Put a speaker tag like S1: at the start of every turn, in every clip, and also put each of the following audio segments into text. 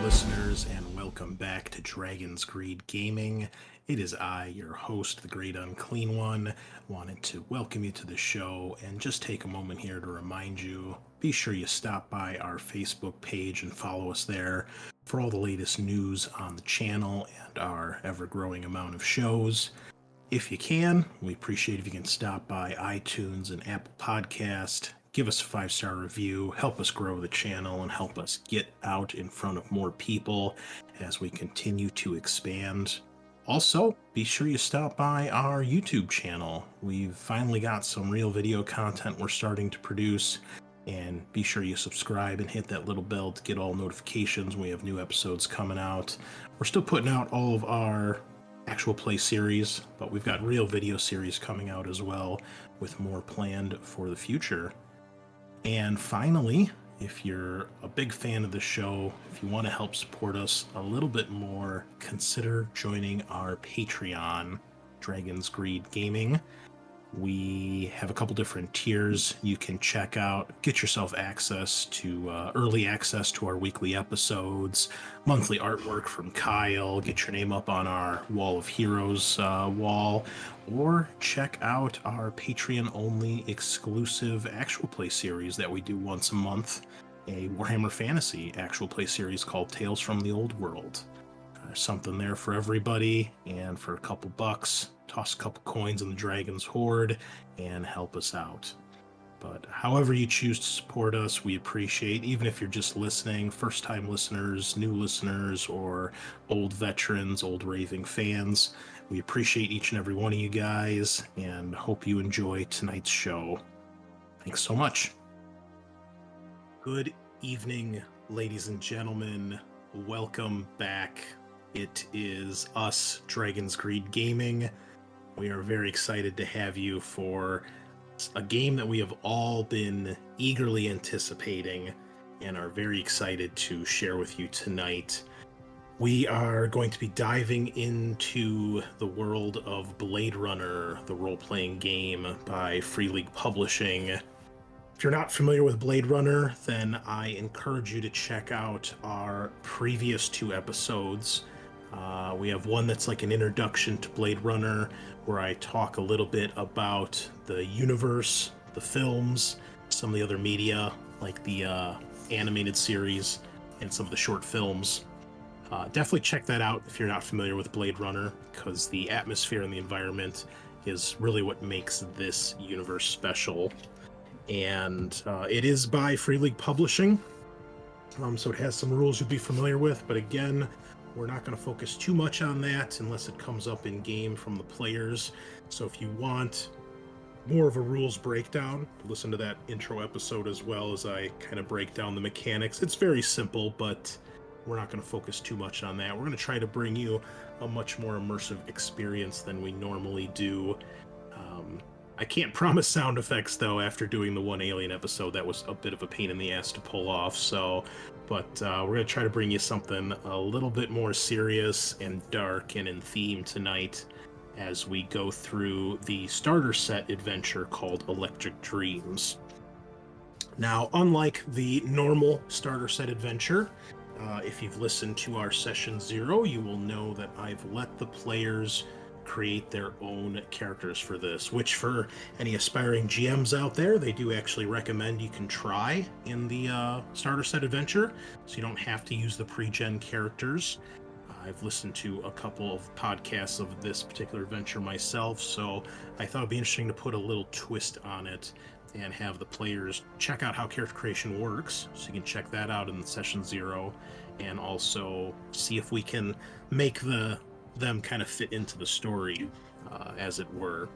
S1: listeners, and welcome back to Dragon's Greed Gaming. It is I, your host, the Great Unclean One. Wanted to welcome you to the show and just take a moment here to remind you, be sure you stop by our Facebook page and follow us there for all the latest news on the channel and our ever-growing amount of shows. If you can, we appreciate if you can stop by iTunes and Apple Podcast, give us a 5-star review, help us grow the channel, and help us get out in front of more people as we continue to expand. Also, be sure you stop by our YouTube channel. We've finally got some real video content we're starting to produce, and be sure you subscribe and hit that little bell to get all notifications when we have new episodes coming out. We're still putting out all of our actual play series, but we've got real video series coming out as well, with more planned for the future. And finally, if you're a big fan of the show, if you want to help support us a little bit more, consider joining our Patreon, Dragon's Greed Gaming. We have a couple different tiers you can check out. Get yourself access to early access to our weekly episodes, monthly artwork from Kyle, get your name up on our Wall of Heroes wall, or check out our Patreon-only exclusive actual play series that we do once a month, a Warhammer Fantasy actual play series called Tales from the Old World. There's something there for everybody, and for a couple bucks, toss a couple coins in the Dragon's Hoard and help us out. But however you choose to support us, we appreciate, even if you're just listening, first-time listeners, new listeners, or old veterans, old raving fans. We appreciate each and every one of you guys, and hope you enjoy tonight's show. Thanks so much. Good evening, ladies and gentlemen. Welcome back. It is us, Dragon's Greed Gaming. We are very excited to have you for a game that we have all been eagerly anticipating and are very excited to share with you tonight. We are going to be diving into the world of Blade Runner, the role-playing game by Free League Publishing. If you're not familiar with Blade Runner, then I encourage you to check out our previous 2 episodes. We have one that's like an introduction to Blade Runner, where I talk a little bit about the universe, the films, some of the other media, like the animated series and some of the short films. Definitely check that out if you're not familiar with Blade Runner, because the atmosphere and the environment is really what makes this universe special. And it is by Free League Publishing, so it has some rules you'll be familiar with, but again, we're not going to focus too much on that unless it comes up in game from the players. So if you want more of a rules breakdown, listen to that intro episode as well, as I kind of break down the mechanics. It's very simple, but we're not going to focus too much on that. We're going to try to bring you a much more immersive experience than we normally do. I can't promise sound effects, though, after doing the one Alien episode. That was a bit of a pain in the ass to pull off, but we're going to try to bring you something a little bit more serious and dark and in theme tonight as we go through the starter set adventure called Electric Dreams. Now, unlike the normal starter set adventure, if you've listened to our Session 0, you will know that I've let the players create their own characters for this, which for any aspiring GMs out there, they do actually recommend you can try in the starter set adventure, so you don't have to use the pre-gen characters. I've listened to a couple of podcasts of this particular adventure myself, so I thought it'd be interesting to put a little twist on it and have the players check out how character creation works, so you can check that out in Session 0, and also see if we can make them kind of fit into the story, as it were.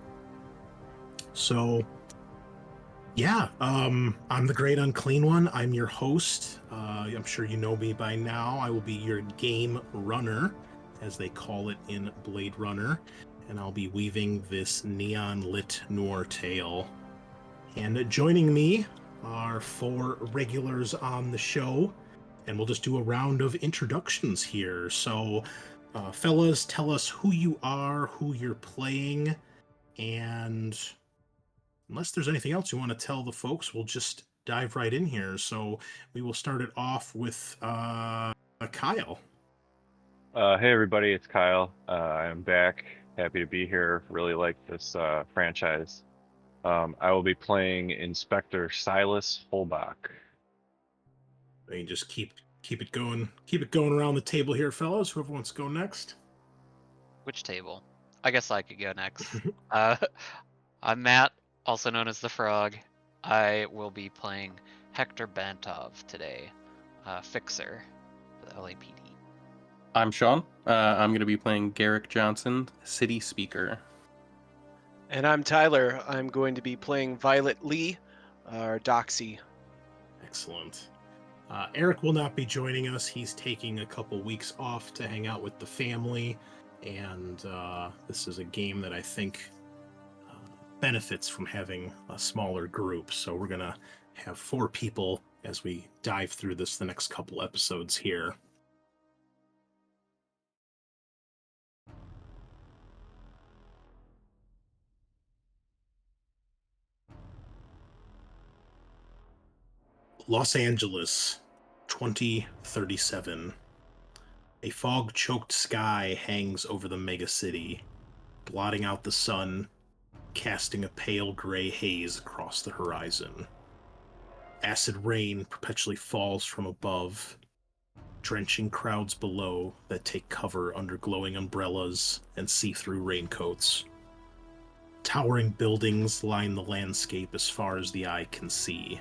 S1: So, yeah, I'm the Great Unclean One. I'm your host. I'm sure you know me by now. I will be your game runner, as they call it in Blade Runner, and I'll be weaving this neon-lit noir tale. And joining me are 4 regulars on the show, and we'll just do a round of introductions here. So, fellas, tell us who you are, who you're playing, and unless there's anything else you want to tell the folks, we'll just dive right in here. So we will start it off with Kyle.
S2: Hey everybody, it's Kyle. I'm back. Happy to be here. Really like this franchise. I will be playing Inspector Silas Holbach.
S1: We can just keep it going around the table here, fellas. Whoever wants to go next.
S3: Which table? I guess I could go next. Uh, I'm Matt, also known as the Frog. I will be playing Hector Bantov today, Fixer for the LAPD.
S4: I'm Sean. I'm going to be playing Garrick Johnson, City Speaker.
S5: And I'm Tyler. I'm going to be playing Violet Lee, or Doxy.
S1: Excellent. Eric will not be joining us. He's taking a couple weeks off to hang out with the family, and this is a game that I think benefits from having a smaller group. So we're going to have 4 people as we dive through this the next couple episodes here. Los Angeles, 2037. A fog-choked sky hangs over the megacity, blotting out the sun, casting a pale gray haze across the horizon. Acid rain perpetually falls from above, drenching crowds below that take cover under glowing umbrellas and see-through raincoats. Towering buildings line the landscape as far as the eye can see.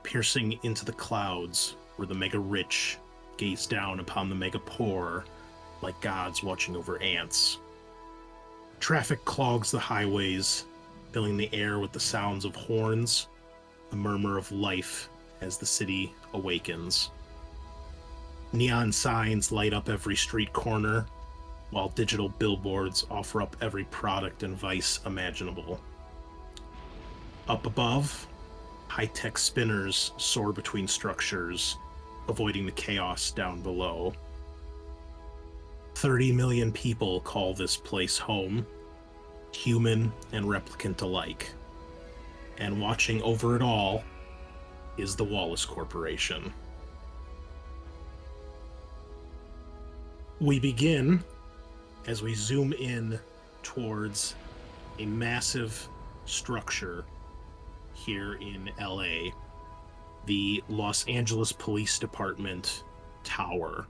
S1: Piercing into the clouds where the mega-rich gaze down upon the mega-poor like gods watching over ants. Traffic clogs the highways, filling the air with the sounds of horns, the murmur of life as the city awakens. Neon signs light up every street corner, while digital billboards offer up every product and vice imaginable. Up above, high-tech spinners soar between structures, avoiding the chaos down below. 30 million people call this place home, human and replicant alike. And watching over it all is the Wallace Corporation. We begin as we zoom in towards a massive structure here in LA, the Los Angeles Police Department Tower,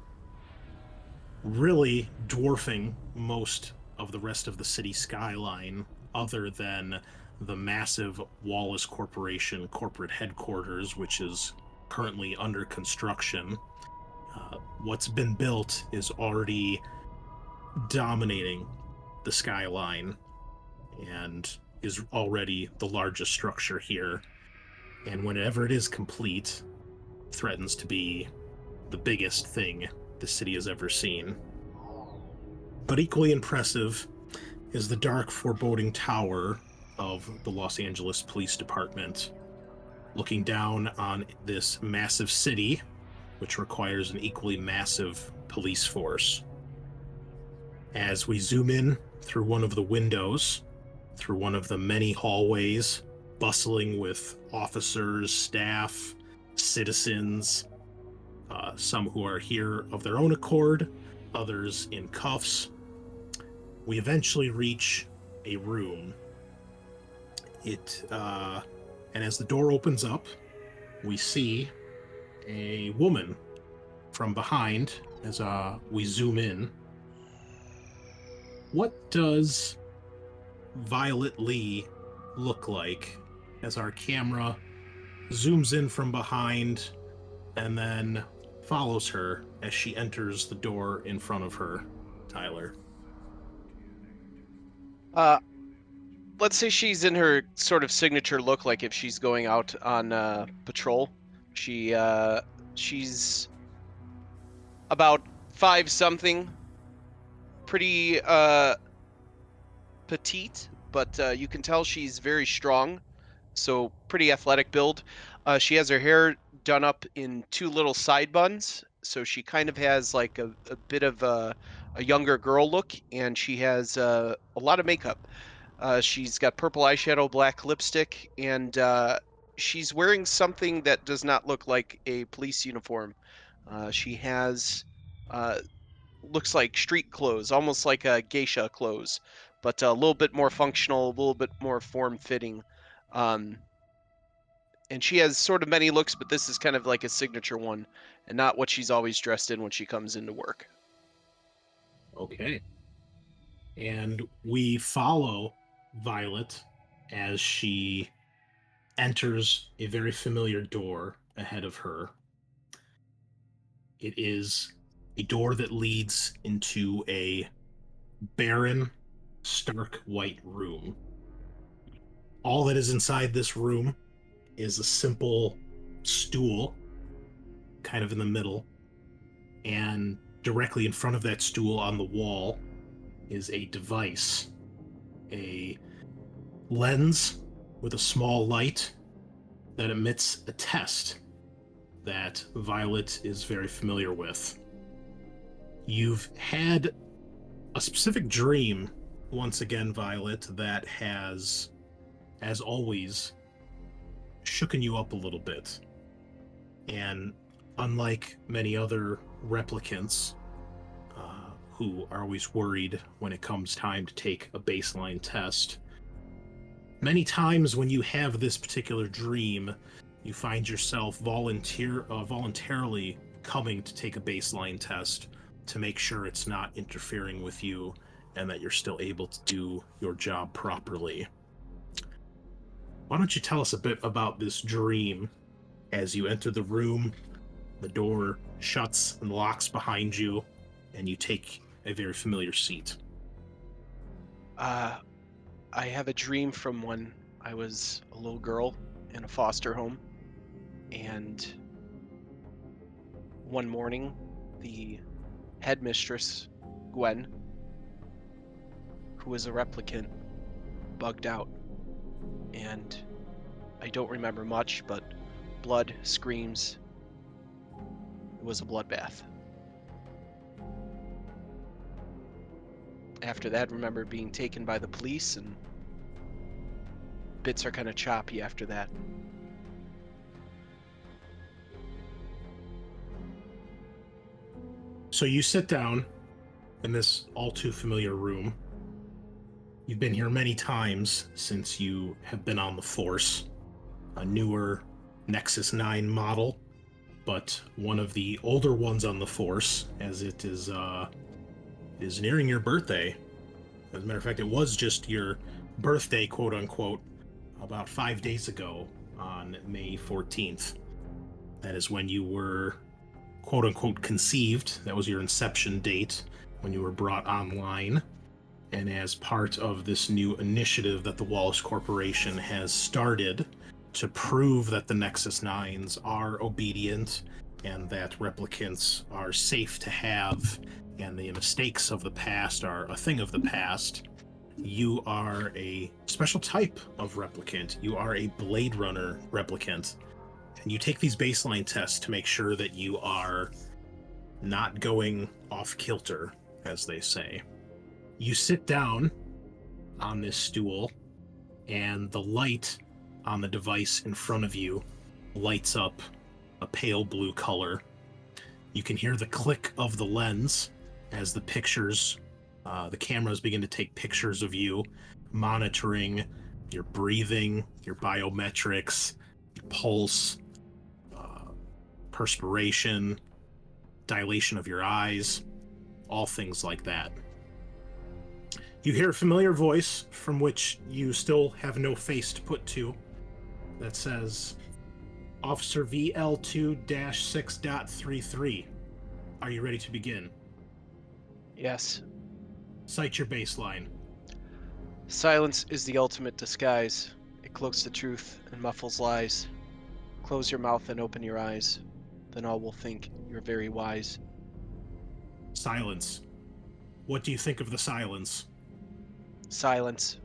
S1: really dwarfing most of the rest of the city skyline other than the massive Wallace Corporation corporate headquarters, which is currently under construction. What's been built is already dominating the skyline and is already the largest structure here, and whenever it is complete, threatens to be the biggest thing the city has ever seen. But equally impressive is the dark, foreboding tower of the Los Angeles Police Department, looking down on this massive city, which requires an equally massive police force. As we zoom in through one of the windows, through one of the many hallways, bustling with officers, staff, citizens, some who are here of their own accord, others in cuffs, we eventually reach a room. And as the door opens up, we see a woman from behind as we zoom in. What does Violet Lee look like as our camera zooms in from behind and then follows her as she enters the door in front of her, Tyler?
S5: Let's say she's in her sort of signature look, like if she's going out on patrol. She's about 5-something, pretty petite, but you can tell she's very strong, so pretty athletic build. She has her hair done up in 2 little side buns, so she kind of has like a bit of a younger girl look, and she has a lot of makeup. She's got purple eyeshadow, black lipstick, and she's wearing something that does not look like a police uniform. She has looks like street clothes, almost like a geisha clothes, but a little bit more functional, a little bit more form-fitting. And she has sort of many looks, but this is kind of like a signature one, and not what she's always dressed in when she comes into work.
S1: Okay. And we follow Violet as she enters a very familiar door ahead of her. It is a door that leads into a barren, stark white room. All that is inside this room is a simple stool, kind of in the middle, and directly in front of that stool on the wall is a device, a lens with a small light that emits a test that Violet is very familiar with. You've had a specific dream, once again, Violet, that has, as always, shooken you up a little bit. And unlike many other replicants who are always worried when it comes time to take a baseline test, many times when you have this particular dream, you find yourself voluntarily coming to take a baseline test to make sure it's not interfering with you and that you're still able to do your job properly. Why don't you tell us a bit about this dream? As you enter the room, the door shuts and locks behind you, and you take a very familiar seat.
S5: I have a dream from when I was a little girl in a foster home, and one morning, the headmistress, Gwen, who was a replicant, bugged out, and I don't remember much, but blood, screams. It was a bloodbath. After that, remember being taken by the police, and bits are kind of choppy after that.
S1: So you sit down in this all too familiar room. You've been here many times since you have been on the Force, a newer Nexus 9 model, but one of the older ones on the Force, as it is nearing your birthday. As a matter of fact, it was just your birthday, quote unquote, about 5 days ago on May 14th. That is when you were, quote unquote, conceived. That was your inception date when you were brought online. And as part of this new initiative that the Wallace Corporation has started to prove that the Nexus 9s are obedient and that replicants are safe to have and the mistakes of the past are a thing of the past, you are a special type of replicant. You are a Blade Runner replicant. And you take these baseline tests to make sure that you are not going off kilter, as they say. You sit down on this stool, and the light on the device in front of you lights up a pale blue color. You can hear the click of the lens as the pictures, the cameras begin to take pictures of you, monitoring your breathing, your biometrics, your pulse, perspiration, dilation of your eyes, all things like that. You hear a familiar voice from which you still have no face to put to that says, Officer VL2-6.33. Are you ready to begin?
S5: Yes.
S1: Cite your baseline.
S5: Silence is the ultimate disguise. It cloaks the truth and muffles lies. Close your mouth and open your eyes. Then all will think you're very wise.
S1: Silence. What do you think of the silence?
S5: Silence.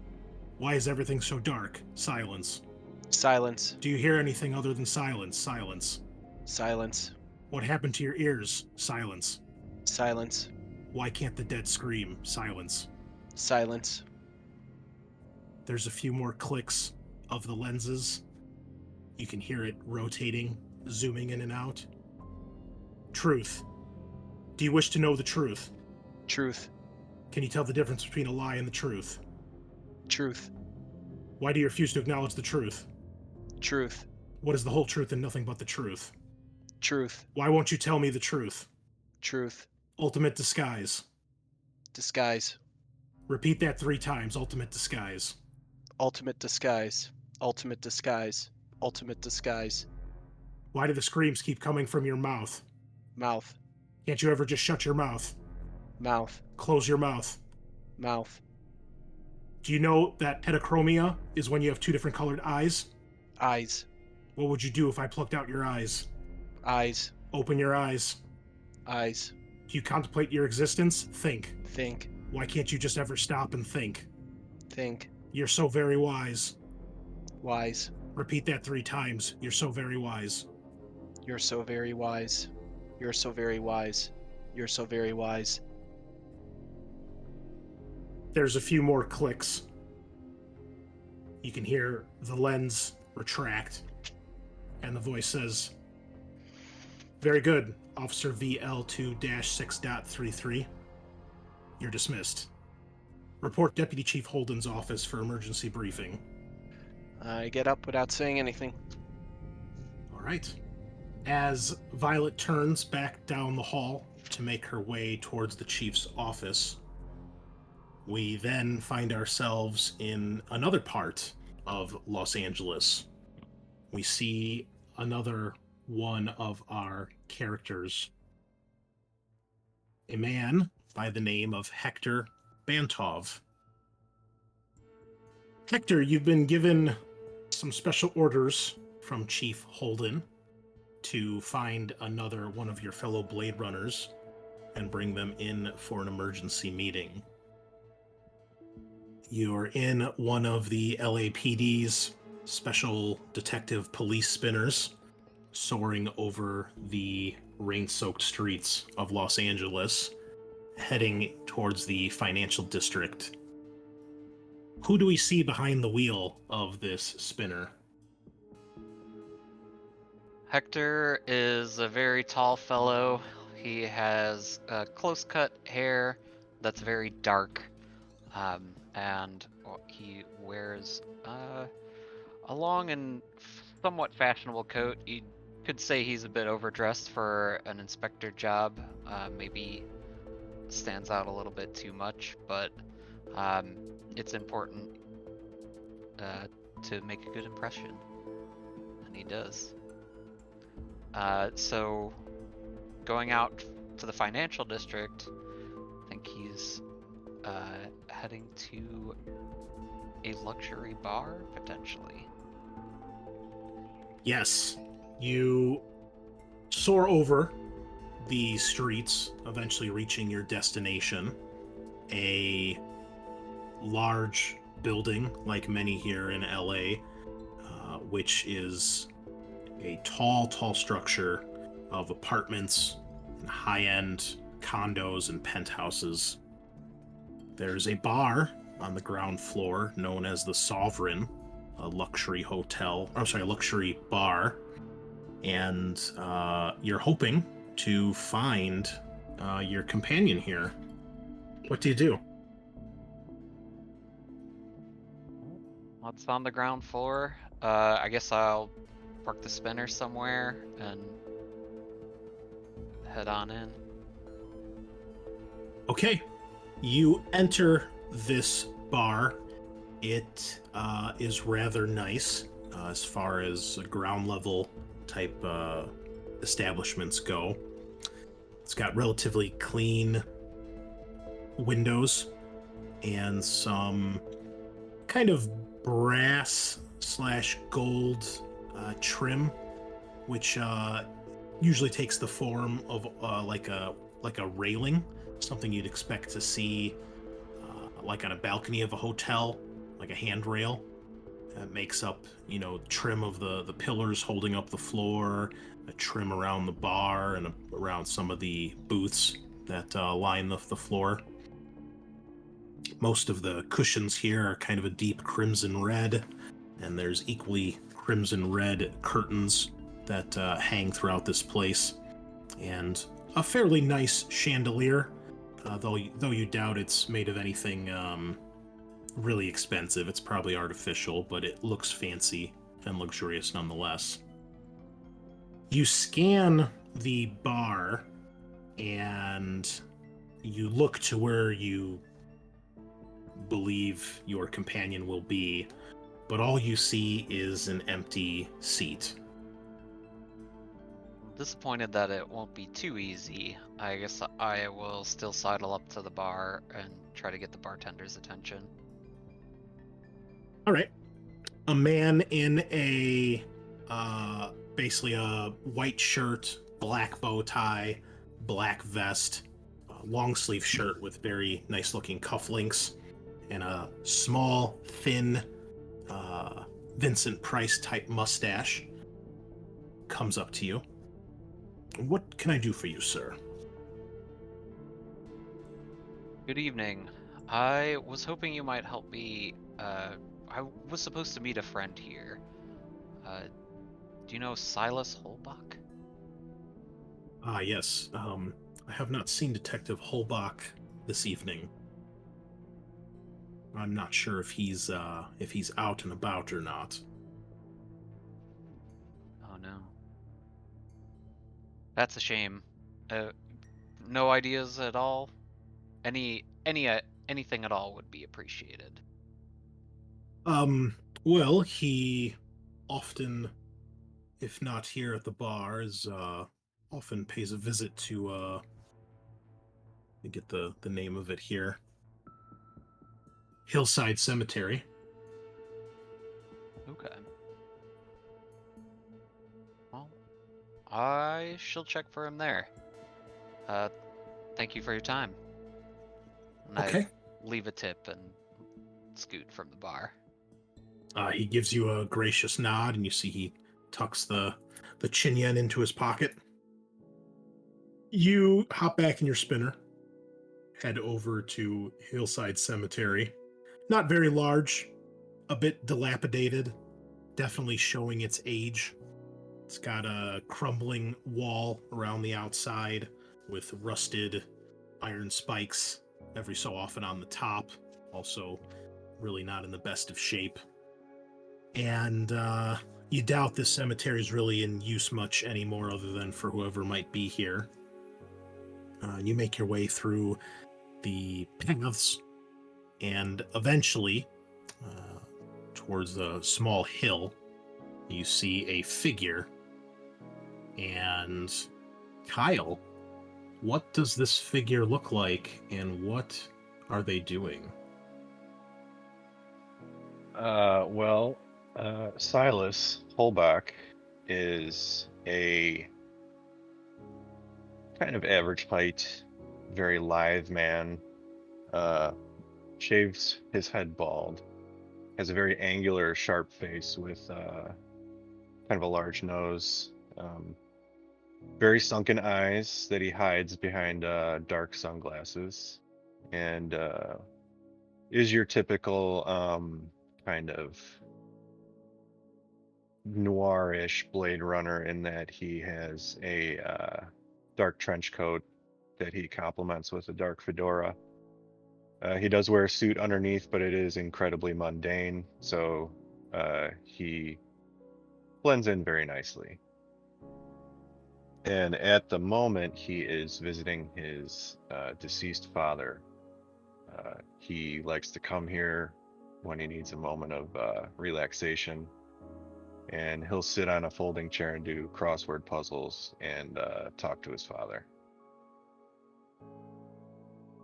S1: Why is everything so dark? Silence.
S5: Silence.
S1: Do you hear anything other than silence? Silence.
S5: Silence.
S1: What happened to your ears? Silence.
S5: Silence.
S1: Why can't the dead scream? Silence.
S5: Silence.
S1: There's a few more clicks of the lenses. You can hear it rotating, zooming in and out. Truth. Do you wish to know the truth?
S5: Truth.
S1: Can you tell the difference between a lie and the truth?
S5: Truth.
S1: Why do you refuse to acknowledge the truth?
S5: Truth.
S1: What is the whole truth and nothing but the truth?
S5: Truth.
S1: Why won't you tell me the truth?
S5: Truth.
S1: Ultimate disguise.
S5: Disguise.
S1: Repeat that 3 times. Ultimate disguise.
S5: Ultimate disguise. Ultimate disguise. Ultimate disguise.
S1: Why do the screams keep coming from your mouth?
S5: Mouth.
S1: Can't you ever just shut your mouth?
S5: Mouth.
S1: Close your mouth.
S5: Mouth.
S1: Do you know that heterochromia is when you have 2 different colored eyes?
S5: Eyes.
S1: What would you do if I plucked out your eyes?
S5: Eyes.
S1: Open your eyes.
S5: Eyes.
S1: Do you contemplate your existence? Think.
S5: Think.
S1: Why can't you just ever stop and think?
S5: Think.
S1: You're so very wise.
S5: Wise.
S1: Repeat that 3 times. You're so very wise.
S5: You're so very wise. You're so very wise. You're so very wise.
S1: There's a few more clicks. You can hear the lens retract, and the voice says, "Very good, Officer VL2-6.33. You're dismissed. Report Deputy Chief Holden's office for emergency briefing."
S5: I get up without saying anything.
S1: All right. As Violet turns back down the hall to make her way towards the chief's office, we then find ourselves in another part of Los Angeles. We see another one of our characters, a man by the name of Hector Bantov. Hector, you've been given some special orders from Chief Holden to find another one of your fellow Blade Runners and bring them in for an emergency meeting. You're in one of the LAPD's special detective police spinners, soaring over the rain-soaked streets of Los Angeles, heading towards the financial district. Who do we see behind the wheel of this spinner?
S3: Hector is a very tall fellow. He has close-cut hair that's very dark, and he wears a long and somewhat fashionable coat. You could say he's a bit overdressed for an inspector job. Maybe stands out a little bit too much, but it's important to make a good impression, and he does. So going out to the financial district, I think he's heading to a luxury bar, potentially.
S1: Yes, you soar over the streets, eventually reaching your destination, a large building like many here in LA, which is a tall structure of apartments and high-end condos and penthouses. There's a bar on the ground floor known as the Sovereign, a luxury luxury bar, and you're hoping to find your companion here. What do you do?
S3: What's on the ground floor? I guess I'll park the spinner somewhere and head on in.
S1: Okay, you enter this bar. It is rather nice as far as ground level type establishments go. It's got relatively clean windows and some kind of brass / gold trim, which usually takes the form of like a railing, something you'd expect to see like on a balcony of a hotel, like a handrail. That makes up, trim of the pillars holding up the floor, a trim around the bar and around some of the booths that line the floor. Most of the cushions here are kind of a deep crimson red, and there's equally crimson red curtains that hang throughout this place. and a fairly nice chandelier, though you doubt it's made of anything really expensive. It's probably artificial, but it looks fancy and luxurious nonetheless. You scan the bar and you look to where you believe your companion will be, but all you see is an empty seat.
S3: I'm disappointed that it won't be too easy. I guess I will still sidle up to the bar and try to get the bartender's attention.
S1: All right. A man in a basically a white shirt, black bow tie, black vest, long sleeve shirt with very nice looking cufflinks, and a small, thin Vincent Price type mustache comes up to you. What can I do for you, sir?
S3: Good evening. I was hoping you might help me. I was supposed to meet a friend here. Do you know Silas Holbach?
S1: Ah, yes. I have not seen Detective Holbach this evening. I'm not sure if he's out and about or not.
S3: Oh no. That's a shame. No ideas at all? Anything at all would be appreciated.
S1: Well, he often, if not here at the bar, often pays a visit to, let me get the name of it here. Hillside Cemetery.
S3: Okay. Well, I shall check for him there. Thank you for your time. And
S1: Okay.
S3: I leave a tip and scoot from the bar.
S1: He gives you a gracious nod, and you see he tucks the chin yen into his pocket. You hop back in your spinner, head over to Hillside Cemetery. Not very large, a bit dilapidated, definitely showing its age. It's got a crumbling wall around the outside with rusted iron spikes every so often on the top. Also, really not in the best of shape. And you doubt this cemetery is really in use much anymore other than for whoever might be here. You make your way through the paths and eventually towards a small hill you see a figure. And Kyle, what does this figure look like and what are they doing?
S2: Silas Holbach is a kind of average height, very lithe man. Shaves his head bald, has a very angular, sharp face with kind of a large nose, very sunken eyes that he hides behind dark sunglasses, and is your typical kind of noirish Blade Runner in that he has a dark trench coat that he complements with a dark fedora. He does wear a suit underneath, but it is incredibly mundane, so he blends in very nicely. And at the moment, he is visiting his deceased father. He likes to come here when he needs a moment of relaxation, and he'll sit on a folding chair and do crossword puzzles and talk to his father.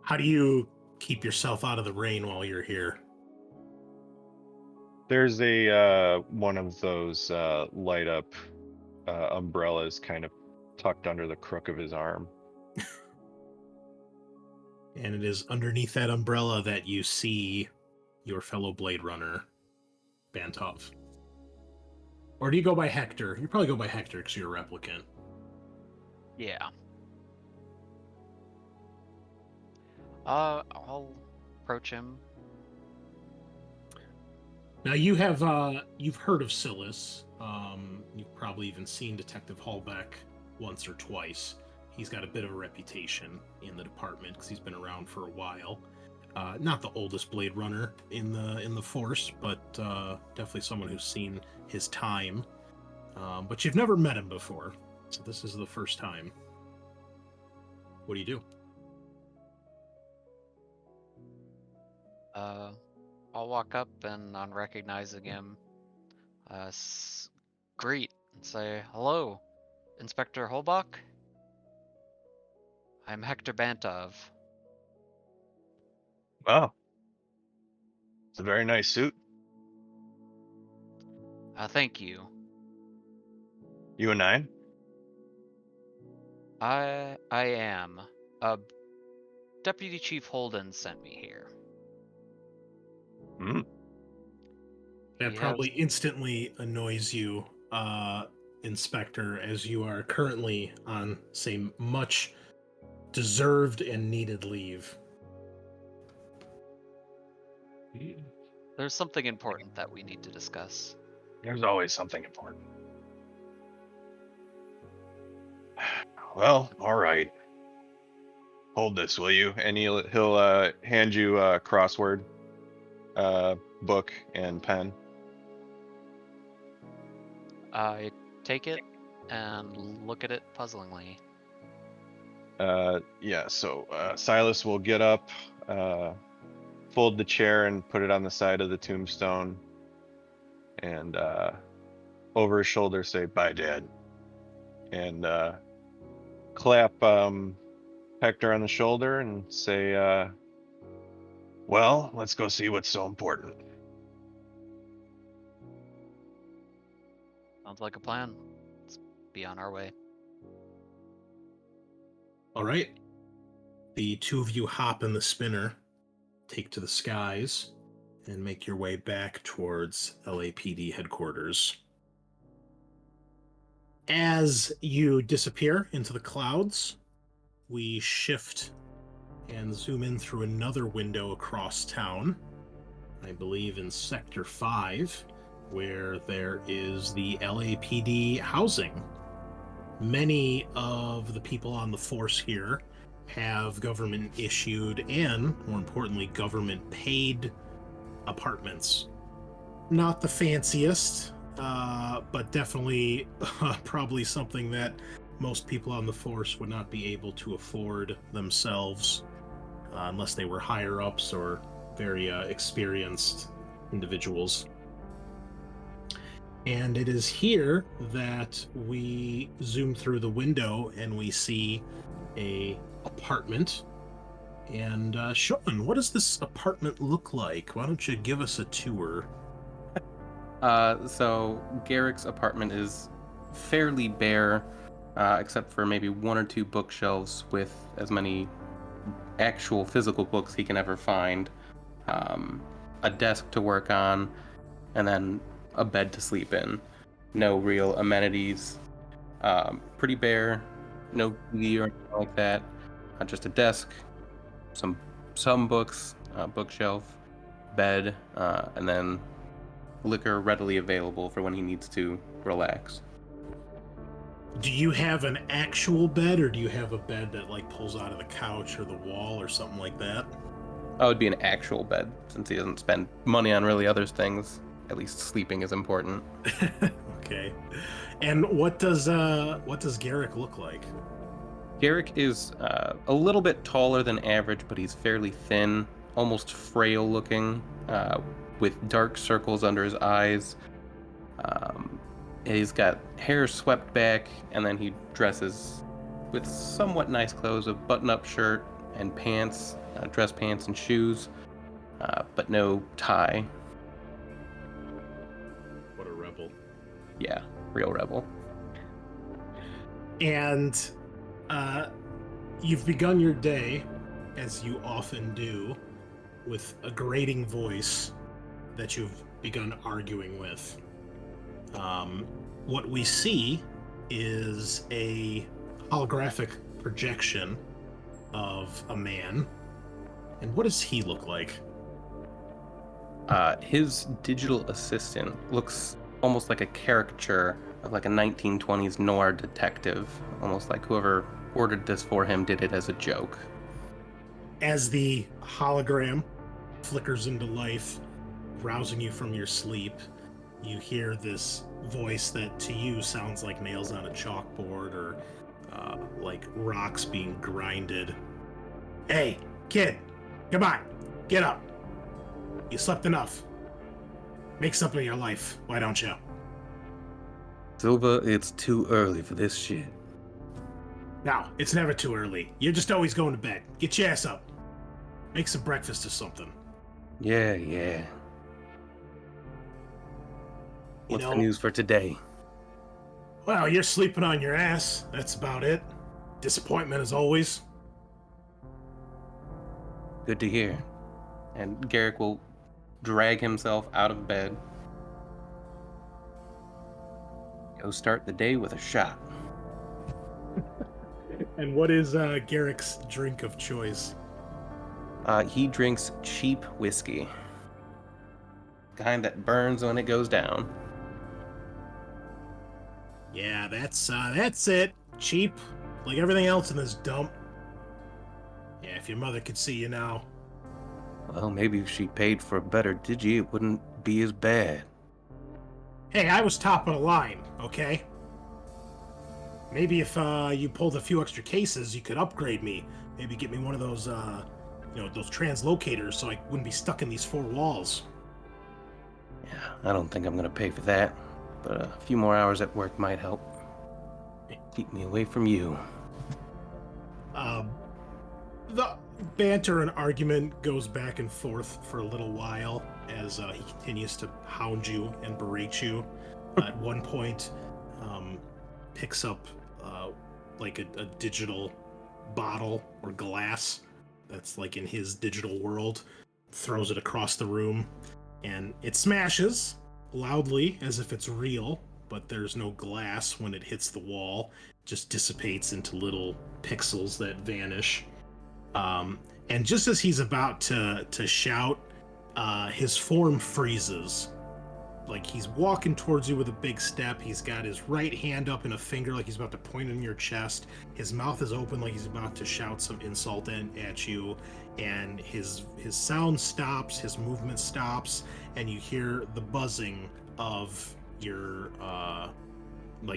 S1: How do you keep yourself out of the rain while you're here?
S2: There's a one of those light up umbrellas kind of tucked under the crook of his arm.
S1: And it is underneath that umbrella that you see your fellow Blade Runner, Bantov. Or do you go by Hector? You probably go by Hector because you're a replicant.
S3: Yeah. I'll approach him.
S1: Now you have you've heard of Silas. You've probably even seen Detective Hallbeck once or twice. he's got a bit of a reputation in the department because he's been around for a while. Not the oldest Blade Runner in the Force, but definitely someone who's seen his time. But you've never met him before, so this is the first time. What do you do?
S3: I'll walk up and, on recognizing him, greet and say, "Hello, Inspector Holbach. I'm Hector Bantov."
S2: Wow. It's a very nice suit.
S3: Thank you.
S2: You and I?
S3: I am. Deputy Chief Holden sent me here.
S2: Hmm.
S1: That
S3: He
S1: probably
S3: has-
S1: instantly annoys you, Inspector, as you are currently on, say, much deserved and needed leave.
S3: There's something important that we need to discuss.
S2: There's always something important. Well, all right. Hold this, will you? And he'll hand you a crossword book and pen.
S3: I take it and look at it puzzlingly.
S2: Yeah, so Silas will get up, fold the chair and put it on the side of the tombstone, and over his shoulder say, "Bye, Dad," and clap Hector on the shoulder and say, "Well, let's go see what's so important."
S3: Sounds like a plan. Let's be on our way.
S1: All right. The two of you hop in the spinner, take to the skies, and make your way back towards LAPD headquarters. As you disappear into the clouds, we shift and zoom in through another window across town, I believe in Sector 5, where there is the LAPD housing. Many of the people on the force here have government-issued and, more importantly, government-paid apartments. Not the fanciest, but definitely probably something that most people on the force would not be able to afford themselves unless they were higher-ups or very experienced individuals. And it is here that we zoom through the window and we see a apartment. And Sean, what does this apartment look like? Why don't you give us a tour?
S4: So Garrick's apartment is fairly bare, except for maybe one or two bookshelves with as many actual physical books he can ever find, a desk to work on, and then a bed to sleep in. No real amenities. Pretty bare. No TV or anything like that. Just a desk, some books, bookshelf, bed, and then liquor readily available for when he needs to relax.
S1: Do you have an actual bed, or do you have a bed that like pulls out of the couch or the wall or something like that?
S4: That would be an actual bed, since he doesn't spend money on really other things. At least sleeping is important.
S1: Okay. And what does Garrick look like?
S4: Garrick is a little bit taller than average, but he's fairly thin, almost frail looking, with dark circles under his eyes. He's got hair swept back, and then he dresses with somewhat nice clothes, a button-up shirt and pants, dress pants and shoes, but no tie.
S1: What a rebel.
S4: Yeah, real rebel.
S1: And you've begun your day, as you often do, with a grating voice that you've begun arguing with. What we see is a holographic projection of a man. And what does he look like?
S4: His digital assistant looks almost like a caricature of like a 1920s noir detective, almost like whoever ordered this for him did it as a joke.
S1: As the hologram flickers into life, rousing you from your sleep, you hear this voice that to you sounds like nails on a chalkboard or like rocks being grinded. Hey, kid, come on, get up. You slept enough. Make something of your life, why don't you?
S6: Silva, it's too early for this shit.
S1: No, it's never too early. You're just always going to bed. Get your ass up. Make some breakfast or something.
S6: Yeah. What's the news for today?
S1: Well, you're sleeping on your ass. That's about it. Disappointment as always.
S6: Good to hear.
S4: And Garrick will drag himself out of bed. Go start the day with a shot.
S1: And what is Garrick's drink of choice?
S4: He drinks cheap whiskey. Kind that burns when it goes down.
S1: Yeah, that's it. Cheap, like everything else in this dump. Yeah, if your mother could see you now.
S6: Well, maybe if she paid for a better digi, it wouldn't be as bad.
S1: Hey, I was top of the line, okay? Maybe if you pulled a few extra cases, you could upgrade me. Maybe get me one of those, those translocators so I wouldn't be stuck in these four walls.
S6: Yeah, I don't think I'm gonna pay for that, but a few more hours at work might help. Keep me away from you.
S1: The banter and argument goes back and forth for a little while as he continues to hound you and berate you. At one point, picks up like a digital bottle or glass that's like in his digital world, throws it across the room, and it smashes loudly as if it's real, but there's no glass when it hits the wall. It just dissipates into little pixels that vanish. And just as he's about to shout, his form freezes. Like he's walking towards you with a big step. He's got his right hand up in a finger like he's about to point in your chest. His mouth is open like he's about to shout some insult at you. And his sound stops, his movement stops, and you hear the buzzing of your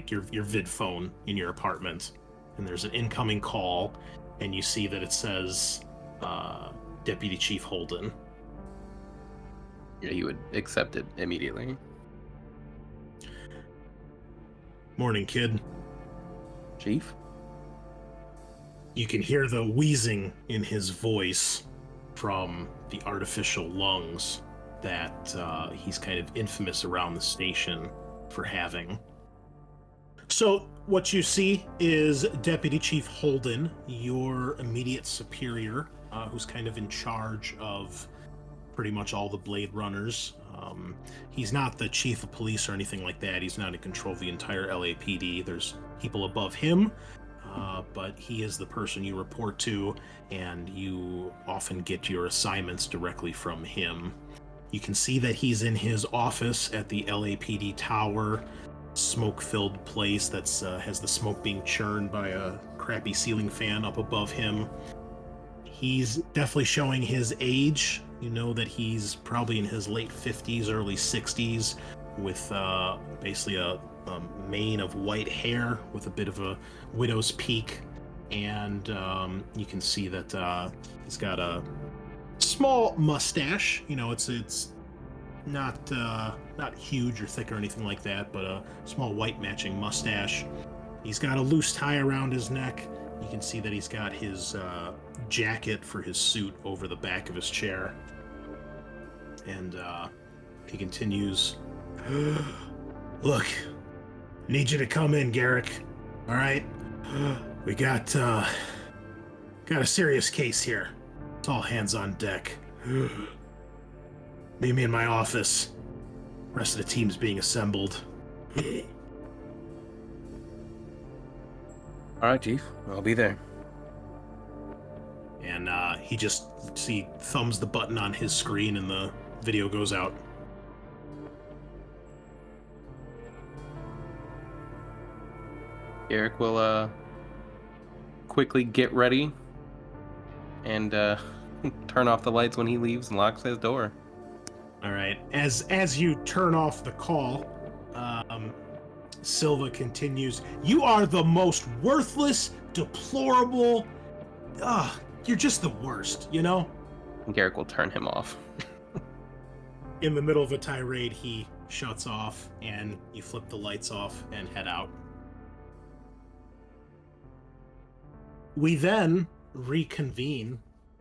S1: your vid phone in your apartment. And there's an incoming call, and you see that it says Deputy Chief Holden.
S4: Yeah, you would accept it immediately.
S1: Morning, kid.
S4: Chief?
S1: You can hear the wheezing in his voice from the artificial lungs that he's kind of infamous around the station for having. So what you see is Deputy Chief Holden, your immediate superior, who's kind of in charge of pretty much all the Blade Runners. He's not the chief of police or anything like that. He's not in control of the entire LAPD. There's people above him, but he is the person you report to, and you often get your assignments directly from him. You can see that he's in his office at the LAPD tower, smoke-filled place that's has the smoke being churned by a crappy ceiling fan up above him. He's definitely showing his age. You know that he's probably in his late 50s, early 60s, with basically a mane of white hair with a bit of a widow's peak. And you can see that he's got a small mustache. You know, it's not huge or thick or anything like that, but a small white matching mustache. He's got a loose tie around his neck. You can see that he's got his jacket for his suit over the back of his chair. And he continues, look, need you to come in, Garrick. All right? We got a serious case here. It's all hands on deck. Meet me in my office. Rest of the team's being assembled.
S6: All right, Chief. I'll be there.
S1: And he thumbs the button on his screen and the video goes out.
S4: Garrick will quickly get ready and turn off the lights when he leaves and locks his door.
S1: All right. As you turn off the call, Silva continues, "You are the most worthless, deplorable. You're just the worst, you know?"
S4: And Garrick will turn him off.
S1: In the middle of a tirade, he shuts off, and you flip the lights off and head out. We then reconvene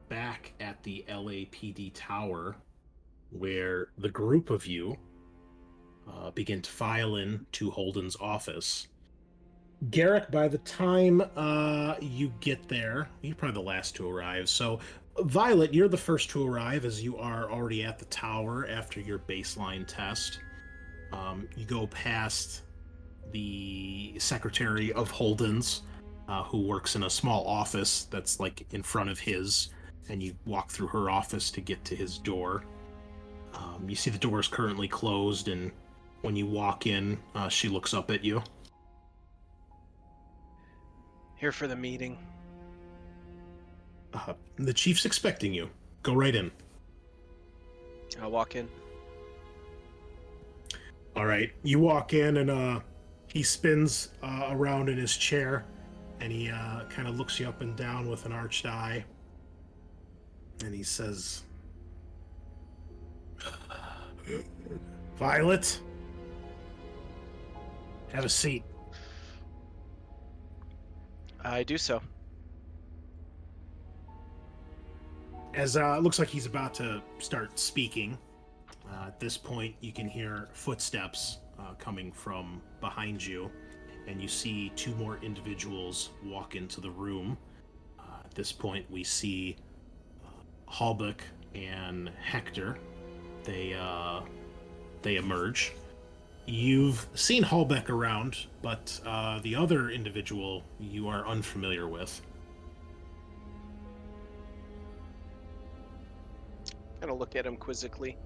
S1: back at the LAPD tower, where the group of you begin to file in to Holden's office. Garrick, by the time you get there, you're probably the last to arrive. So, Violet, you're the first to arrive, as you are already at the tower after your baseline test. You go past the secretary of Holden's, who works in a small office that's like in front of his, and you walk through her office to get to his door. You see the door is currently closed, and when you walk in, she looks up at you.
S5: Here for the meeting.
S1: The chief's expecting you. Go right in.
S5: I'll walk in.
S1: All right, you walk in, and he spins around in his chair, and he kind of looks you up and down with an arched eye, and he says, "Violet, have a seat."
S5: I do so.
S1: As it looks like he's about to start speaking, at this point you can hear footsteps coming from behind you, and you see two more individuals walk into the room. At this point we see Halbeck and Hector. They emerge. You've seen Halbeck around, but the other individual you are unfamiliar with.
S5: Kind of look at him quizzically.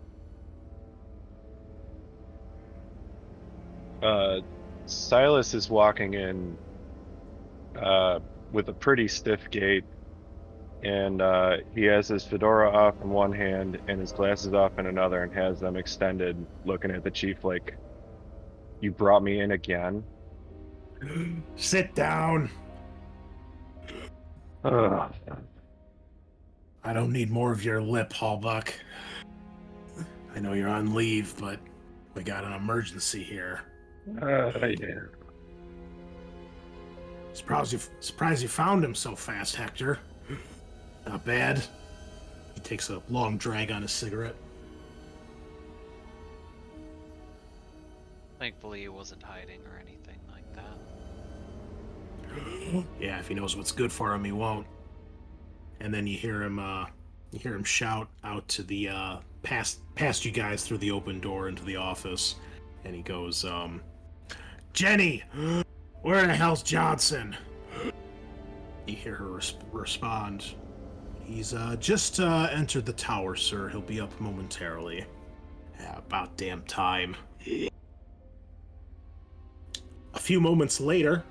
S2: Silas is walking in with a pretty stiff gait, and he has his fedora off in one hand and his glasses off in another, and has them extended, looking at the chief like, "You brought me in again?"
S1: Sit down.
S2: Ugh.
S1: I don't need more of your lip, Halbuck. I know you're on leave, but we got an emergency here.
S2: Yeah.
S1: Surprised you found him so fast, Hector. Not bad. He takes a long drag on his cigarette.
S3: Thankfully, he wasn't hiding or anything like that.
S1: Yeah, if he knows what's good for him, he won't. And then you hear him shout out to the past you guys through the open door into the office, and he goes, "Jenny, where the hell's Johnson?" You hear her respond, "He's just entered the tower, sir. He'll be up momentarily." Yeah, about damn time. A few moments later,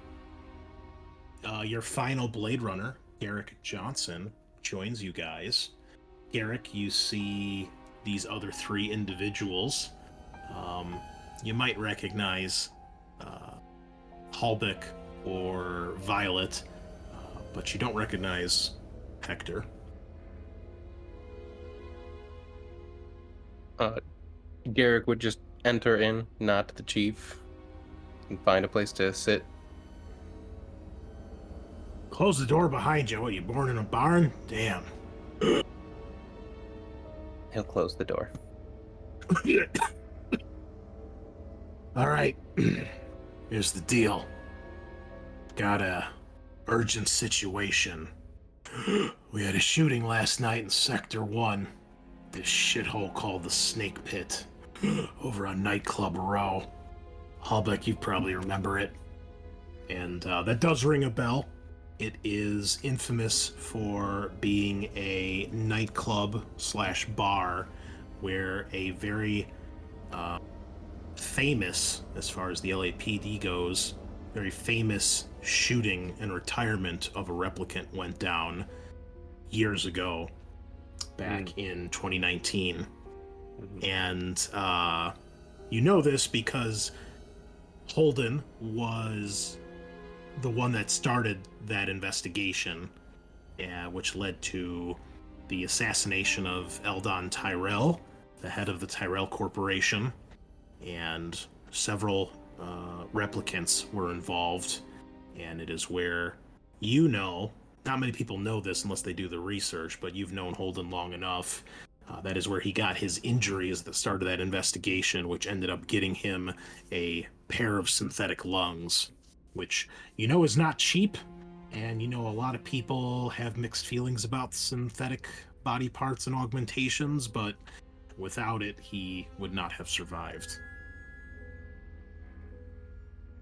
S1: your final Blade Runner, Garrick Johnson, joins you guys. Garrick, you see these other three individuals. You might recognize Halbeck or Violet, but you don't recognize Hector.
S4: Garrick would just enter in, nod to the chief, and find a place to sit.
S1: Close the door behind you. What, you born in a barn? Damn.
S4: He'll close the door.
S1: All right. Here's the deal. Got a urgent situation. We had a shooting last night in Sector 1. This shithole called the Snake Pit. Over on Nightclub Row. Halbeck, you probably remember it. And that does ring a bell. It is infamous for being a nightclub / bar where a very famous, as far as the LAPD goes, very famous shooting and retirement of a replicant went down years ago, back in 2019. And you know this because Holden was the one that started that investigation, which led to the assassination of Eldon Tyrell, the head of the Tyrell Corporation, and several replicants were involved. And it is where, you know, not many people know this unless they do the research, but you've known Holden long enough. That is where he got his injuries at the start of that investigation, which ended up getting him a pair of synthetic lungs, which you know is not cheap. And you know, a lot of people have mixed feelings about synthetic body parts and augmentations, but without it, he would not have survived.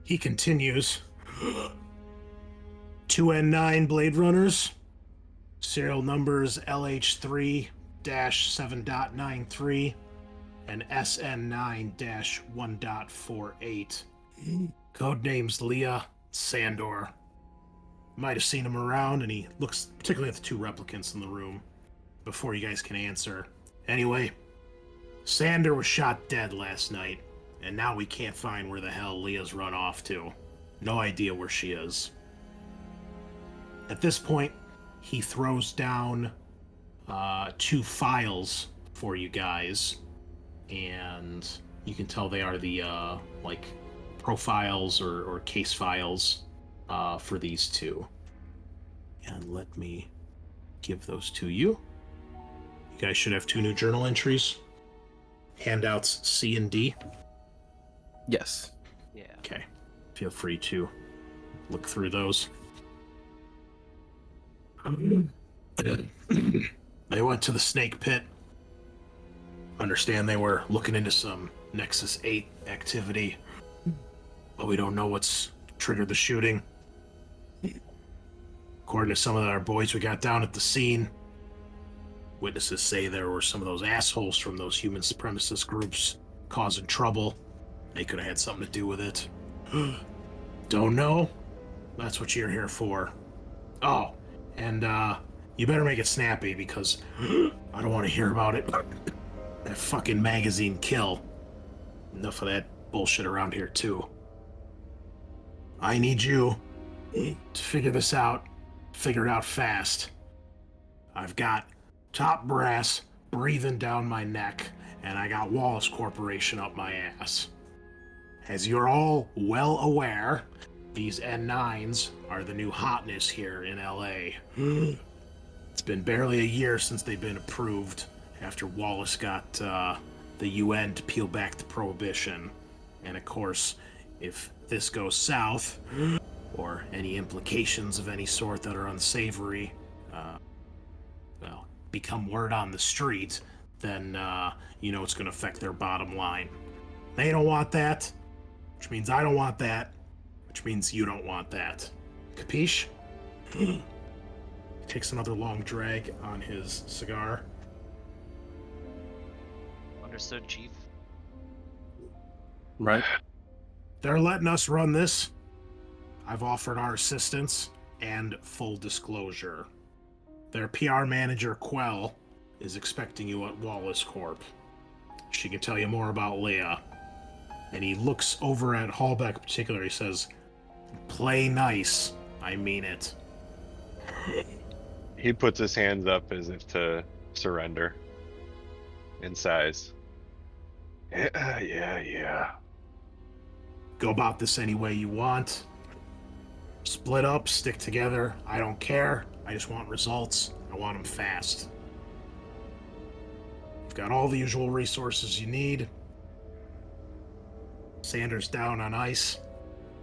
S1: He continues. 2N9 Blade Runners, serial numbers LH3-7.93 and SN9-1.48. Codenames Leah Sandor. Might have seen him around, and he looks particularly at the two replicants in the room before you guys can answer. Anyway, Sandor was shot dead last night, and now we can't find where the hell Leah's run off to. No idea where she is. At this point, he throws down 2 files for you guys, and you can tell they are the like profiles or case files for these two. And let me give those to you. You guys should have 2 new journal entries. Handouts C and D.
S4: Yes.
S3: Yeah.
S1: Okay. Feel free to look through those. They went to the snake pit. Understand they were looking into some Nexus 8 activity, but we don't know what's triggered the shooting. According to some of our boys we got down at the scene, witnesses say there were some of those assholes from those human supremacist groups causing trouble. They could have had something to do with it. Don't know. That's what you're here for. Oh, and you better make it snappy because I don't want to hear about it. That fucking magazine kill. Enough of that bullshit around here too. I need you to figure this out. Figure it out fast. I've got top brass breathing down my neck, and I got Wallace Corporation up my ass. As you're all well aware, these N9s are the new hotness here in LA. It's been barely a year since they've been approved after Wallace got the UN to peel back the prohibition. And of course, if this goes south, or any implications of any sort that are unsavory, become word on the street, then you know it's going to affect their bottom line. They don't want that, which means I don't want that, which means you don't want that. Capiche? Takes another long drag on his cigar.
S3: Understood, Chief.
S4: Right.
S1: They're letting us run this. I've offered our assistance and full disclosure. Their PR manager, Quell, is expecting you at Wallace Corp. She can tell you more about Leah. And he looks over at Hallbeck in particular. He says, "Play nice. I mean it."
S2: He puts his hands up as if to surrender in size. Yeah.
S1: Go about this any way you want. Split up, stick together. I don't care. I just want results. I want them fast. You've got all the usual resources you need. Sandor's down on ice.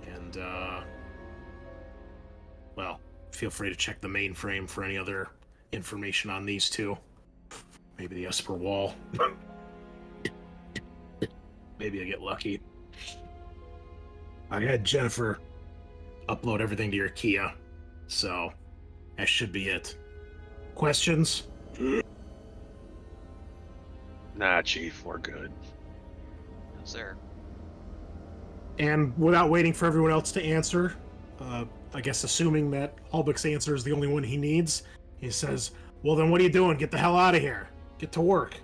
S1: And, well, feel free to check the mainframe for any other information on these two. Maybe the Esper Wall. Maybe I get lucky. I had Jennifer upload everything to your Kia, so that should be it. Questions?
S2: Nah, Chief, we're good.
S3: No, sir.
S1: And without waiting for everyone else to answer, I guess assuming that Hulbeck's answer is the only one he needs, he says, "Well, then what are you doing? Get the hell out of here. Get to work."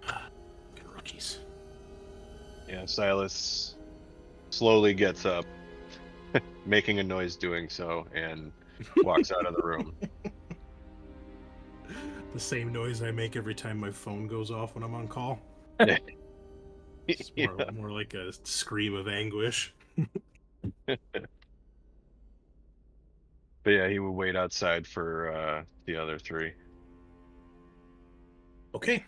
S1: Fucking rookies.
S2: Yeah, Silas slowly gets up, making a noise doing so, and walks out of the room.
S1: The same noise I make every time my phone goes off when I'm on call. It's more like a scream of anguish.
S2: But yeah, he would wait outside for the other three.
S1: Okay.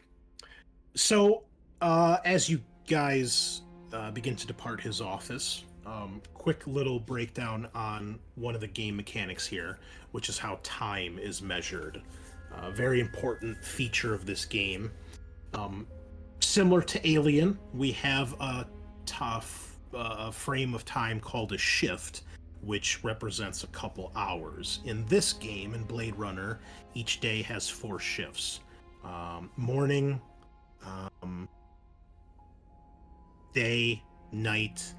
S1: So, as you guys begin to depart his office, quick little breakdown on one of the game mechanics here, which is how time is measured. A very important feature of this game. Similar to Alien, we have a frame of time called a shift, which represents a couple hours. In this game, in Blade Runner, each day has 4 shifts. Morning, day, night.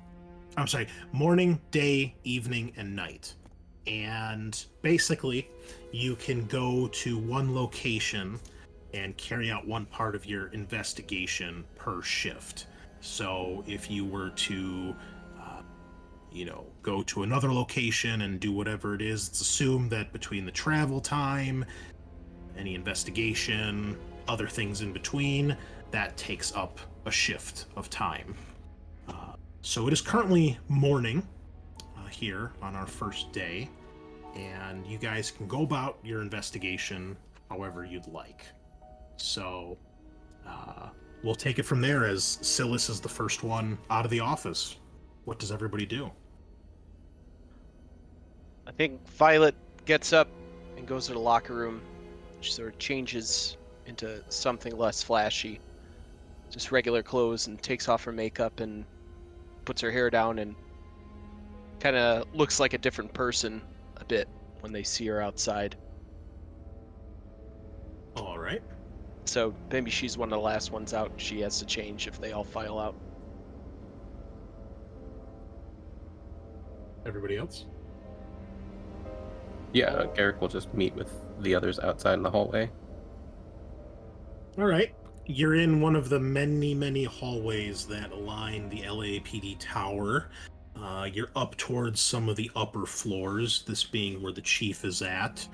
S1: I'm sorry, morning, day, evening, and night. And basically, you can go to one location and carry out one part of your investigation per shift. So if you were to go to another location and do whatever it is, it's assumed that between the travel time, any investigation, other things in between, that takes up a shift of time. So it is currently morning here on our first day, and you guys can go about your investigation however you'd like. So we'll take it from there, as Silas is the first one out of the office. What does everybody do?
S5: I think Violet gets up and goes to the locker room. She sort of changes into something less flashy, just regular clothes, and takes off her makeup and puts her hair down and kind of looks like a different person a bit when they see her outside.
S1: All right.
S5: So maybe she's one of the last ones out. She has to change if they all file out.
S1: Everybody else?
S4: Yeah, Garrick will just meet with the others outside in the hallway.
S1: All right. You're in one of the many, many hallways that line the LAPD tower. You're up towards some of the upper floors, this being where the chief is at.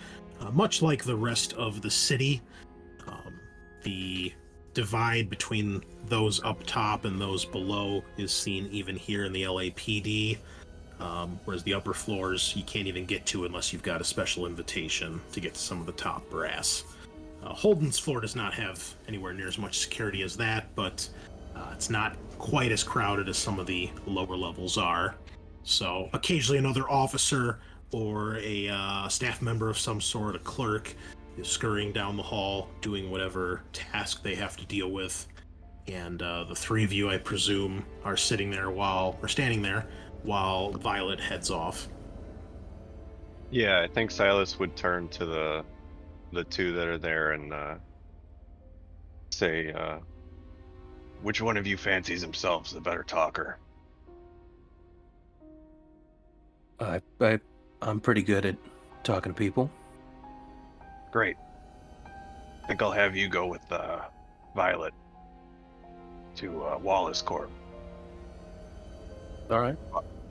S1: Much like the rest of the city, the divide between those up top and those below is seen even here in the LAPD. Whereas the upper floors you can't even get to unless you've got a special invitation to get to some of the top brass. Holden's floor does not have anywhere near as much security as that, but it's not quite as crowded as some of the lower levels are. So occasionally another officer or a staff member of some sort, a clerk, is scurrying down the hall doing whatever task they have to deal with. And the three of you, I presume, are standing there while Violet heads off.
S2: Yeah, I think Silas would turn to the two that are there and say, which one of you fancies himself the better talker?
S6: I'm pretty good at talking to people.
S2: Great. I think I'll have you go with Violet to Wallace Corp.
S6: All right.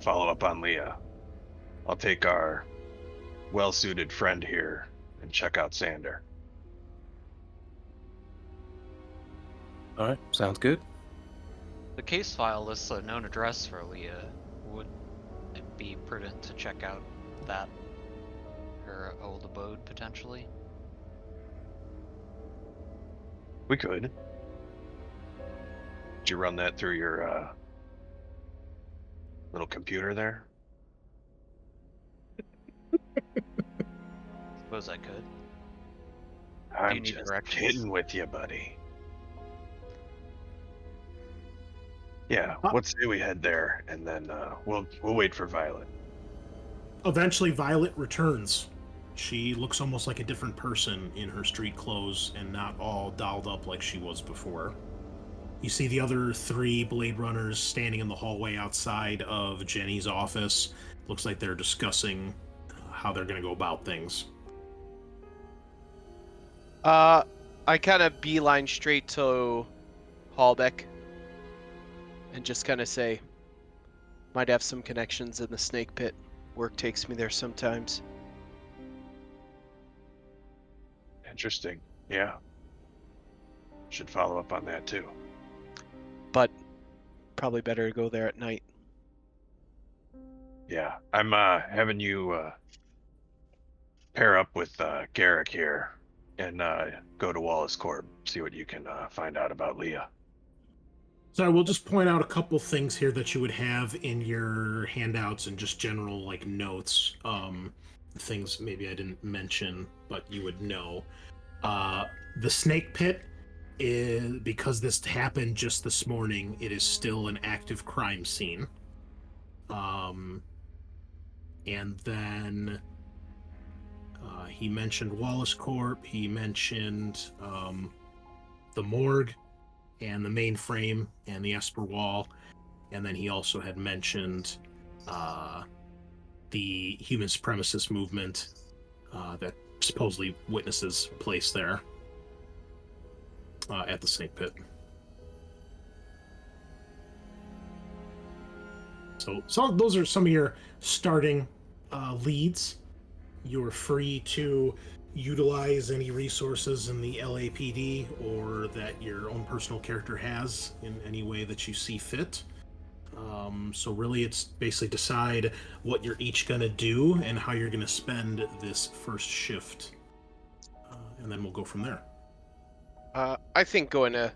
S2: Follow up on Leah. I'll take our well-suited friend here and check out Sander.
S6: All right. Sounds good.
S3: The case file lists a known address for Leah. Would it be prudent to check out that, her old abode, potentially?
S2: We could. Did you run that through your little computer there?
S3: Suppose I could.
S2: I'm
S3: need
S2: just
S3: directions?
S2: kidding with you, buddy. Yeah, let's say we head there, and then we'll wait for Violet.
S1: Eventually, Violet returns. She looks almost like a different person in her street clothes and not all dolled up like she was before. You see the other 3 Blade Runners standing in the hallway outside of Jenny's office. Looks like they're discussing how they're going to go about things.
S5: I kind of beeline straight to Hallbeck and just kind of say, might have some connections in the snake pit. Work takes me there sometimes.
S2: Interesting. Yeah. Should follow up on that too.
S5: But probably better to go there at night.
S2: Yeah. I'm having you pair up with Garrick here and go to Wallace Corp, see what you can find out about Leah.
S1: So I will just point out a couple things here that you would have in your handouts and just general like notes. Things maybe I didn't mention, but you would know. The snake pit is, because this happened just this morning, it is still an active crime scene. And then he mentioned Wallace Corp. He mentioned the morgue and the mainframe and the Esper Wall, and then he also had mentioned the human supremacist movement that supposedly witnesses place there at the snake pit. So those are some of your starting leads. You're free to utilize any resources in the LAPD or that your own personal character has in any way that you see fit. So really it's basically decide what you're each going to do and how you're going to spend this first shift. And then we'll go from there.
S5: I think going to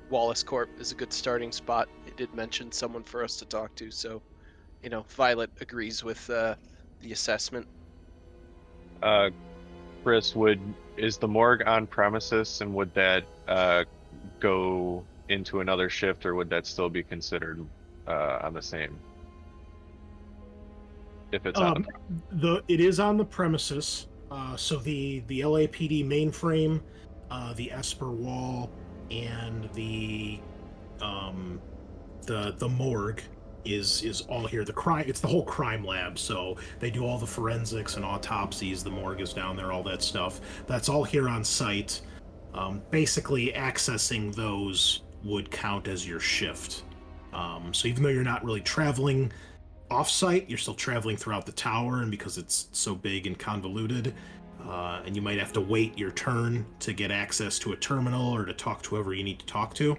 S5: Wallace Corp is a good starting spot. It did mention someone for us to talk to, so, Violet agrees with the assessment.
S2: Chris, is the morgue on premises, and would that go into another shift, or would that still be considered on the same? If it's on
S1: it is on the premises. So the LAPD mainframe, the Esper Wall, and the morgue is all here. It's the whole crime lab, so they do all the forensics and autopsies. The morgue is down there, all that stuff. That's all here on site. Basically, accessing those would count as your shift. So even though you're not really traveling off-site, you're still traveling throughout the tower, and because it's so big and convoluted, and you might have to wait your turn to get access to a terminal or to talk to whoever you need to talk to,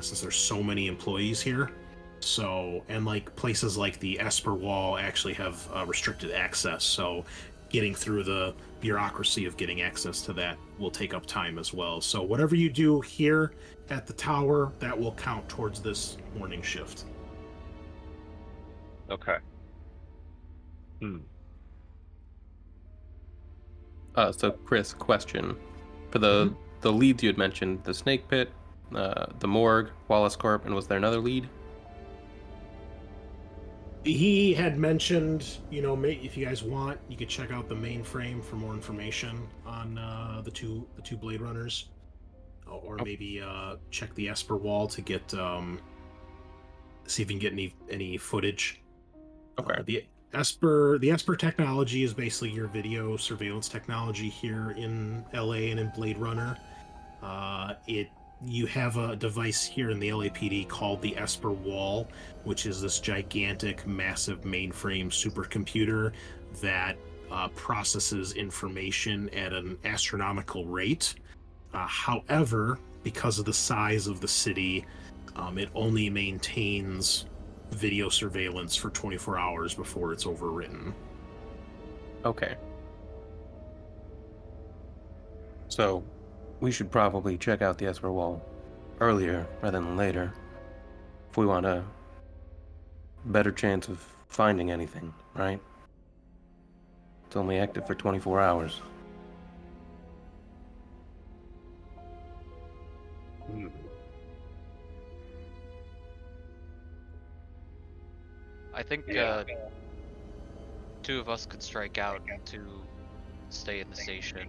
S1: since there's so many employees here. So, and like places like the Esper Wall actually have restricted access, so getting through the bureaucracy of getting access to that will take up time as well. So whatever you do here at the tower, that will count towards this morning shift.
S2: Okay.
S4: So Chris, question. For the leads you had mentioned, the snake pit, the morgue, Wallace Corp, and was there another lead?
S1: He had mentioned, if you guys want, you could check out the mainframe for more information on the two Blade Runners, or maybe check the Esper Wall to get see if you can get any footage.
S4: Okay.
S1: The Esper technology is basically your video surveillance technology here in LA and in Blade Runner. You have a device here in the LAPD called the Esper Wall, which is this gigantic, massive mainframe supercomputer that processes information at an astronomical rate. However, because of the size of the city, it only maintains video surveillance for 24 hours before it's overwritten.
S4: Okay. So, we should probably check out the Esper Wall earlier rather than later if we want a better chance of finding anything, right? It's only active for 24 hours.
S3: I think two of us could strike out to stay in the station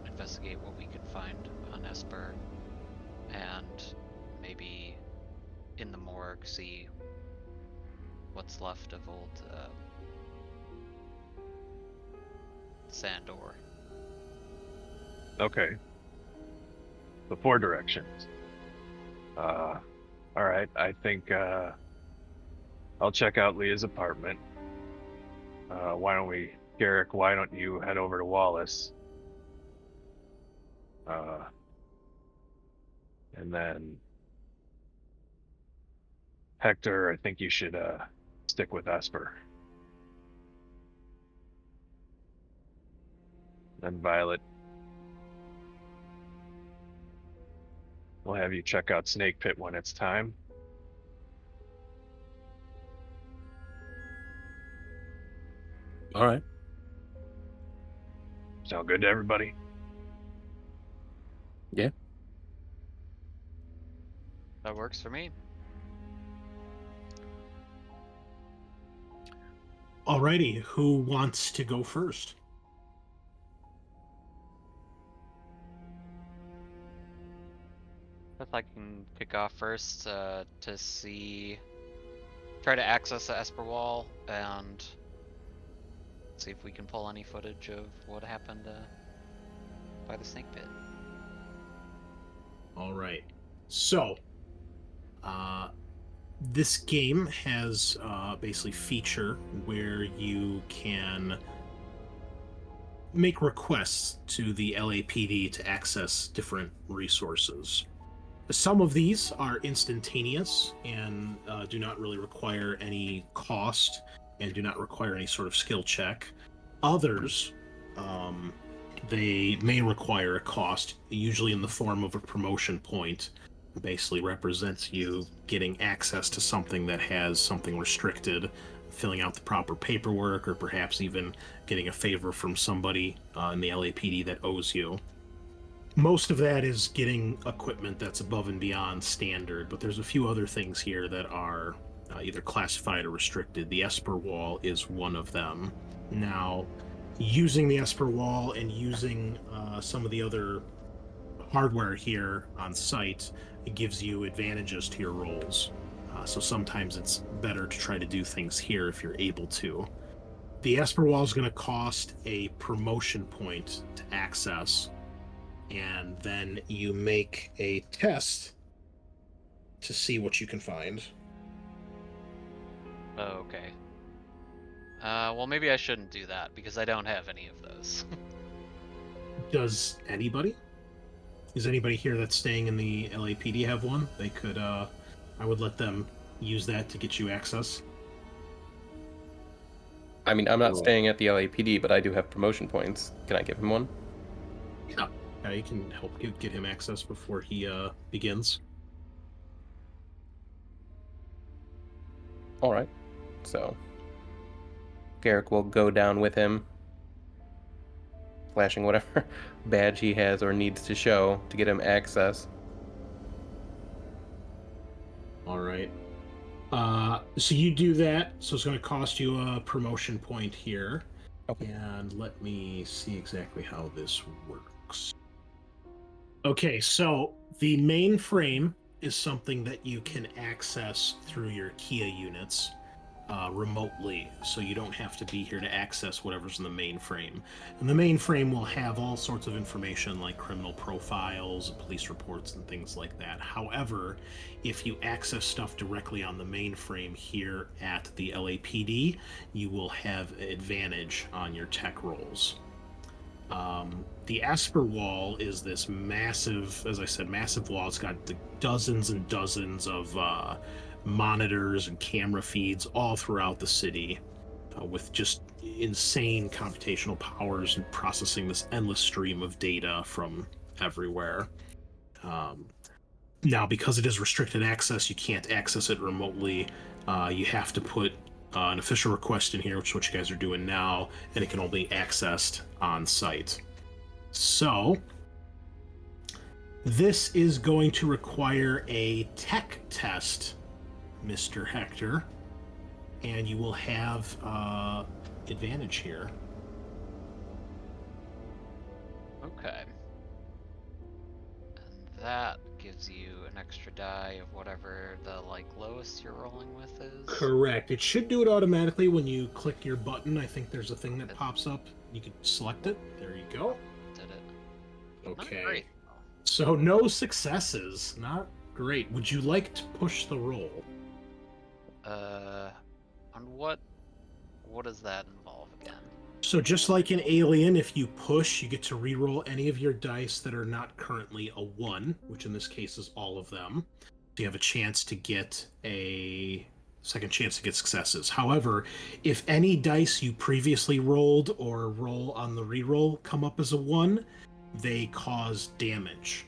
S3: and investigate what we can find on Esper, and maybe in the morgue see what's left of old Sandor.
S2: Okay. The 4 directions. All right. I think I'll check out Leah's apartment. Why don't we, Garrick? Why don't you head over to Wallace? And then Hector, I think you should stick with Esper. Then Violet, we'll have you check out Snake Pit when it's time.
S6: All right.
S2: Sound good to everybody?
S6: Yeah.
S3: That works for me.
S1: Alrighty, who wants to go first?
S3: If I can kick off first to try to access the Esper wall and see if we can pull any footage of what happened by the snake pit.
S1: All right. So, this game has basically feature where you can make requests to the LAPD to access different resources. Some of these are instantaneous and do not really require any cost and do not require any sort of skill check. Others, they may require a cost, usually in the form of a promotion point. It basically represents you getting access to something that has something restricted, filling out the proper paperwork, or perhaps even getting a favor from somebody in the LAPD that owes you. Most of that is getting equipment that's above and beyond standard, but there's a few other things here that are either classified or restricted. The Esper Wall is one of them. Now, using the Esper Wall and using some of the other hardware here on site, it gives you advantages to your rolls. So sometimes it's better to try to do things here if you're able to. The Esper Wall is going to cost a promotion point to access, and then you make a test to see what you can find.
S3: Oh, okay. Well, maybe I shouldn't do that because I don't have any of those.
S1: Does anybody? Is anybody here that's staying in the LAPD have one? They could, I would let them use that to get you access.
S4: I mean, I'm not
S2: Cool.
S4: staying at the LAPD, but I do have promotion points. Can I give him one?
S1: Yeah. You can help get him access before he begins.
S4: All right. So, Garrick will go down with him, flashing whatever badge he has or needs to show to get him access.
S1: All right. So you do that. So it's going to cost you a promotion point here.
S4: Okay.
S1: And let me see exactly how this works. Okay, so the mainframe is something that you can access through your Kia units remotely, so you don't have to be here to access whatever's in the mainframe. And the mainframe will have all sorts of information like criminal profiles, police reports, and things like that. However, if you access stuff directly on the mainframe here at the LAPD, you will have advantage on your tech rolls. The Esper Wall is this massive, as I said, massive wall. It's got dozens and dozens of monitors and camera feeds all throughout the city with just insane computational powers and processing this endless stream of data from everywhere. Now, because it is restricted access, you can't access it remotely. You have to put an official request in here, which is what you guys are doing now, and it can only be accessed on site. So, this is going to require a tech test, Mr. Hector, and you will have
S3: Okay.
S1: advantage here.
S3: gives you an extra die of whatever the like lowest you're rolling with is.
S1: Correct. It should do it automatically when you click your button. I think there's a thing that pops up. You can select it. There you go.
S3: Did it? Not
S1: Okay.
S3: great.
S1: So no successes. Not great. Would you like to push the roll?
S3: On what does that involve again?
S1: So just like in Alien, if you push, you get to reroll any of your dice that are not currently a 1, which in this case is all of them. So you have a chance to get a second chance to get successes. However, if any dice you previously rolled or roll on the reroll come up as a 1, they cause damage.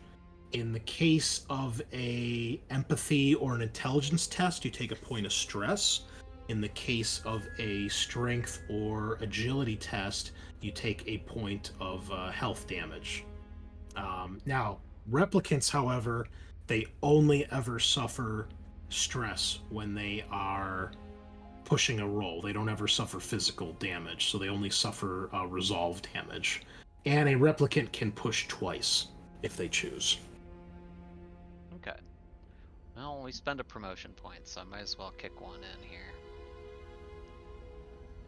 S1: In the case of a empathy or an intelligence test, you take a point of stress. In the case of a strength or agility test, you take a point of health damage. Now, replicants, however, they only ever suffer stress when they are pushing a roll. They don't ever suffer physical damage, so they only suffer resolve damage. And a replicant can push twice if they choose.
S3: Okay. Well, we spend a promotion point, so I might as well kick one in here.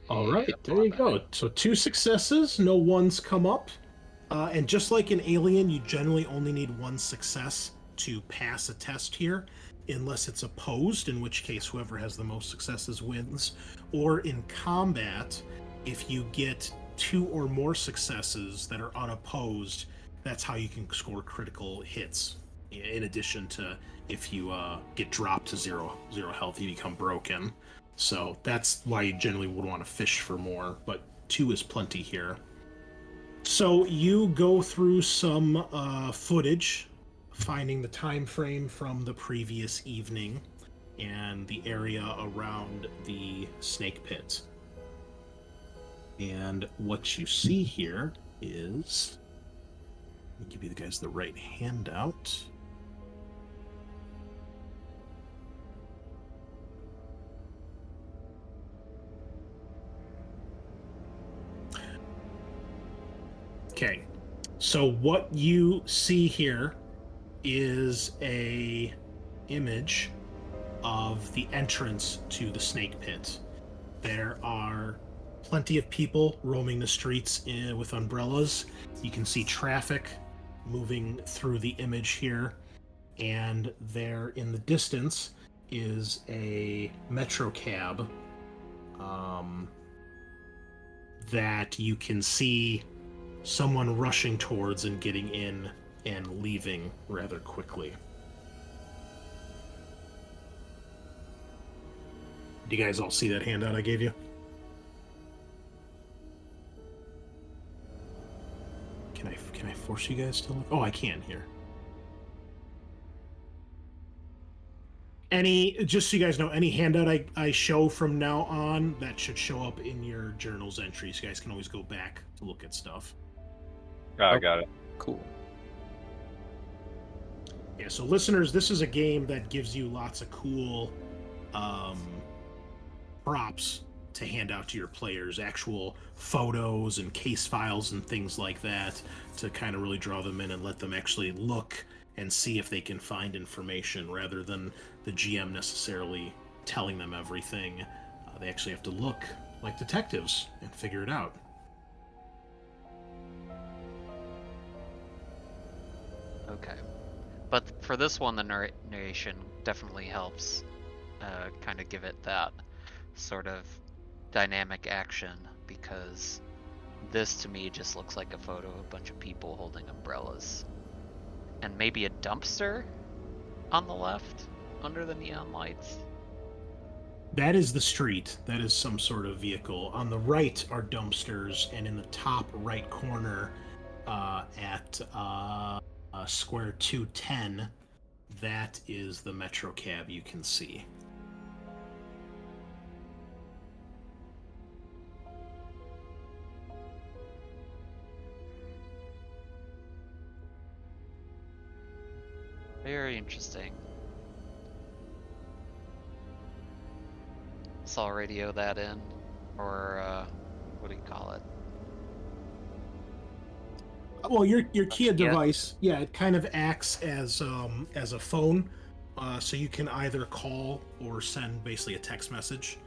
S1: All right, there you go. So 2 successes, no 1s come up. And just like in Alien, you generally only need 1 success to pass a test here, unless it's opposed, in which case whoever has the most successes wins. Or in combat, if you get 2 or more successes that are unopposed, that's how you can score critical hits. In addition to if you get dropped to zero health, you become broken. So that's why you generally would want to fish for more, but 2 is plenty here. So you go through some footage, finding the time frame from the previous evening and the area around the snake pit. And what you see here is, let me give you the guys the right handout. Okay, so what you see here is a image of the entrance to the snake pit. There are plenty of people roaming the streets with umbrellas. You can see traffic moving through the image here, and there in the distance is a metro cab that you can see someone rushing towards and getting in and leaving rather quickly. Do you guys all see that handout I gave you? Can I force you guys to look? Oh, I can here. Just so you guys know, any handout I show from now on, that should show up in your journal's entries. You guys can always go back to look at stuff.
S2: Oh, I got it.
S4: Cool.
S1: Yeah, so listeners, this is a game that gives you lots of cool props to hand out to your players, actual photos and case files and things like that, to kind of really draw them in and let them actually look and see if they can find information rather than the GM necessarily telling them everything. They actually have to look like detectives and figure it out.
S3: Okay. But for this one, the narration definitely helps kind of give it that sort of dynamic action, because this to me just looks like a photo of a bunch of people holding umbrellas. And maybe a dumpster on the left under the neon lights.
S1: That is the street. That is some sort of vehicle. On the right are dumpsters, and in the top right corner at square 210, that is the metro cab you can see.
S3: Very interesting. So I'll radio that in, or what do you call it?
S1: Well, your Kia
S3: Kia.
S1: device, yeah, it kind of acts as a phone, so you can either call or send basically a text message.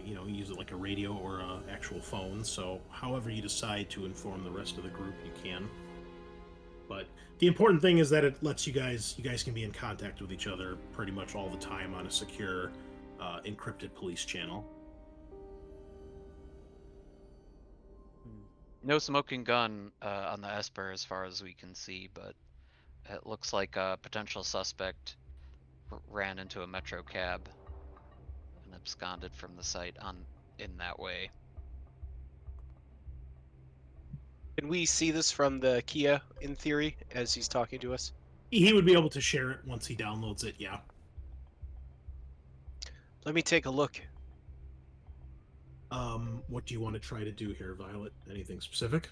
S1: You know, use it like a radio or a actual phone. So, however you decide to inform the rest of the group, you can. But the important thing is that it lets you guys can be in contact with each other pretty much all the time on a secure, encrypted police channel.
S3: No smoking gun on the Esper as far as we can see, but it looks like a potential suspect ran into a metro cab and absconded from the site in that way.
S5: Can we see this from the Kia in theory as he's talking to us?
S1: He would be able to share it once he downloads it. Yeah.
S5: Let me take a look.
S1: What do you want to try to do here, Violet? Anything specific?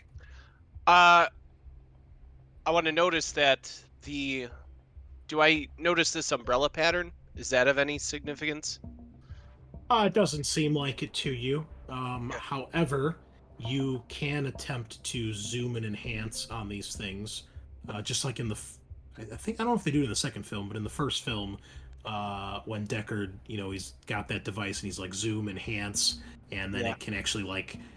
S5: I want to notice that do I notice this umbrella pattern? Is that of any significance?
S1: It doesn't seem like it to you. However, you can attempt to zoom and enhance on these things, just like in the. I think I don't know if they do it in the second film, but in the first film, when Deckard, you know, he's got that device and he's like zoom, enhance, and then
S5: Yeah.
S1: it can actually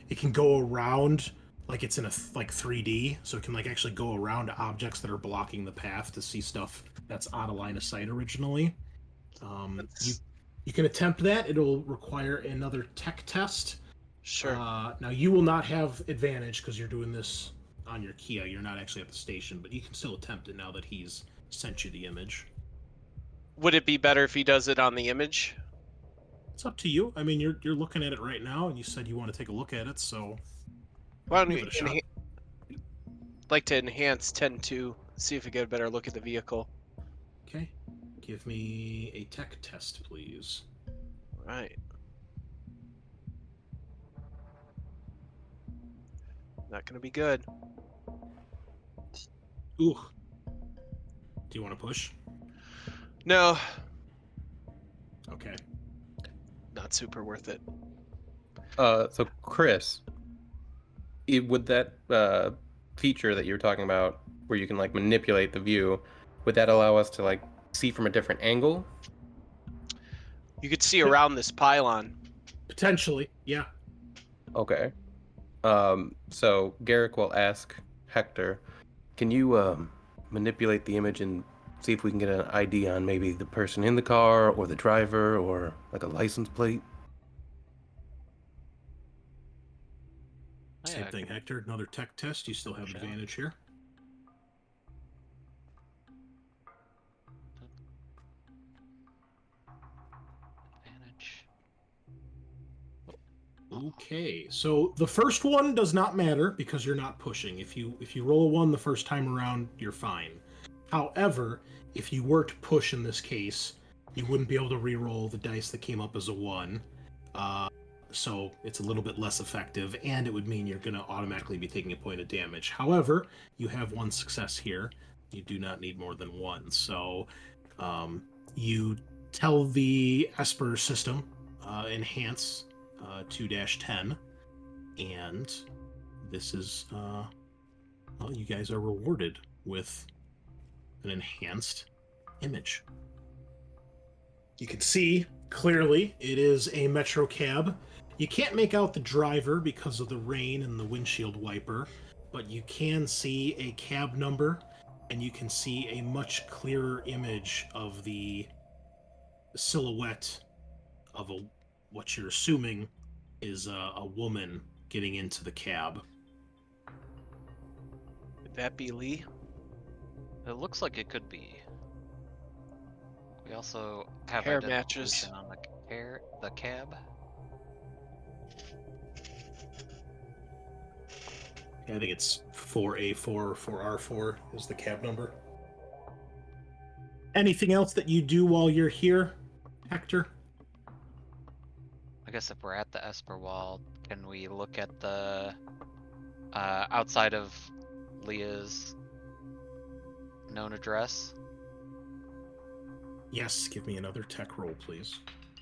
S1: it can go around like it's in a 3D, so it can like actually go around objects that are blocking the path to see stuff that's out of line of sight originally. You can attempt that. It'll require another tech test.
S5: Sure.
S1: Now, you will not have advantage because you're doing this on your Kia. You're not actually at the station, but you can still attempt it now that he's sent you the image.
S5: Would it be better if he does it on the image?
S1: It's up to you. I mean, you're looking at it right now, and you said you want to take a look at it, so
S5: Why don't
S1: give
S5: we
S1: it a shot.
S5: like to enhance 10-2, see if we get a better look at the vehicle.
S1: Okay. Give me a tech test, please.
S5: Right. Not gonna be good.
S1: Ooh. Do you want to push?
S5: No,
S1: Okay.
S5: not super worth it.
S4: So Chris, would that feature that you're talking about, where you can like manipulate the view, would that allow us to like see from a different angle?
S5: You could see around this pylon.
S1: Potentially, yeah.
S4: Okay. So Garrick will ask Hector, can you manipulate the image and see if we can get an ID on maybe the person in the car or the driver or like a license plate?
S3: Oh,
S1: Same
S3: yeah,
S1: thing, Hector. Another tech test. You still have
S3: Sure.
S1: advantage here.
S3: advantage.
S1: Okay, so the first one does not matter because you're not pushing. If you roll a 1 the first time around, you're fine. However, if you were to push in this case, you wouldn't be able to re-roll the dice that came up as a 1. So it's a little bit less effective, and it would mean you're going to automatically be taking a point of damage. However, you have 1 success here. You do not need more than 1. So you tell the Esper system, enhance 2-10, and this is well, you guys are rewarded with an enhanced image. You can see clearly it is a Metro cab. You can't make out the driver because of the rain and the windshield wiper, but you can see a cab number, and you can see a much clearer image of the silhouette of what you're assuming is a woman getting into the cab.
S5: Would that be Lee?
S3: It looks like it could be. We also have
S5: Hair matches.
S3: identification on the cab.
S1: I think it's 4A4 or 4R4 is the cab number. Anything else that you do while you're here, Hector?
S3: I guess if we're at the Esper wall, can we look at the outside of Leah's known address?
S1: Yes, give me another tech roll, please.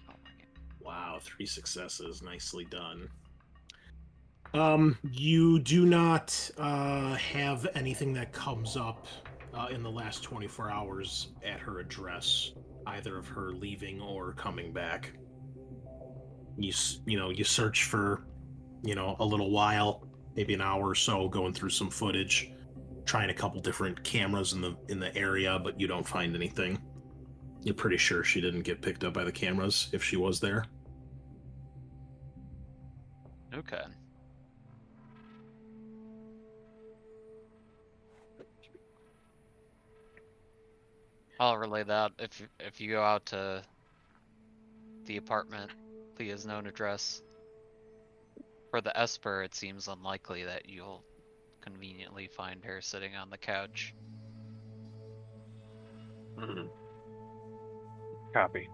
S3: Oh my God.
S1: Wow, 3 successes. Nicely done. You do not have anything that comes up in the last 24 hours at her address, either of her leaving or coming back. You search for, a little while, maybe an hour or so, going through some footage, trying a couple different cameras in the area, but you don't find anything. You're pretty sure she didn't get picked up by the cameras if she was there.
S3: Okay. I'll relay that. If you go out to the apartment, Leah's known address, for the Esper, it seems unlikely that you'll conveniently find her sitting on the couch.
S2: Copy.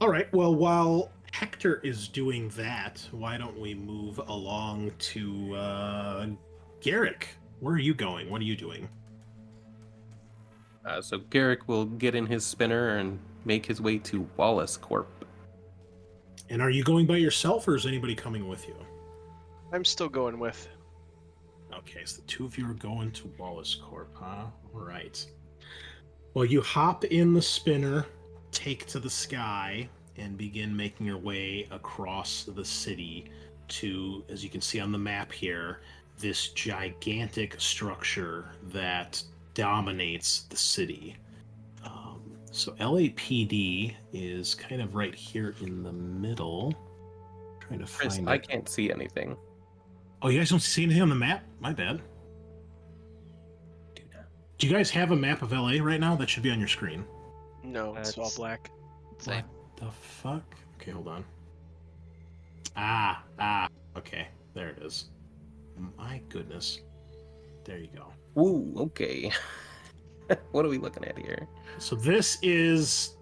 S1: All right. Well, while Hector is doing that, why don't we move along to Garrick? Where are you going? What are you doing?
S4: So Garrick will get in his spinner and make his way to Wallace Corp.
S1: And are you going by yourself, or is anybody coming with you?
S5: I'm still going with.
S1: Okay, so the two of you are going to Wallace Corp, huh? All right. Well, you hop in the spinner, take to the sky, and begin making your way across the city to, as you can see on the map here, this gigantic structure that dominates the city. So LAPD is kind of right here in the middle. Trying to
S4: Chris,
S1: find
S4: I
S1: it.
S4: can't see anything.
S1: Oh, you guys don't see anything on the map? My bad. Do you guys have a map of LA right now? That should be on your screen.
S5: No, it's all
S3: That's-
S5: black.
S3: Same.
S1: What the fuck? Okay, hold on. Okay, there it is. My goodness. There you go.
S4: Ooh, okay. What are we looking at here?
S1: So this is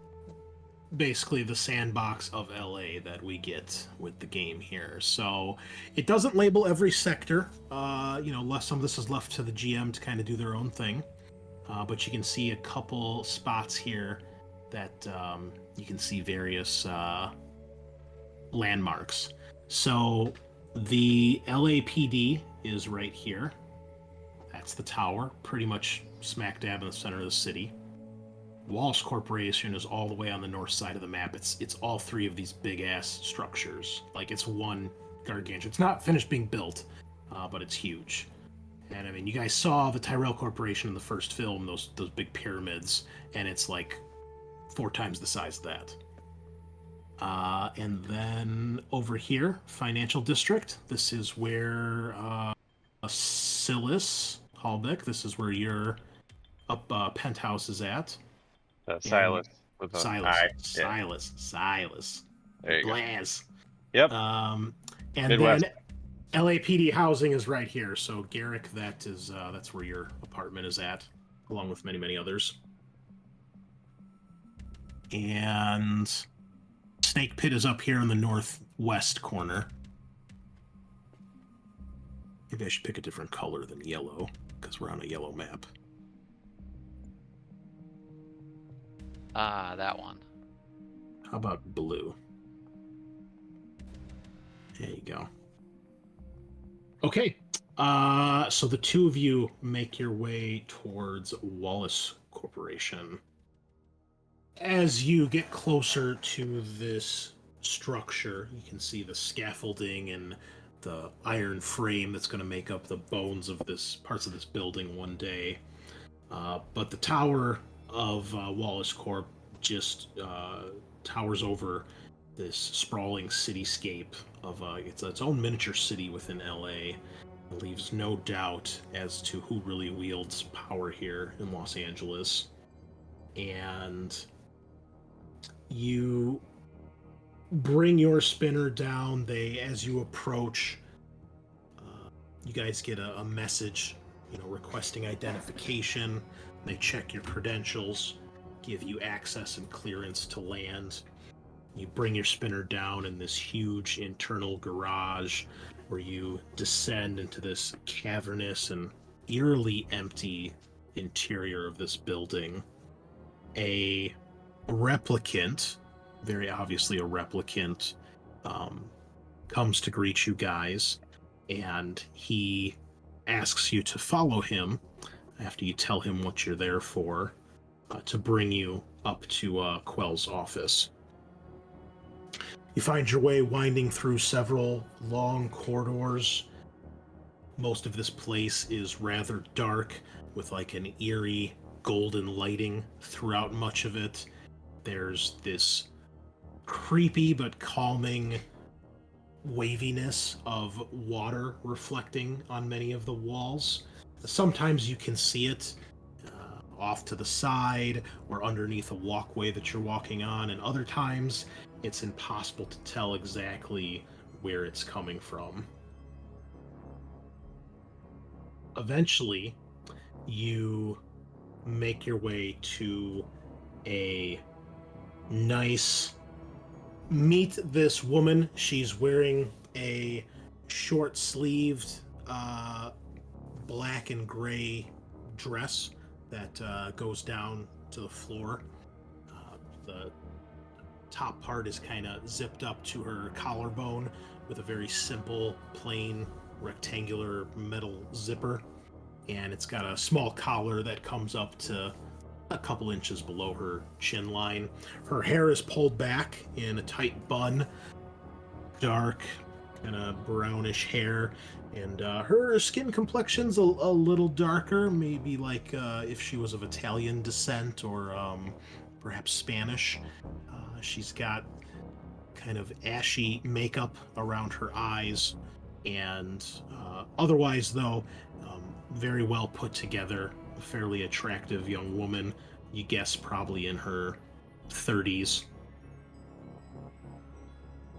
S1: basically the sandbox of LA that we get with the game here. So it doesn't label every sector. Some of this is left to the GM to kind of do their own thing. But you can see a couple spots here that you can see various landmarks. So the LAPD is right here. That's the tower, pretty much smack dab in the center of the city. Wallace Corporation is all the way on the north side of the map. It's all three of these big ass structures. Like, it's one gargantuan. It's not finished being built, but it's huge. And I mean, you guys saw the Tyrell Corporation in the first film, those big pyramids, and it's like 4 times the size of that. And then over here, Financial District. This is where Silas Hallbeck. This is where your penthouse is at.
S2: Silas with a
S1: Silas.
S2: I.
S1: Silas.
S2: There you go.
S1: Blaz.
S2: Yep.
S1: And
S2: Midwest.
S1: then LAPD housing is right here. So Garrick, that's where your apartment is at, along with many, many others. And Snake Pit is up here in the northwest corner. Maybe I should pick a different color than yellow, because we're on a yellow map.
S3: That one.
S1: How about blue? There you go. Okay. So the two of you make your way towards Wallace Corporation. As you get closer to this structure, you can see the scaffolding and the iron frame that's going to make up the bones of parts of this building one day. But the tower of Wallace Corp just towers over this sprawling cityscape of its own miniature city within LA. It leaves no doubt as to who really wields power here in Los Angeles. And you bring your spinner down. As you approach, you guys get a message, requesting identification. They check your credentials, give you access and clearance to land. You bring your spinner down in this huge internal garage where you descend into this cavernous and eerily empty interior of this building. A replicant, very obviously a replicant, comes to greet you guys, and he asks you to follow him after you tell him what you're there for, to bring you up to Quell's office. You find your way winding through several long corridors. Most of this place is rather dark, with like an eerie golden lighting throughout much of it. There's this creepy but calming waviness of water reflecting on many of the walls. Sometimes you can see it off to the side or underneath a walkway that you're walking on, and other times it's impossible to tell exactly where it's coming from. Eventually, you make your way to a nice... Meet this woman. She's wearing a short-sleeved black and gray dress that goes down to the floor. The top part is kind of zipped up to her collarbone with a very simple, plain, rectangular metal zipper. And it's got a small collar that comes up to a couple inches below her chin line. Her hair is pulled back in a tight bun, dark, kind of brownish hair, and her skin complexion's a little darker, maybe like if she was of Italian descent or perhaps Spanish. She's got kind of ashy makeup around her eyes, and otherwise, though, very well put together. A fairly attractive young woman, you guess probably in her 30s.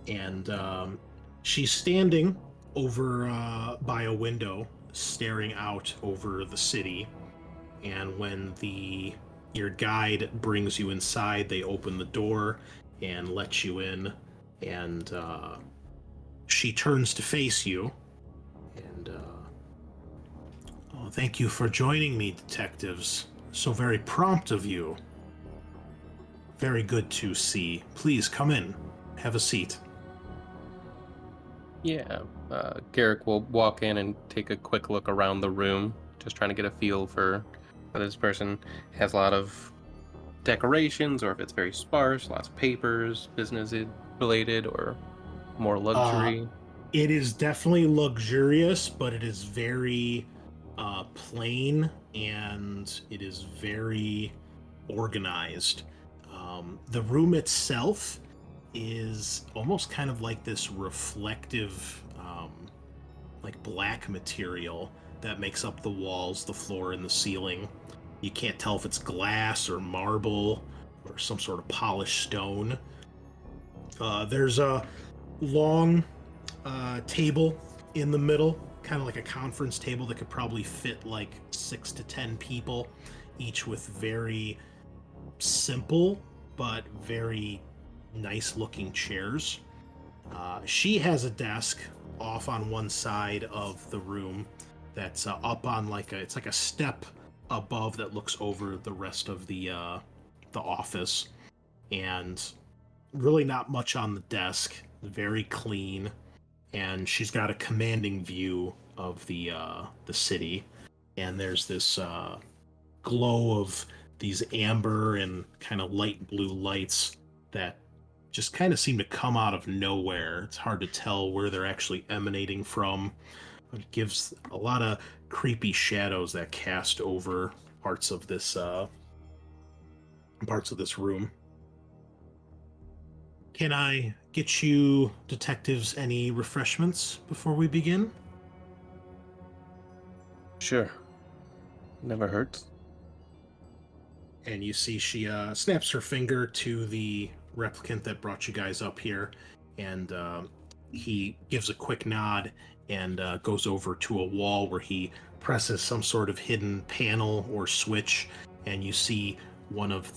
S1: And she's standing over by a window, staring out over the city. And when your guide brings you inside, they open the door and let you in. And she turns to face you. And thank you for joining me, detectives. So very prompt of you. Very good to see. Please come in. Have a seat.
S4: Yeah, Garrick will walk in and take a quick look around the room, just trying to get a feel for whether this person has a lot of decorations or if it's very sparse, lots of papers, business related, or more luxury.
S1: It is definitely luxurious, but it is very plain, and it is very organized. The room itself is almost kind of like this reflective, like black material that makes up the walls, the floor, and the ceiling. You can't tell if it's glass or marble or some sort of polished stone. There's a long table in the middle, kind of like a conference table that could probably fit like 6 to 10 people, each with very simple but very nice looking chairs. She has a desk off on one side of the room that's up on it's like a step above that looks over the rest of the office, and really not much on the desk. Very clean, and she's got a commanding view of the city. And there's this glow of these amber and kind of light blue lights that just kind of seem to come out of nowhere. It's hard to tell where they're actually emanating from, but it gives a lot of creepy shadows that cast over parts of this room. Can I get you detectives any refreshments before we begin?
S6: Sure. Never hurts.
S1: And you see she snaps her finger to the replicant that brought you guys up here, and he gives a quick nod and goes over to a wall where he presses some sort of hidden panel or switch, and you see one of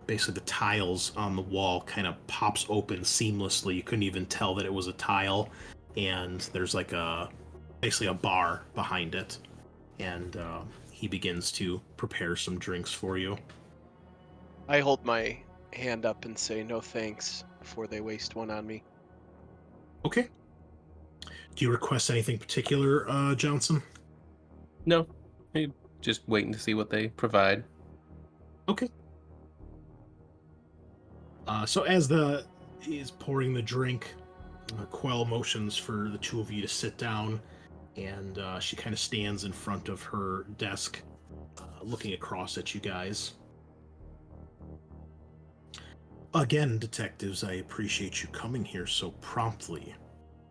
S1: basically the tiles on the wall kind of pops open seamlessly. You couldn't even tell that it was a tile, and there's like basically a bar behind it, and he begins to prepare some drinks for you.
S5: I hold my hand up and say no thanks before they waste one on me.
S1: Okay. Do you request anything particular, Johnson?
S4: No, just waiting to see what they provide.
S1: Okay. So as he's pouring the drink, Quell motions for the two of you to sit down, and she kind of stands in front of her desk, looking across at you guys. Again, detectives, I appreciate you coming here so promptly.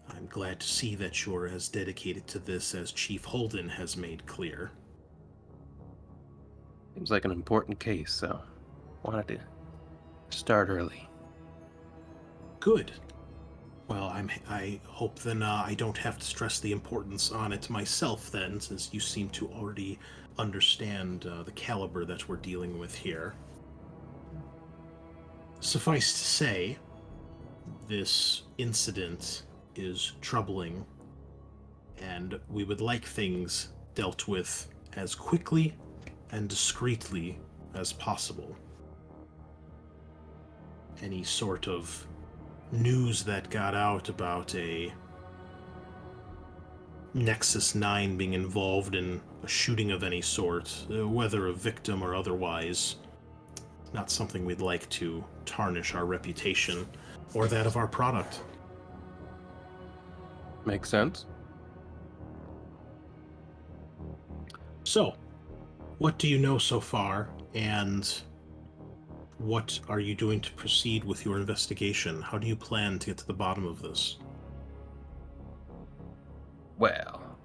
S1: I'm glad to see that you're as dedicated to this as Chief Holden has made clear.
S6: Seems like an important case, so wanted to start early.
S1: Good. Well, I hope then I don't have to stress the importance on it myself then, since you seem to already understand the caliber that we're dealing with here. Suffice to say, this incident is troubling, and we would like things dealt with as quickly and discreetly as possible. Any sort of news that got out about a Nexus 9 being involved in a shooting of any sort, whether a victim or otherwise, not something we'd like to tarnish our reputation or that of our product.
S6: Makes sense.
S1: So, what do you know so far, and what are you doing to proceed with your investigation? How do you plan to get to the bottom of this?
S6: Well,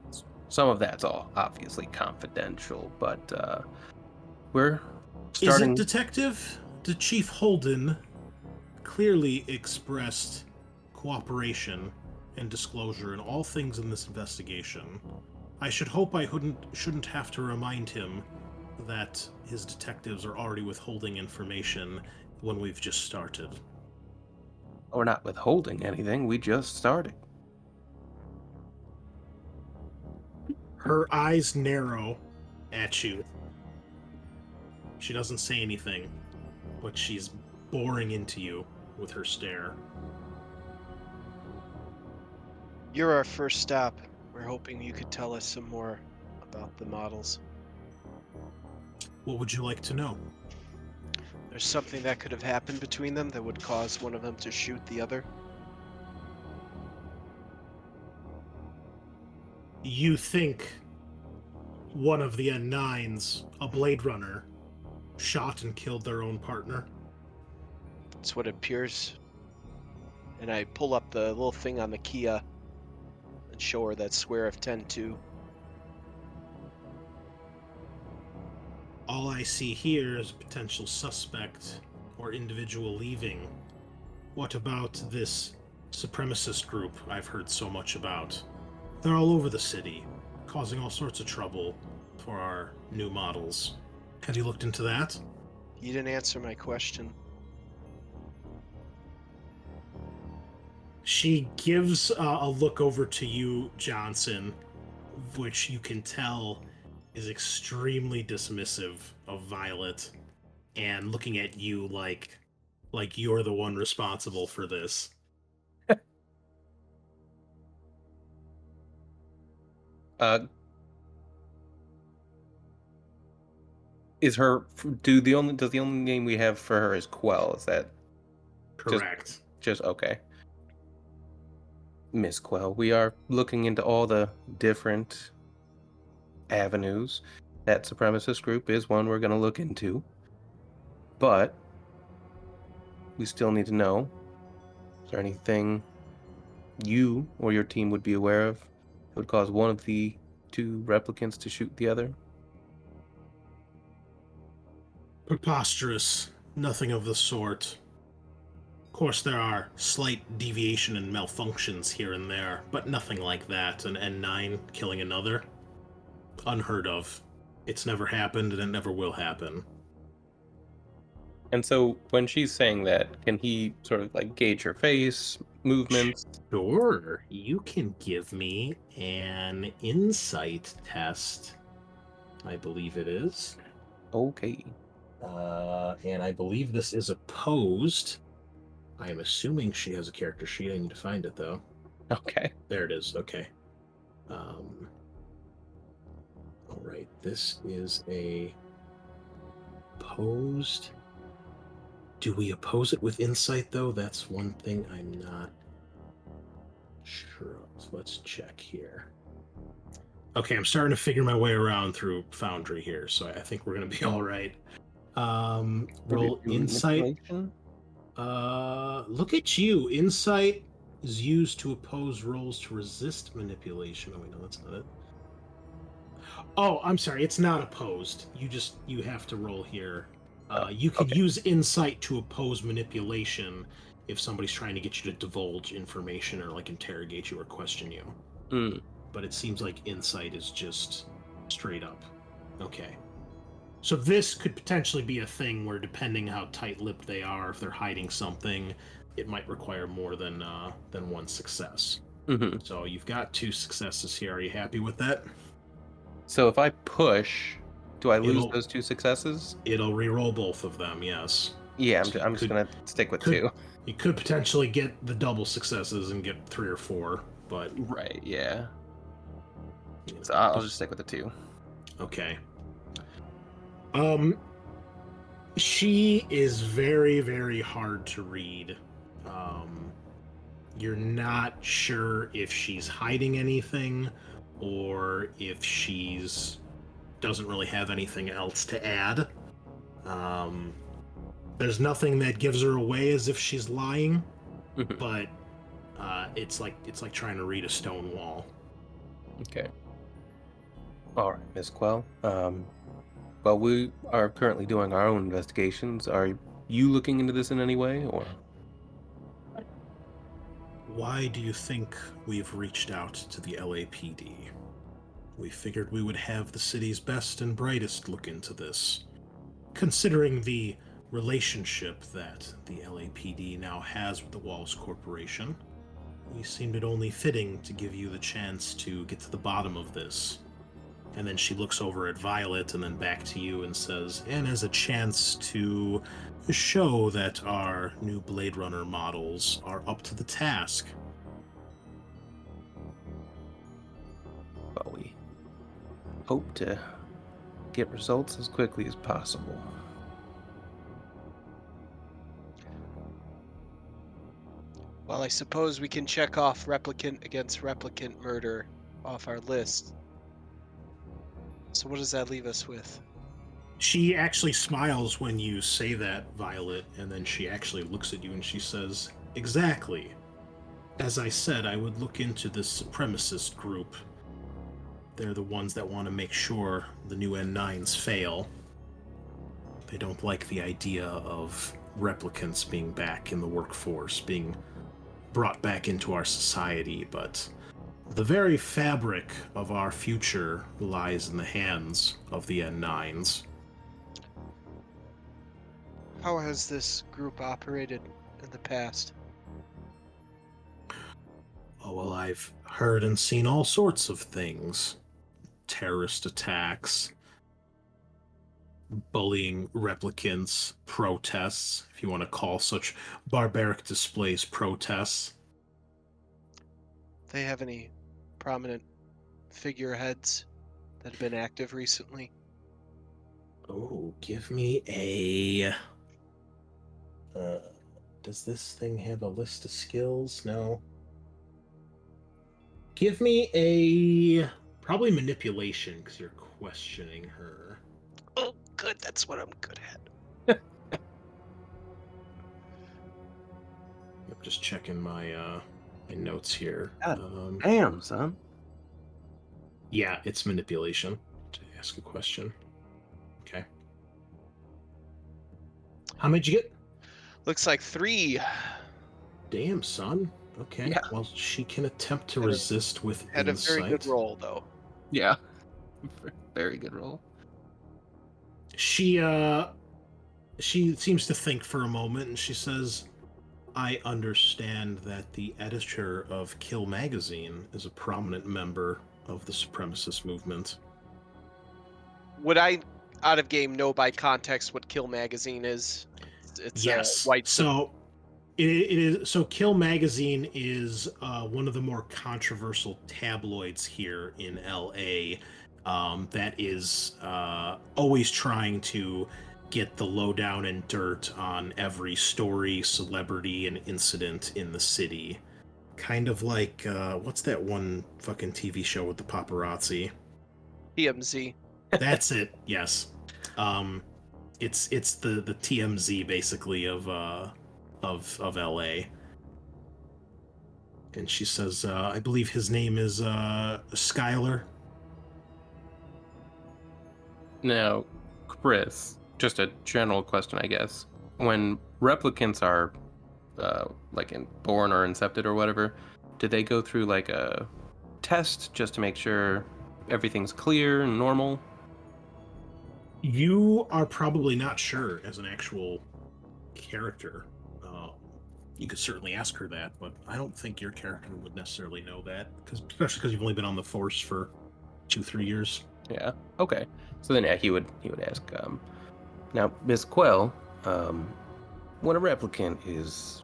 S6: some of that's all obviously confidential, but we're starting.
S1: Is it, Detective? The Chief Holden clearly expressed cooperation and disclosure in all things in this investigation. I should hope I shouldn't have to remind him that his detectives are already withholding information when we've just started.
S6: We're not withholding anything. We just started.
S1: Her eyes narrow at you. She doesn't say anything, but she's boring into you with her stare.
S5: You're our first stop. We're hoping you could tell us some more about the models.
S1: What would you like to know?
S5: There's something that could have happened between them that would cause one of them to shoot the other.
S1: You think one of the N9s, a Blade Runner, shot and killed their own partner?
S5: That's what it appears. And I pull up the little thing on the Kia and show her that square of 10-2.
S1: All I see here is a potential suspect or individual leaving. What about this supremacist group I've heard so much about? They're all over the city, causing all sorts of trouble for our new models. Have you looked into that?
S5: You didn't answer my question.
S1: She gives a look over to you, Johnson, which you can tell is extremely dismissive of Violet, and looking at you like you're the one responsible for this.
S6: Is her does the only name we have for her is Quell? Is that
S1: Correct.
S6: just okay? Miss Quell, we are looking into all the different avenues. That supremacist group is one we're going to look into, but we still need to know: is there anything you or your team would be aware of that would cause one of the two replicants to shoot the other?
S1: Preposterous. Nothing of the sort. Of course, there are slight deviation and malfunctions here and there, but nothing like that. An N9 killing another? Unheard of. It's never happened, and it never will happen.
S4: And so when she's saying that, can he sort of like gauge her face, movements?
S1: Sure. You can give me an insight test. I believe it is.
S6: Okay.
S1: And I believe this is opposed. I am assuming she has a character sheet. I need to find it, though.
S6: Okay.
S1: There it is. Okay. All right. This is a opposed. Do we oppose it with insight, though? That's one thing I'm not sure of. So let's check here. Okay, I'm starting to figure my way around through Foundry here, so I think we're going to be all right. Roll insight.
S6: Manipulation?
S1: Look at you. Insight is used to oppose rolls to resist manipulation. Oh wait, no, that's not it. Oh, I'm sorry. It's not opposed. You have to roll here. You could
S6: okay.
S1: use insight to oppose manipulation if somebody's trying to get you to divulge information or like interrogate you or question you.
S6: Mm.
S1: But it seems like insight is just straight up. Okay. So this could potentially be a thing where, depending how tight-lipped they are, if they're hiding something, it might require more than one success.
S6: Mm-hmm.
S1: So you've got 2 successes here. Are you happy with that?
S6: So if I push, do I lose
S1: It'll-
S6: those 2 successes?
S1: It'll re-roll both of them. Yes.
S6: Yeah,
S1: So
S6: I'm just
S1: could-
S6: gonna stick with
S1: could-
S6: 2.
S1: You could potentially get the double successes and get 3 or 4, but
S6: Right. Yeah.
S1: you know,
S6: So I'll just stick with the 2.
S1: Okay. She is very, very hard to read. You're not sure if she's hiding anything or if she's doesn't really have anything else to add. There's nothing that gives her away as if she's lying,
S6: Mhm.
S1: but it's like trying to read a stone wall.
S6: Okay. All right, Miss Quell. Well, we are currently doing our own investigations. Are you looking into this in any way, or?
S1: Why do you think we've reached out to the LAPD? We figured we would have the city's best and brightest look into this. Considering the relationship that the LAPD now has with the Walls Corporation, we seemed it only fitting to give you the chance to get to the bottom of this. And then she looks over at Violet and then back to you and says, and as a chance to show that our new Blade Runner models are up to the task.
S6: Well, we hope to get results as quickly as possible.
S5: Well, I suppose we can check off replicant against replicant murder off our list. So what does that leave us with?
S1: She actually smiles when you say that, Violet, and then she actually looks at you and she says, exactly. As I said, I would look into this supremacist group. They're the ones that want to make sure the new N9s fail. They don't like the idea of replicants being back in the workforce, being brought back into our society, but the very fabric of our future lies in the hands of the N9s.
S5: How has this group operated in the past?
S1: Oh, well, I've heard and seen all sorts of things. Terrorist attacks, bullying replicants, protests, if you want to call such barbaric displays protests.
S5: They have any prominent figureheads that have been active recently?
S1: Oh, give me a... does this thing have a list of skills? No. Give me a... probably manipulation, because you're questioning her.
S5: Oh, good. That's what I'm good at.
S1: I'm just checking my my notes here.
S6: God. Damn, son.
S1: Yeah, it's manipulation to ask a question. Okay. How many did you get?
S5: Looks like 3.
S1: Damn, son. Okay.
S6: Yeah.
S1: Well, she can attempt to
S5: Had a-
S1: resist with
S5: Had a
S1: insight.
S5: very good roll, though.
S6: Yeah. Very good roll.
S1: She seems to think for a moment and she says, I understand that the editor of Kill Magazine is a prominent member of the supremacist movement.
S5: Would I, out of game, know by context what Kill Magazine is? It's
S1: Yes.
S5: a white.
S1: So It is so. Kill Magazine is one of the more controversial tabloids here in LA. That is always trying to get the lowdown and dirt on every story, celebrity, and incident in the city. Kind of like what's that one fucking TV show with the paparazzi?
S5: TMZ.
S1: That's it. Yes. Um, it's the TMZ basically of LA. And she says, I believe his name is Skylar.
S4: Now, Chris, just a general question, I guess. When replicants are born or incepted or whatever, do they go through like a test just to make sure everything's clear and normal?
S1: You are probably not sure as an actual character. You could certainly ask her that, but I don't think your character would necessarily know that, especially because you've only been on the force for 2-3 years.
S4: Yeah. Okay. So then, yeah, he would ask. Now, Miss Quell, when a replicant is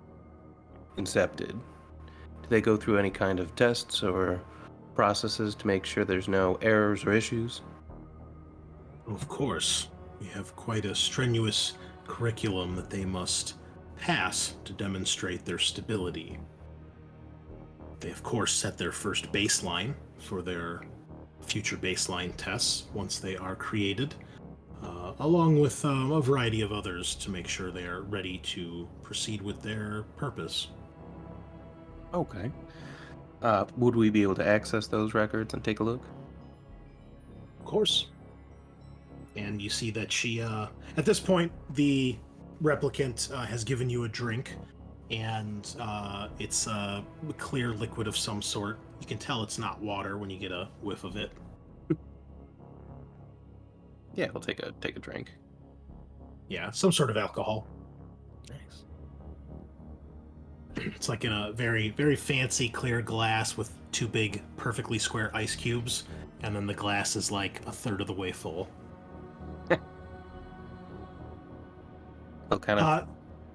S4: incepted, do they go through any kind of tests or processes to make sure there's no errors or issues?
S1: Of course, we have quite a strenuous curriculum that they must pass to demonstrate their stability. They, of course, set their first baseline for their future baseline tests once they are created, along with a variety of others to make sure they are ready to proceed with their purpose.
S4: Okay. Would we be able to access those records and take a look?
S1: Of course. And you see that she, at this point, the replicant has given you a drink, and it's a clear liquid of some sort. You can tell it's not water when you get a whiff of it.
S4: Yeah, we'll take a drink.
S1: Yeah, some sort of alcohol.
S4: Nice.
S1: It's like in a very, very fancy clear glass with 2 big, perfectly square ice cubes, and then the glass is like a third of the way full.
S4: Well, kind of.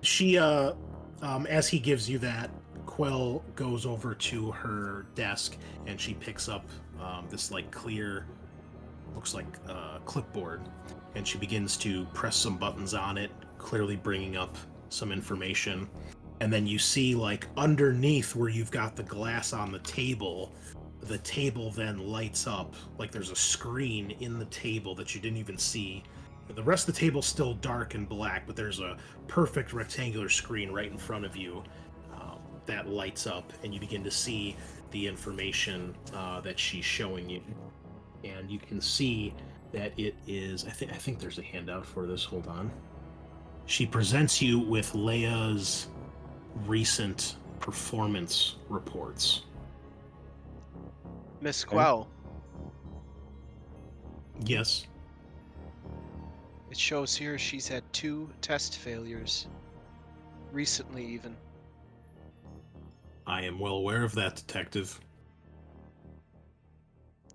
S1: She, as he gives you that, Quell goes over to her desk and she picks up this like clear, looks like clipboard, and she begins to press some buttons on it, clearly bringing up some information. And then you see like underneath where you've got the glass on the table then lights up like there's a screen in the table that you didn't even see. The rest of the table's still dark and black, but there's a perfect rectangular screen right in front of you that lights up, and you begin to see the information that she's showing you. And you can see that it is, I think there's a handout for this, hold on. She presents you with Leia's recent performance reports.
S5: Miss Quell,
S1: Yes.
S5: it shows here she's had 2 test failures. Recently, even.
S1: I am well aware of that, Detective.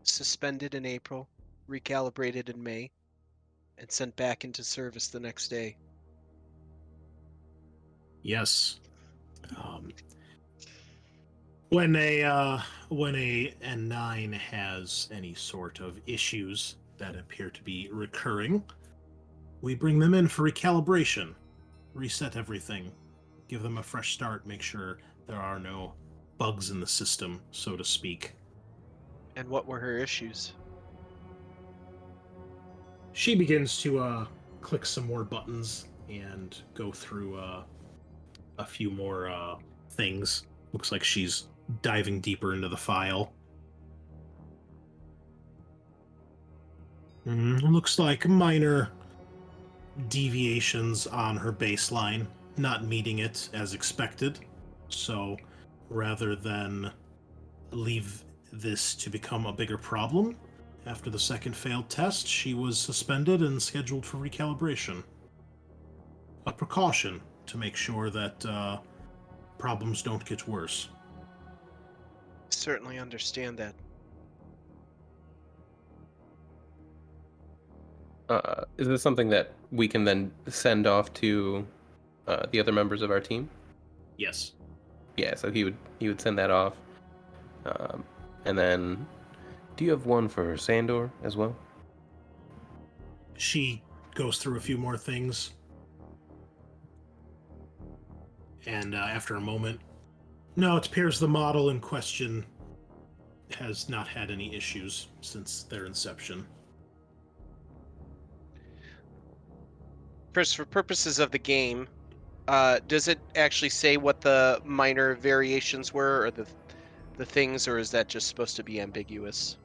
S5: Suspended in April, recalibrated in May, and sent back into service the next day.
S1: Yes. When a N9 has any sort of issues that appear to be recurring, we bring them in for recalibration, reset everything, give them a fresh start, make sure there are no bugs in the system, so to speak.
S5: And what were her issues?
S1: She begins to click some more buttons and go through a few more things. Looks like she's diving deeper into the file. Looks like minor deviations on her baseline, not meeting it as expected. So rather than leave this to become a bigger problem, after the second failed test, she was suspended and scheduled for recalibration. A precaution to make sure that problems don't get worse.
S5: Certainly understand that.
S4: Is this something that we can then send off to the other members of our team?
S1: Yes.
S6: Yeah, so he would send that off. And then, do you have one for Sandor as well?
S1: She goes through a few more things. And after a moment, no, it appears the model in question has not had any issues since their inception.
S5: For purposes of the game, does it actually say what the minor variations were, or the things, or is that just supposed to be ambiguous?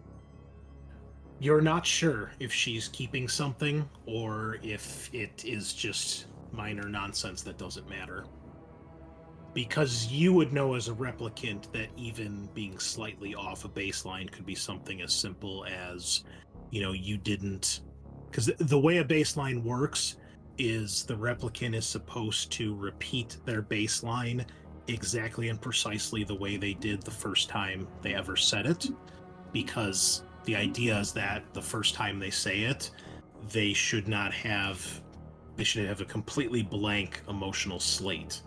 S1: You're not sure if she's keeping something or if it is just minor nonsense that doesn't matter. Because you would know as a replicant that even being slightly off a baseline could be something as simple as, you didn't. Because the way a baseline works is the replicant is supposed to repeat their baseline exactly and precisely the way they did the first time they ever said it. Because the idea is that the first time they say it, they should have a completely blank emotional slate.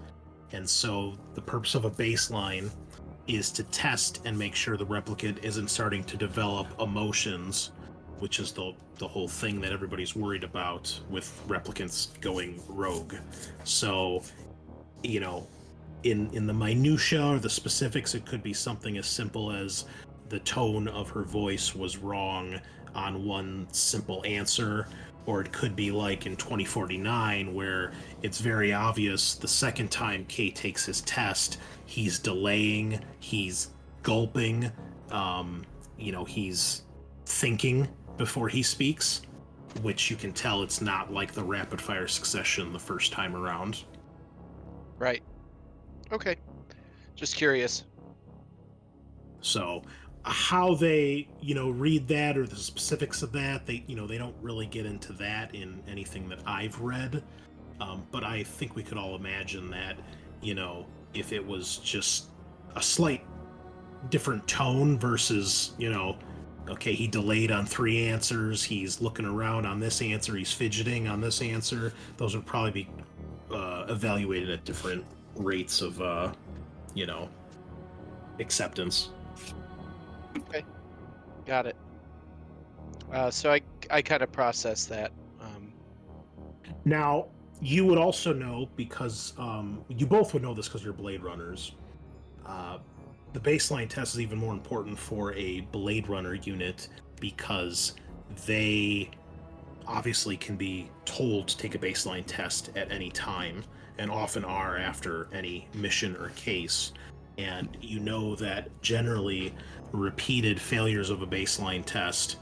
S1: And so the purpose of a baseline is to test and make sure the replicant isn't starting to develop emotions, which is the whole thing that everybody's worried about with replicants going rogue. So, in the minutia or the specifics, it could be something as simple as the tone of her voice was wrong on one simple answer, or it could be like in 2049 where it's very obvious the second time K takes his test, he's delaying, he's gulping, he's thinking before he speaks, which you can tell it's not like the rapid fire succession the first time around.
S5: Right. Okay. Just curious.
S1: So how they, read that or the specifics of that, they don't really get into that in anything that I've read. But I think we could all imagine that, if it was just a slight different tone versus, okay, he delayed on 3 answers, he's looking around on this answer, he's fidgeting on this answer, those would probably be evaluated at different rates of, acceptance.
S5: Okay. Got it. So I kind of process that.
S1: Now, you would also know, because you both would know this because you're Blade Runners, the baseline test is even more important for a Blade Runner unit because they obviously can be told to take a baseline test at any time, and often are after any mission or case. And you know that generally repeated failures of a baseline test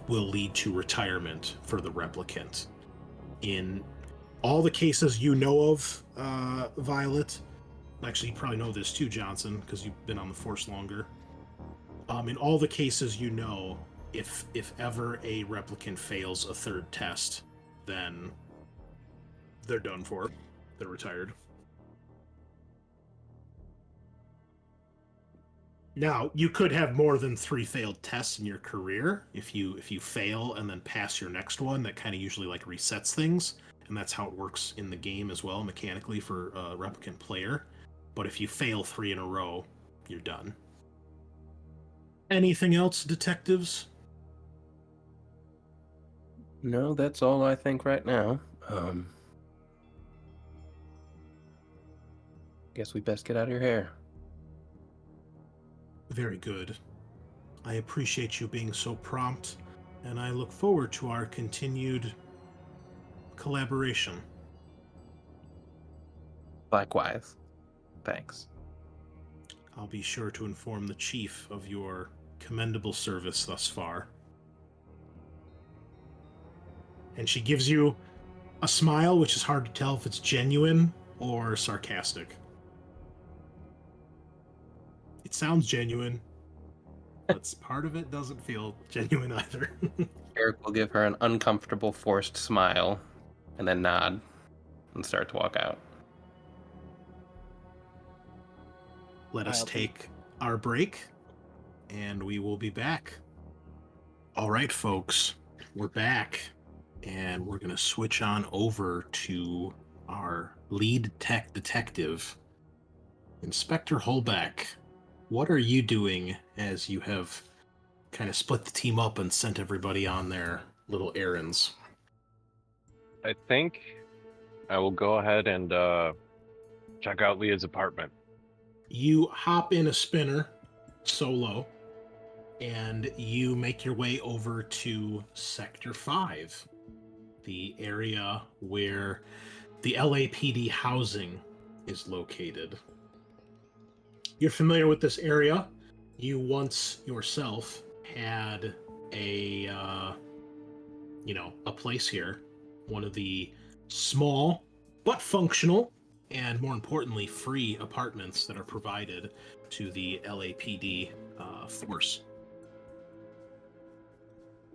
S1: will lead to retirement for the replicant. In all the cases you know of, Violet, actually you probably know this too, Johnson, because you've been on the Force longer. In all the cases you know, if ever a replicant fails a third test, then they're done for. They're retired. Now, you could have more than 3 failed tests in your career. If you fail and then pass your next one, that kind of usually like resets things, and that's how it works in the game as well, mechanically, for a replicant player. But if you fail 3 in a row, you're done. Anything else, detectives?
S6: No, that's all I think right now. Guess we best get out of your hair.
S1: Very good. I appreciate you being so prompt, and I look forward to our continued collaboration.
S6: Likewise. Thanks.
S1: I'll be sure to inform the chief of your commendable service thus far. And she gives you a smile, which is hard to tell if it's genuine or sarcastic. It sounds genuine, but part of it doesn't feel genuine either.
S6: Eric will give her an uncomfortable, forced smile, and then nod and start to walk out.
S1: Let us take our break, and we will be back. All right, folks, we're back, and we're going to switch on over to our lead tech detective, Inspector Holbeck, what are you doing as you have kind of split the team up and sent everybody on their little errands?
S2: I think I will go ahead and check out Leah's apartment.
S1: You hop in a spinner solo and you make your way over to Sector 5, the area where the LAPD housing is located. You're familiar with this area. You once yourself had a place here, one of the small but functional and, more importantly, free apartments that are provided to the LAPD force.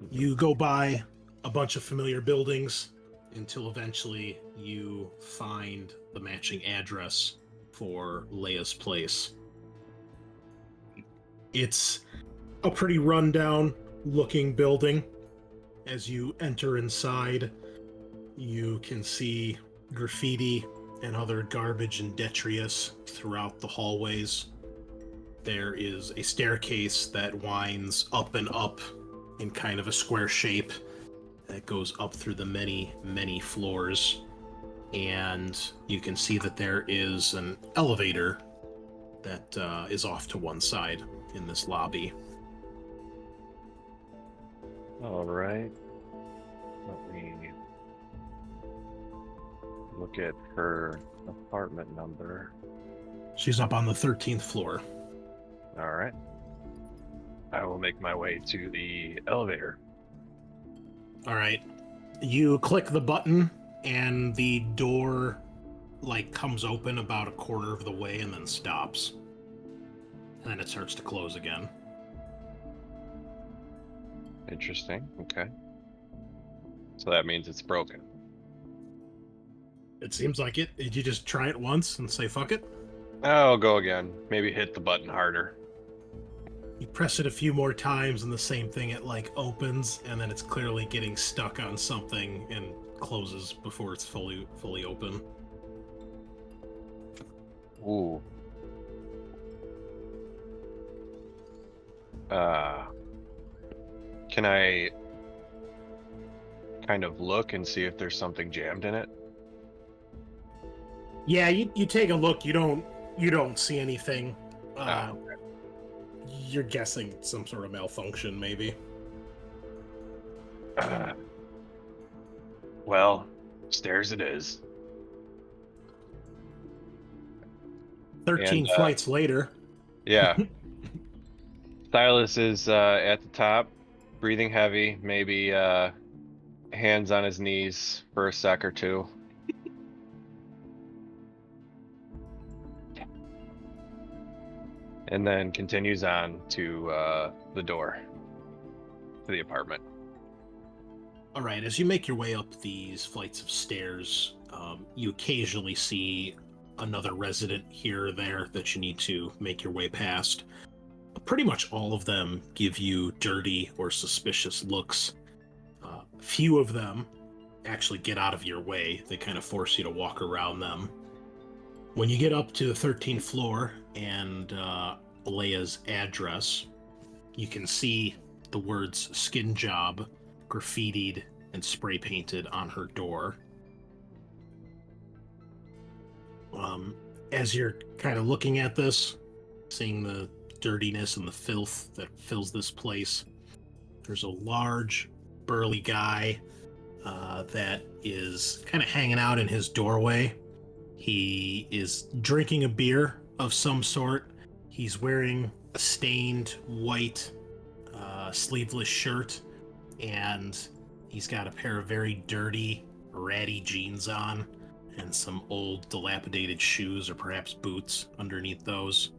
S1: You go by a bunch of familiar buildings until eventually you find the matching address for Leia's place. It's a pretty rundown looking building. As you enter inside, you can see graffiti and other garbage and detritus throughout the hallways. There is a staircase that winds up and up in kind of a square shape that goes up through the many, many floors. And you can see that there is an elevator that is off to one side in this lobby.
S2: All right. Let me look at her apartment number.
S1: She's up on the 13th floor.
S2: All right. I will make my way to the elevator.
S1: All right. You click the button and the door comes open about a quarter of the way and then stops. And then it starts to close again.
S2: Interesting. Okay. So that means it's broken.
S1: It seems like it. Did you just try it once and say fuck it?
S2: I'll go again. Maybe hit the button harder.
S1: You press it a few more times and the same thing, it opens and then it's clearly getting stuck on something and closes before it's fully open.
S2: Ooh. Can I kind of look and see if there's something jammed in it?
S1: Yeah, you take a look. You don't see anything.
S2: Okay.
S1: You're guessing some sort of malfunction, maybe.
S2: Well, stairs it is.
S1: 13
S2: And,
S1: flights later.
S2: Yeah. Silas is at the top, breathing heavy, maybe hands on his knees for a sec or two. And then continues on to the door to the apartment.
S1: All right, as you make your way up these flights of stairs, you occasionally see another resident here or there that you need to make your way past. Pretty much all of them give you dirty or suspicious looks. Few of them actually get out of your way. They kind of force you to walk around them. When you get up to the 13th floor and Leia's address, you can see the words "skin job" graffitied and spray painted on her door. As you're kind of looking at this, seeing the dirtiness and the filth that fills this place, there's a large, burly guy that is kind of hanging out in his doorway. He is drinking a beer of some sort. He's wearing a stained white sleeveless shirt, and he's got a pair of very dirty, ratty jeans on, and some old, dilapidated shoes or perhaps boots underneath those.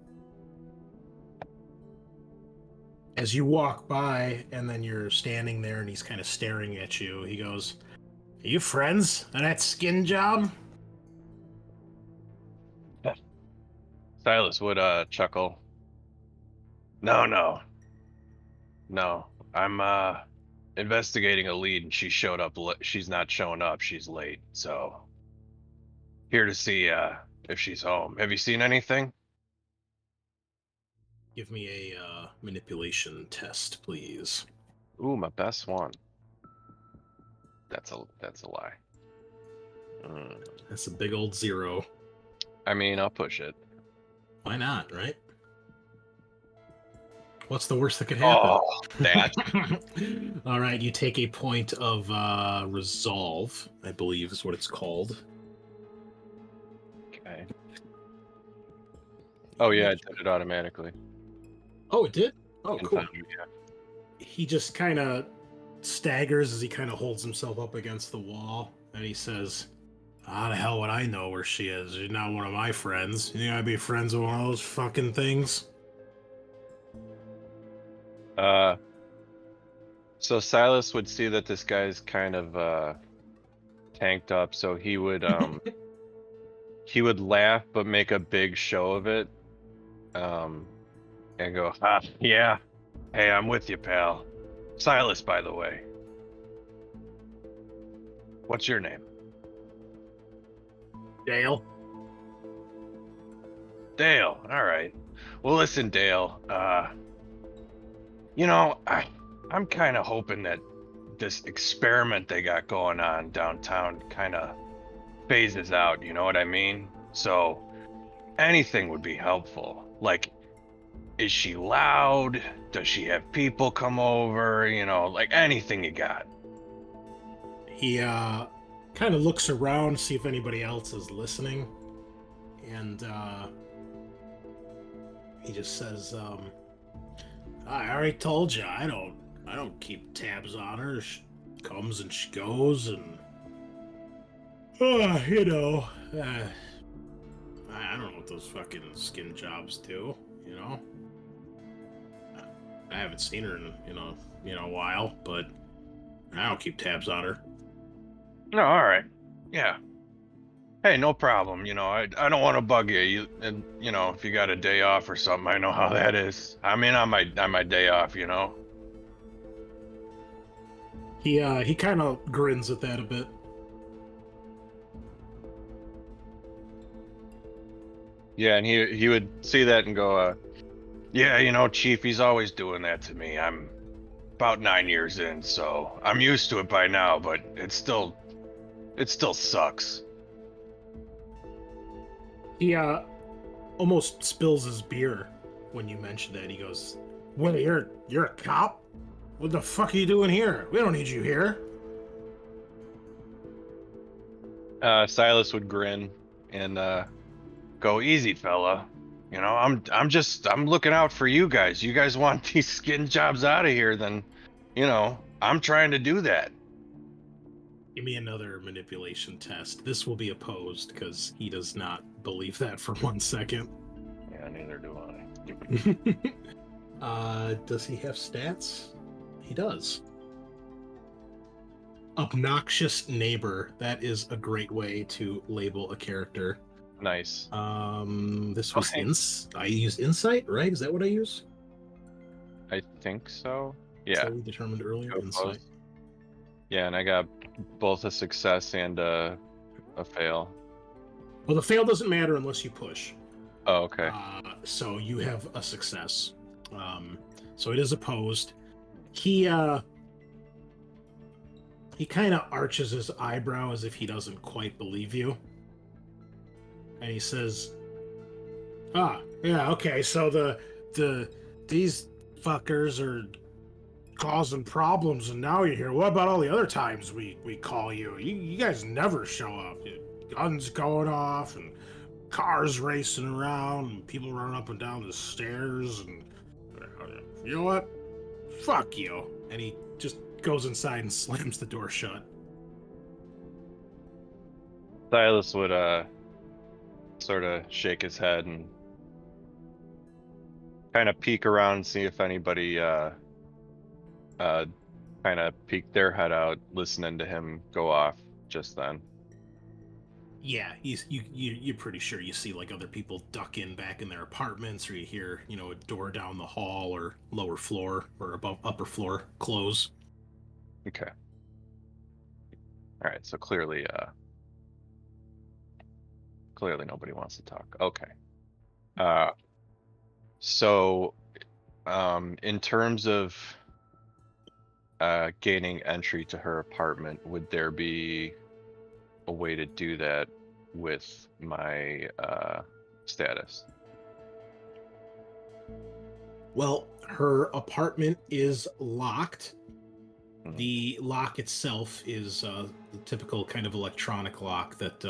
S1: As you walk by, and then you're standing there, and he's kind of staring at you, he goes, "Are you friends on that skin job?"
S2: Silas would chuckle. No. I'm investigating a lead, and she showed up. She's not showing up. She's late, so here to see if she's home. Have you seen anything?
S1: Give me a manipulation test, please.
S2: Ooh, my best one. That's a lie.
S1: That's a big old 0.
S2: I mean, I'll push it.
S1: Why not, right? What's the worst that could happen?
S2: Oh, that.
S1: All right, you take a point of resolve, I believe is what it's called.
S2: Okay. Oh yeah, it did it automatically.
S1: Oh, it did? Oh, cool.
S2: Confounded, yeah.
S1: He just kind of staggers as he kind of holds himself up against the wall, and he says, "How the hell would I know where she is? She's not one of my friends. You think I'd be friends with one of those fucking things?"
S2: So Silas would see that this guy's kind of tanked up, so he would he would laugh but make a big show of it. And go, yeah. Hey, I'm with you, pal. Silas, by the way. What's your name?
S1: Dale.
S2: Dale. All right. Well, listen, Dale. I'm kind of hoping that this experiment they got going on downtown kind of phases out. You know what I mean? So anything would be helpful. Like, is she loud? Does she have people come over? You know, like anything you got.
S1: He kind of looks around to see if anybody else is listening, and he just says, "I already told you, I don't keep tabs on her. She comes and she goes, and you know, I don't know what those fucking skin jobs do. You know, I haven't seen her in a while, but I don't keep tabs on her."
S2: No, all right. Yeah. Hey, no problem. You know, I don't want to bug you. And you know, if you got a day off or something, I know how that is. I'm in on my day off. You know.
S1: He kind of grins at that a bit.
S2: Yeah, and he would see that and go, yeah, you know, Chief, he's always doing that to me. I'm about 9 years in, so I'm used to it by now, but it still sucks.
S1: He almost spills his beer when you mention that. He goes, "What? You're a cop? What the fuck are you doing here? We don't need you here."
S2: Silas would grin and go, easy, fella. You know, I'm looking out for you guys. You guys want these skin jobs out of here, then, you know, I'm trying to do that.
S1: Give me another manipulation test. This will be opposed because he does not believe that for 1 second.
S2: Yeah, neither do I.
S1: Does he have stats? He does. Obnoxious neighbor. That is a great way to label a character.
S2: Nice.
S1: This was
S2: Okay.
S1: I used insight, right? Is that what I use?
S2: I think so.
S1: Is
S2: Yeah.
S1: that we determined earlier?
S2: Go
S1: Insight.
S2: close. Yeah, and I got both a success and a fail.
S1: Well, the fail doesn't matter unless you push.
S2: Oh, okay.
S1: So you have a success. So it is opposed. He kind of arches his eyebrow as if he doesn't quite believe you. And he says, yeah, okay, so these fuckers are causing problems and now you're here. What about all the other times we call you? You guys never show up. Guns going off and cars racing around and people running up and down the stairs, and you know what? Fuck you. And he just goes inside and slams the door shut.
S2: Silas would sort of shake his head and kind of peek around and see if anybody kind of peeked their head out listening to him go off just then.
S1: Yeah, you're pretty sure you see like other people duck in back in their apartments, or you hear, you know, a door down the hall or lower floor or above upper floor close.
S2: Okay. All right, so clearly nobody wants to talk. Okay. So In terms of gaining entry to her apartment, would there be a way to do that with my status?
S1: Well, her apartment is locked.
S2: Mhm.
S1: The lock itself is the typical kind of electronic lock that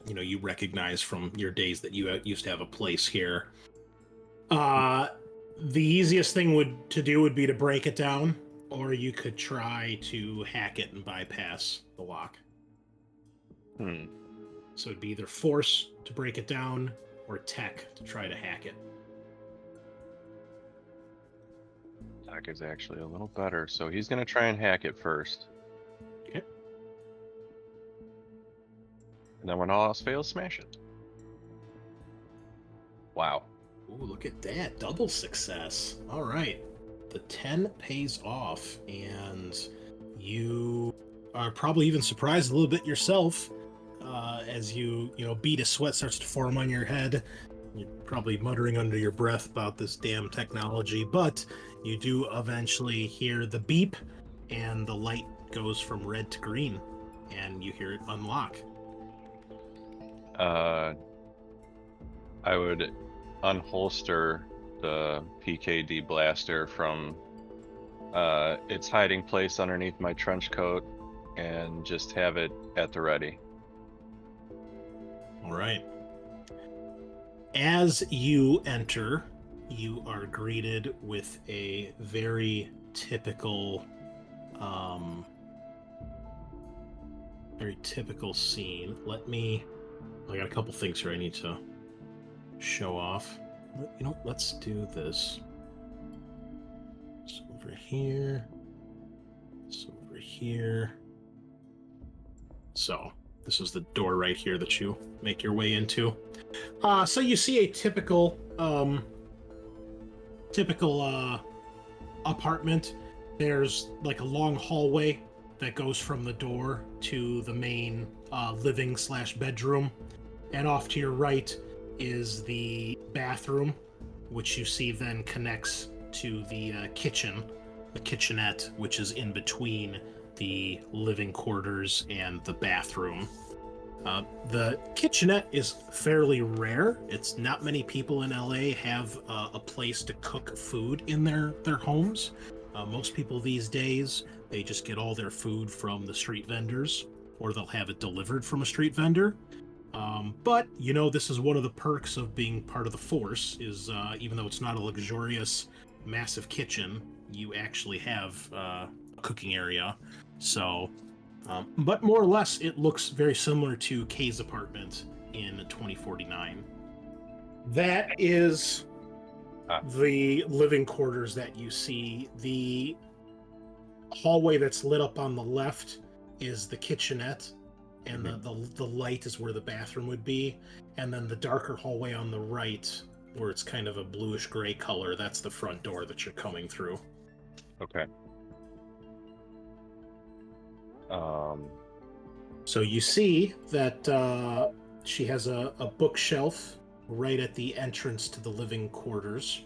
S1: you recognize from your days that you used to have a place here. The easiest thing to do would be to break it down, or you could try to hack it and bypass the lock.
S2: Hmm.
S1: So it'd be either force to break it down or tech to try to hack it.
S2: Doc is actually a little better, so he's gonna try and hack it first.
S1: Okay.
S2: And then when all else fails, smash it. Wow.
S1: Ooh, look at that. Double success. All right. The 10 pays off, and you are probably even surprised a little bit yourself as bead of sweat starts to form on your head. You're probably muttering under your breath about this damn technology, but you do eventually hear the beep, and the light goes from red to green, and you hear it unlock.
S2: I would unholster the PKD blaster from its hiding place underneath my trench coat and just have it at the ready.
S1: All right. As you enter, you are greeted with a very typical scene. I got a couple things here I need to show off. Let's do this. It's over here. It's over here. So this is the door right here that you make your way into. So you see a typical apartment. There's like a long hallway that goes from the door to the main living/bedroom, and off to your right is the bathroom, which you see then connects to the kitchen, the kitchenette, which is in between the living quarters and the bathroom. The kitchenette is fairly rare. It's not many people in LA have a place to cook food in their homes. Most people these days, they just get all their food from the street vendors, or they'll have it delivered from a street vendor. But this is one of the perks of being part of the force is even though it's not a luxurious, massive kitchen, you actually have a cooking area. So, but more or less, it looks very similar to Kay's apartment in 2049. That is the living quarters that you see. The hallway that's lit up on the left is the kitchenette, and the light is where the bathroom would be. And then the darker hallway on the right, where it's kind of a bluish gray color, that's the front door that you're coming through.
S2: Okay.
S1: So you see that she has a bookshelf right at the entrance to the living quarters.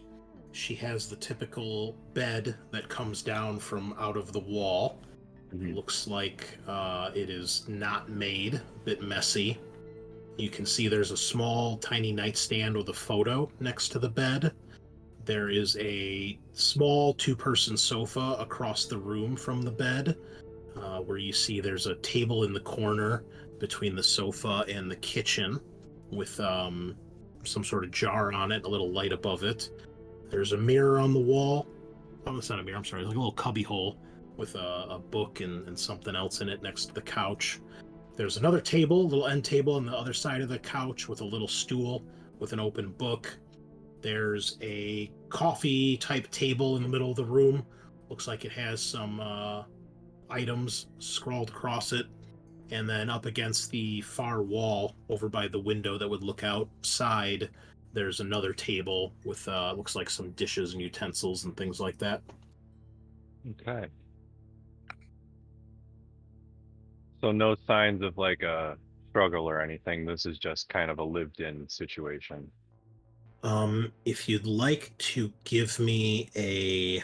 S1: She has the typical bed that comes down from out of the wall. Looks like it is not made, a bit messy. You can see there's a small, tiny nightstand with a photo next to the bed. There is a small two-person sofa across the room from the bed, where you see there's a table in the corner between the sofa and the kitchen with some sort of jar on it, a little light above it. There's a mirror on the wall. Oh, it's not a mirror, I'm sorry. It's like a little cubby hole with a book and something else in it next to the couch. There's another table, a little end table on the other side of the couch with a little stool with an open book. There's a coffee type table in the middle of the room. Looks like it has some items scrawled across it. And then up against the far wall over by the window that would look outside, there's another table with looks like some dishes and utensils and things like that.
S2: Okay. So no signs of like a struggle or anything. This is just kind of a lived-in situation.
S1: If you'd like to give me a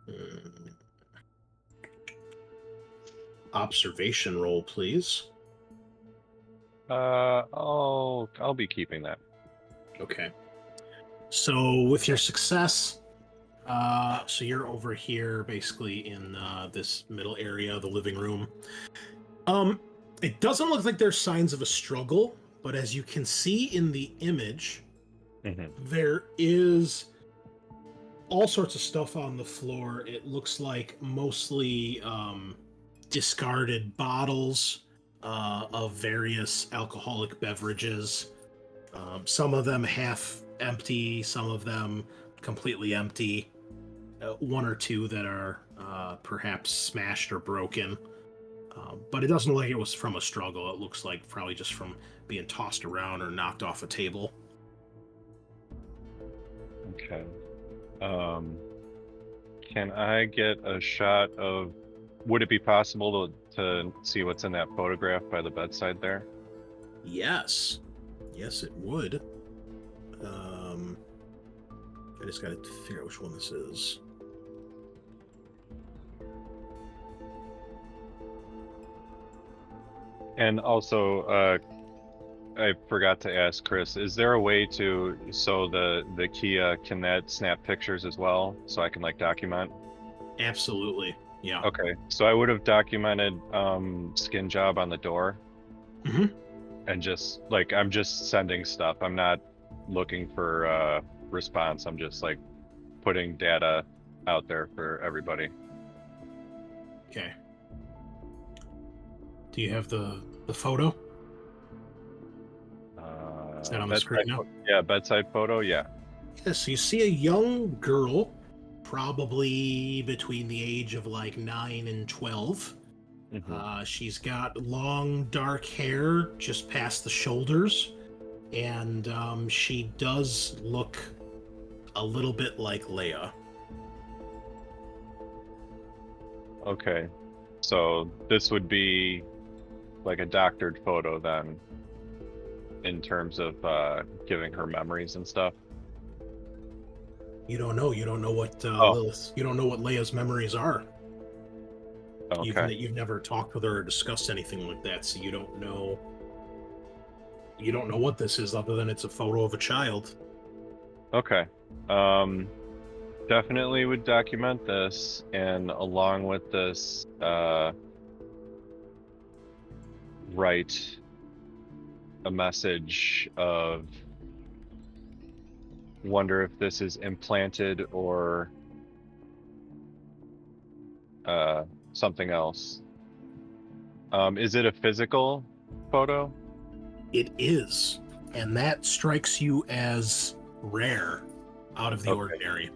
S1: mm, observation roll, please.
S2: I'll be keeping that.
S1: Okay. So with your success, so you're over here basically in this middle area, the living room. It doesn't look like there's signs of a struggle, but as you can see in the image, there is all sorts of stuff on the floor. It looks like mostly discarded bottles of various alcoholic beverages. Some of them half empty, some of them completely empty. One or two that are perhaps smashed or broken. But it doesn't look like it was from a struggle. It looks like probably just from being tossed around or knocked off a table.
S2: Okay. Can I get a shot of? Would it be possible to see what's in that photograph by the bedside there?
S1: Yes. Yes, it would. I just gotta figure out which one this is.
S2: And also, I forgot to ask Chris, is there a way to, so the Kia, can that snap pictures as well, so I can like document?
S1: Absolutely. Yeah.
S2: Okay, so I would have documented skin job on the door.
S1: Mhm.
S2: And just like, I'm just sending stuff. I'm not looking for response. I'm just like putting data out there for everybody.
S1: Okay. Do you have the photo? Is that on the screen now?
S2: Yeah, bedside photo, yeah.
S1: Yes, so you see a young girl, probably between the age of like 9 and 12. She's got long, dark hair just past the shoulders, and she does look a little bit like Leia.
S2: Okay, so this would be like a doctored photo then, in terms of giving her memories and stuff.
S1: You don't know. You don't know what Lilith. You don't know what Leia's memories are.
S2: Okay.
S1: Even that you've never talked with her or discussed anything like that, so you don't know. You don't know what this is, other than it's a photo of a child.
S2: Okay. Definitely would document this, and along with this, write a message of wonder if this is implanted or something else. Is it a physical photo?
S1: It is, and that strikes you as rare, out of the ordinary.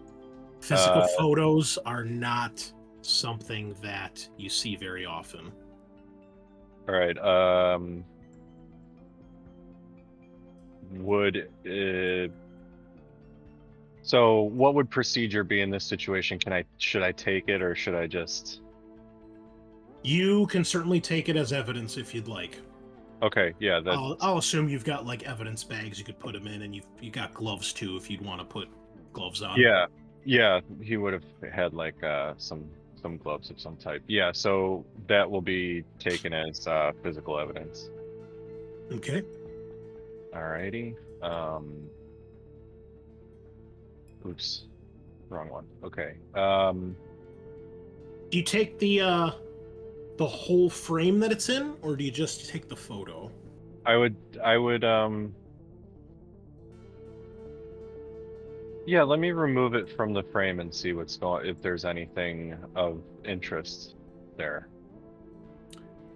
S1: Physical photos are not something that you see very often.
S2: All right. So what would procedure be in this situation? Should I take it, or should I just?
S1: You can certainly take it as evidence if you'd like.
S2: Okay, yeah.
S1: I'll assume you've got like evidence bags you could put them in, and you got gloves too if you'd want to put gloves on.
S2: Yeah. He would have had like some gloves of some type. Yeah. So that will be taken as physical evidence.
S1: Okay.
S2: Alrighty. Oops, wrong one. Okay.
S1: Do you take the whole frame that it's in, or do you just take the photo?
S2: I would yeah, let me remove it from the frame and see if there's anything of interest there.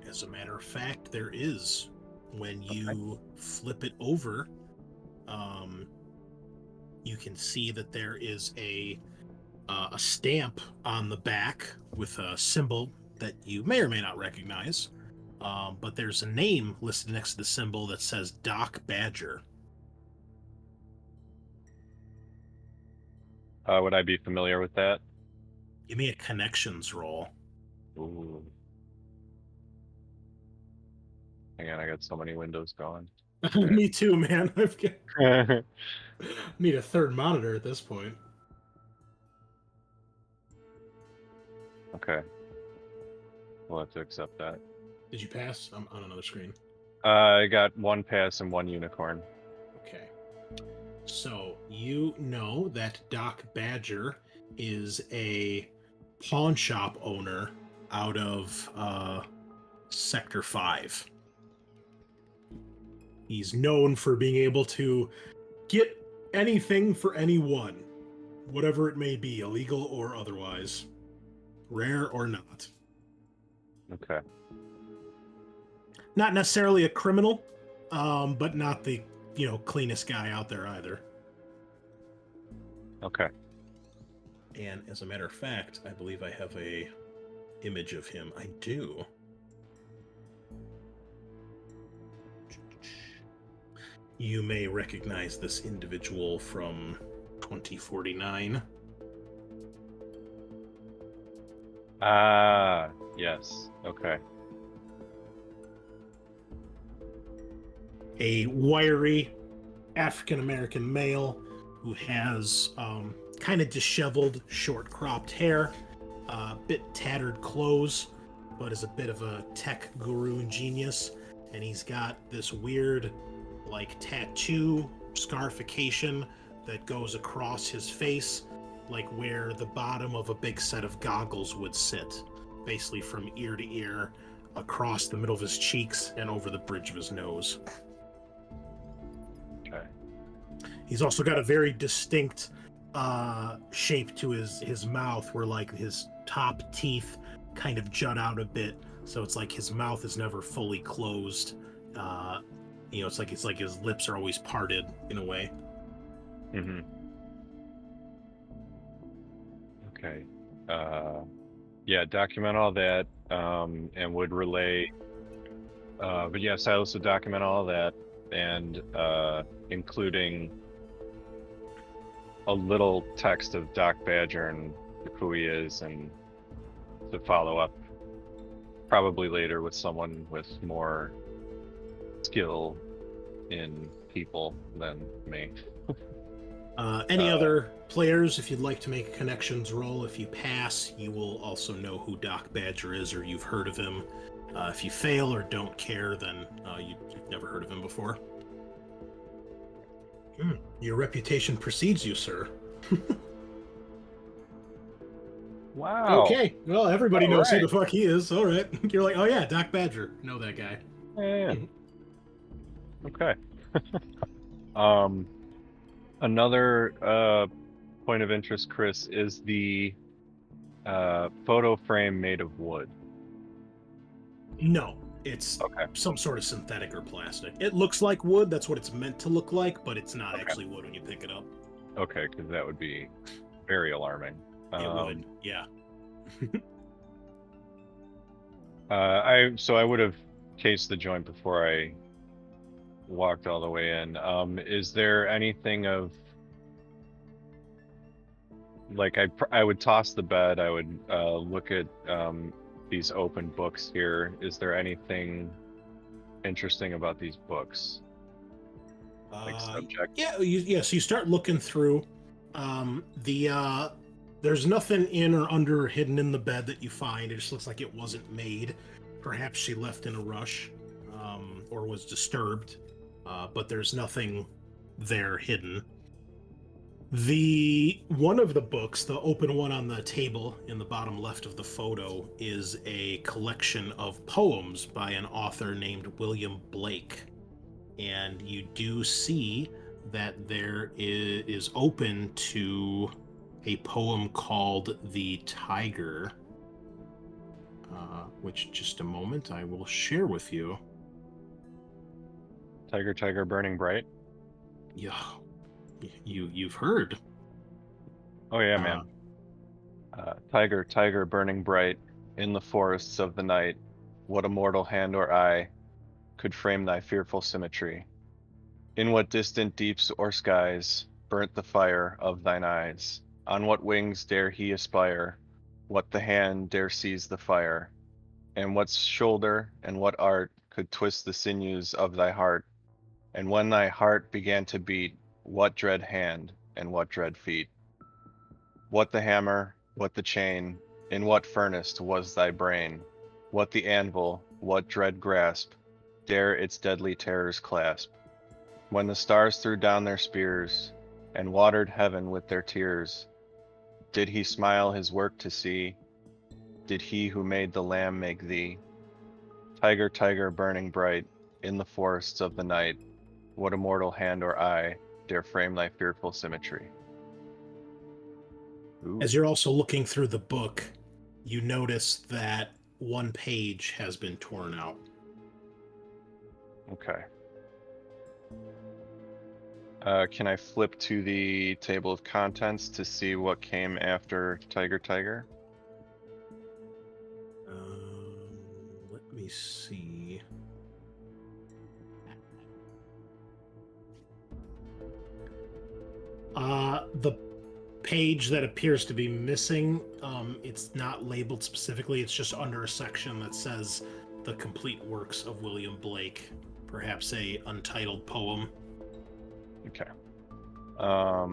S1: As a matter of fact, there is. When you flip it over, you can see that there is a stamp on the back with a symbol that you may or may not recognize. But there's a name listed next to the symbol that says Doc Badger.
S2: Would I be familiar with that?
S1: Give me a connections roll.
S2: Ooh. Hang on, I got so many windows going.
S1: Me too, man. Need a third monitor at this point.
S2: Okay. We'll have to accept that.
S1: Did you pass? I'm on another screen.
S2: I got 1 pass and 1 unicorn.
S1: Okay. So you know that Doc Badger is a pawn shop owner out of Sector 5. He's known for being able to get anything for anyone, whatever it may be, illegal or otherwise, rare or not.
S2: Okay.
S1: Not necessarily a criminal, but not the cleanest guy out there either.
S2: Okay.
S1: And as a matter of fact, I believe I have a image of him. I do. You may recognize this individual from 2049.
S2: Ah, yes. Okay.
S1: A wiry African-American male who has kind of disheveled, short-cropped hair, a bit tattered clothes, but is a bit of a tech guru and genius. And he's got this weird, tattoo scarification that goes across his face, like where the bottom of a big set of goggles would sit, basically from ear to ear, across the middle of his cheeks and over the bridge of his nose.
S2: Okay.
S1: He's also got a very distinct shape to his mouth, where his top teeth kind of jut out a bit, so it's like his mouth is never fully closed. It's like his lips are always parted in a way.
S2: Mm-hmm. Okay. Yeah, document all that, and would relay. But yeah, Silas would document all that, and including a little text of Doc Badger and who he is, and to follow up probably later with someone with more skill in people than me.
S1: Any other players, if you'd like to make a connections roll, if you pass, you will also know who Doc Badger is, or you've heard of him. If you fail or don't care, then you've never heard of him before. Your reputation precedes you, sir.
S2: Wow.
S1: Okay, well, everybody
S2: All
S1: knows who
S2: right.
S1: the fuck he is. All right. You're like, oh yeah, Doc Badger. Know that guy.
S2: Yeah. Okay. Another point of interest, Chris, is the photo frame made of wood.
S1: No, it's
S2: Okay.
S1: some sort of synthetic or plastic. It looks like wood. That's what it's meant to look like, but it's not
S2: Okay.
S1: actually wood when you pick it up.
S2: Okay, because that would be very alarming.
S1: It would, yeah.
S2: I would have cased the joint before I walked all the way in. Is there anything of I would toss the bed. I would look at these open books here. Is there anything interesting about these books? Subject?
S1: Yeah. So you start looking through. There's nothing in or under or hidden in the bed that you find. It just looks like it wasn't made. Perhaps she left in a rush, or was disturbed. But there's nothing there hidden. One of the books, the open one on the table in the bottom left of the photo, is a collection of poems by an author named William Blake. And you do see that there is open to a poem called The Tiger, which just a moment I will share with you.
S2: Tiger, tiger, burning bright.
S1: Yeah, you've heard.
S2: Oh yeah, man. Tiger, tiger, burning bright in the forests of the night. What a mortal hand or eye could frame thy fearful symmetry? In what distant deeps or skies burnt the fire of thine eyes? On what wings dare he aspire? What the hand dare seize the fire? And what shoulder and what art could twist the sinews of thy heart? And when thy heart began to beat, what dread hand and what dread feet? What the hammer, what the chain, in what furnace was thy brain? What the anvil, what dread grasp, dare its deadly terrors clasp? When the stars threw down their spears, and watered heaven with their tears, did he smile his work to see? Did he who made the lamb make thee? Tiger, tiger, burning bright, in the forests of the night, what immortal hand or eye dare frame thy fearful symmetry? Ooh.
S1: As you're also looking through the book, you notice that one page has been torn out.
S2: Okay. Can I flip to the table of contents to see what came after Tiger Tiger?
S1: Let me see. The page that appears to be missing, it's not labeled specifically. It's just under a section that says the complete works of William Blake, perhaps a untitled poem.
S2: Okay. All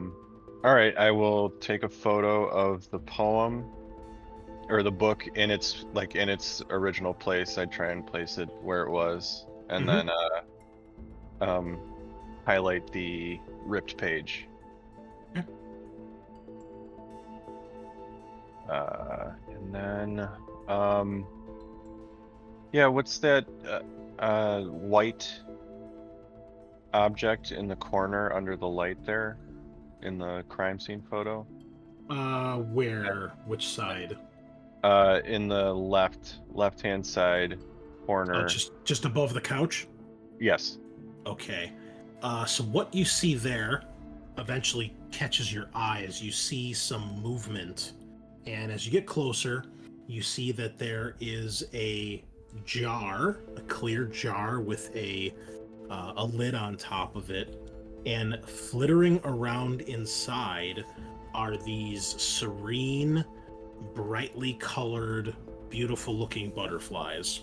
S2: right, I will take a photo of the poem or the book in its original place. I'd try and place it where it was, and then highlight the ripped page.
S1: Yeah.
S2: And then yeah, what's that white object in the corner under the light there in the crime scene photo?
S1: Where? Which side?
S2: In the left-hand side corner.
S1: Just above the couch?
S2: Yes.
S1: Okay. So what you see there eventually catches your eye as you see some movement. And as you get closer, you see that there is a jar, a clear jar with a lid on top of it, and flittering around inside are these serene, brightly colored, beautiful looking butterflies.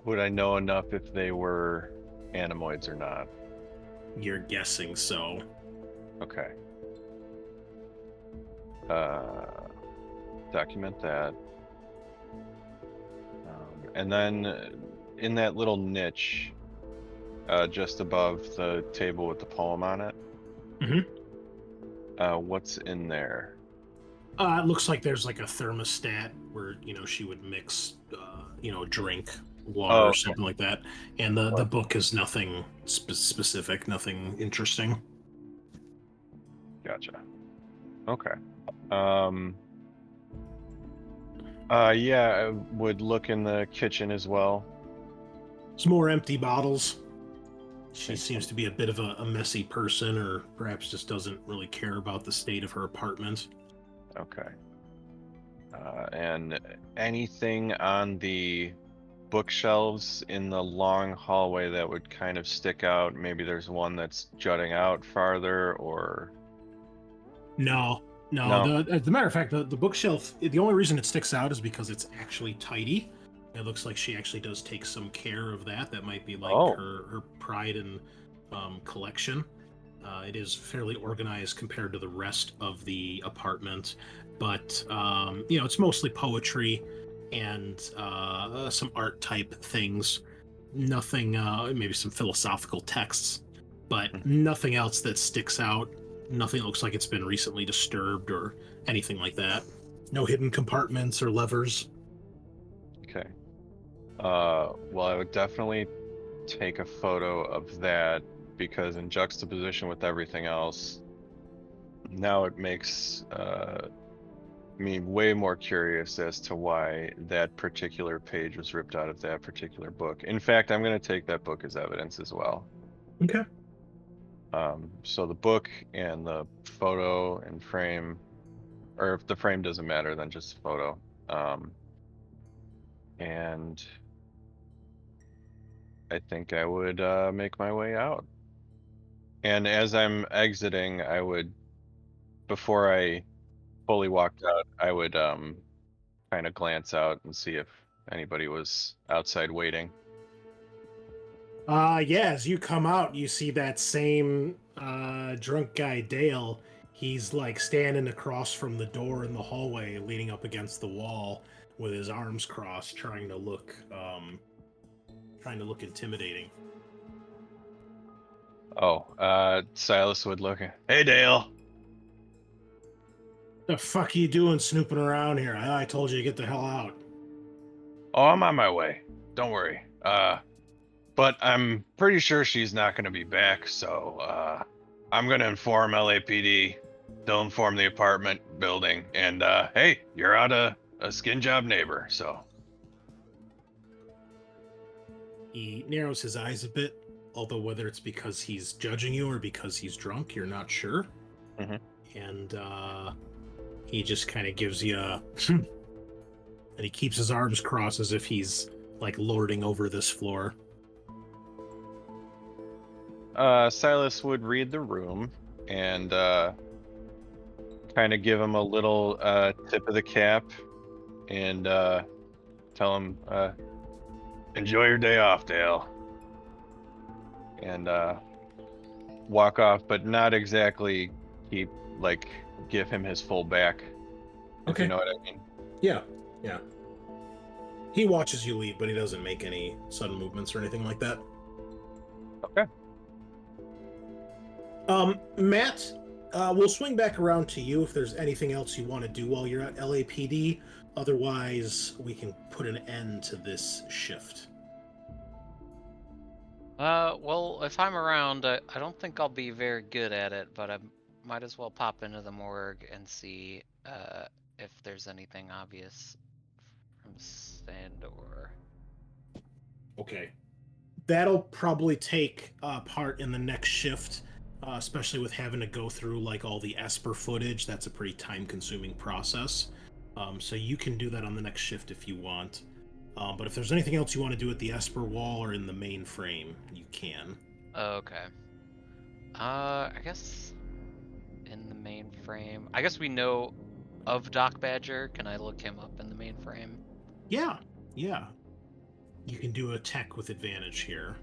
S2: Would I know enough if they were animoids or not?
S1: You're guessing so.
S2: Okay. Document that. And then in that little niche, just above the table with the poem on it, what's in there?
S1: It looks like there's like a thermostat where, she would mix, drink, water, or something like that. And the book is nothing specific, nothing interesting.
S2: Gotcha. Okay. Yeah, I would look in the kitchen as well.
S1: Some more empty bottles. She seems to be a bit of a messy person, or perhaps just doesn't really care about the state of her apartment.
S2: Okay. And anything on the bookshelves in the long hallway that would kind of stick out? Maybe there's one that's jutting out farther, or...
S1: No. As a matter of fact, the bookshelf, the only reason it sticks out is because it's actually tidy. It looks like she actually does take some care of that. That might be like her pride and collection. It is fairly organized compared to the rest of the apartment, but it's mostly poetry and some art type things. Nothing, maybe some philosophical texts, but nothing else that sticks out. Nothing that looks like it's been recently disturbed or anything like that. No hidden compartments or levers.
S2: Okay. Well, I would definitely take a photo of that, because in juxtaposition with everything else, now it makes me way more curious as to why that particular page was ripped out of that particular book. In fact, I'm going to take that book as evidence as well.
S1: Okay.
S2: So the book and the photo and frame, or if the frame doesn't matter, then just the photo. And I think I would make my way out. And as I'm exiting, I would, before I fully walked out, I would kind of glance out and see if anybody was outside waiting.
S1: Yeah, as you come out, you see that same drunk guy, Dale. He's like standing across from the door in the hallway, leaning up against the wall with his arms crossed, trying to look intimidating.
S2: Oh, Silas would look. Hey, Dale.
S1: The fuck are you doing snooping around here? I told you to get the hell out.
S2: Oh, I'm on my way. Don't worry. But I'm pretty sure she's not going to be back, so I'm going to inform LAPD. They'll inform the apartment building, and hey, you're out a skin job neighbor, so.
S1: He narrows his eyes a bit, although whether it's because he's judging you or because he's drunk, you're not sure.
S2: Mhm.
S1: And he just kind of gives you a and he keeps his arms crossed as if he's like lording over this floor.
S2: Silas would read the room and kind of give him a little tip of the cap and tell him, enjoy your day off, Dale. And walk off, but not exactly give him his full back. If you know what I mean.
S1: Yeah. He watches you leave, but he doesn't make any sudden movements or anything like that.
S2: Okay.
S1: Matt, we'll swing back around to you if there's anything else you want to do while you're at LAPD. Otherwise, we can put an end to this shift.
S3: Well, if I'm around, I don't think I'll be very good at it, but I might as well pop into the morgue and see if there's anything obvious from Sandor.
S1: Okay. That'll probably take part in the next shift, especially with having to go through like all the Esper footage. That's a pretty time-consuming process. So you can do that on the next shift if you want. But if there's anything else you want to do at the Esper wall or in the main frame, you can.
S3: Okay. I guess in the main frame. I guess we know of Doc Badger. Can I look him up in the main frame?
S1: Yeah. You can do a tech with advantage here.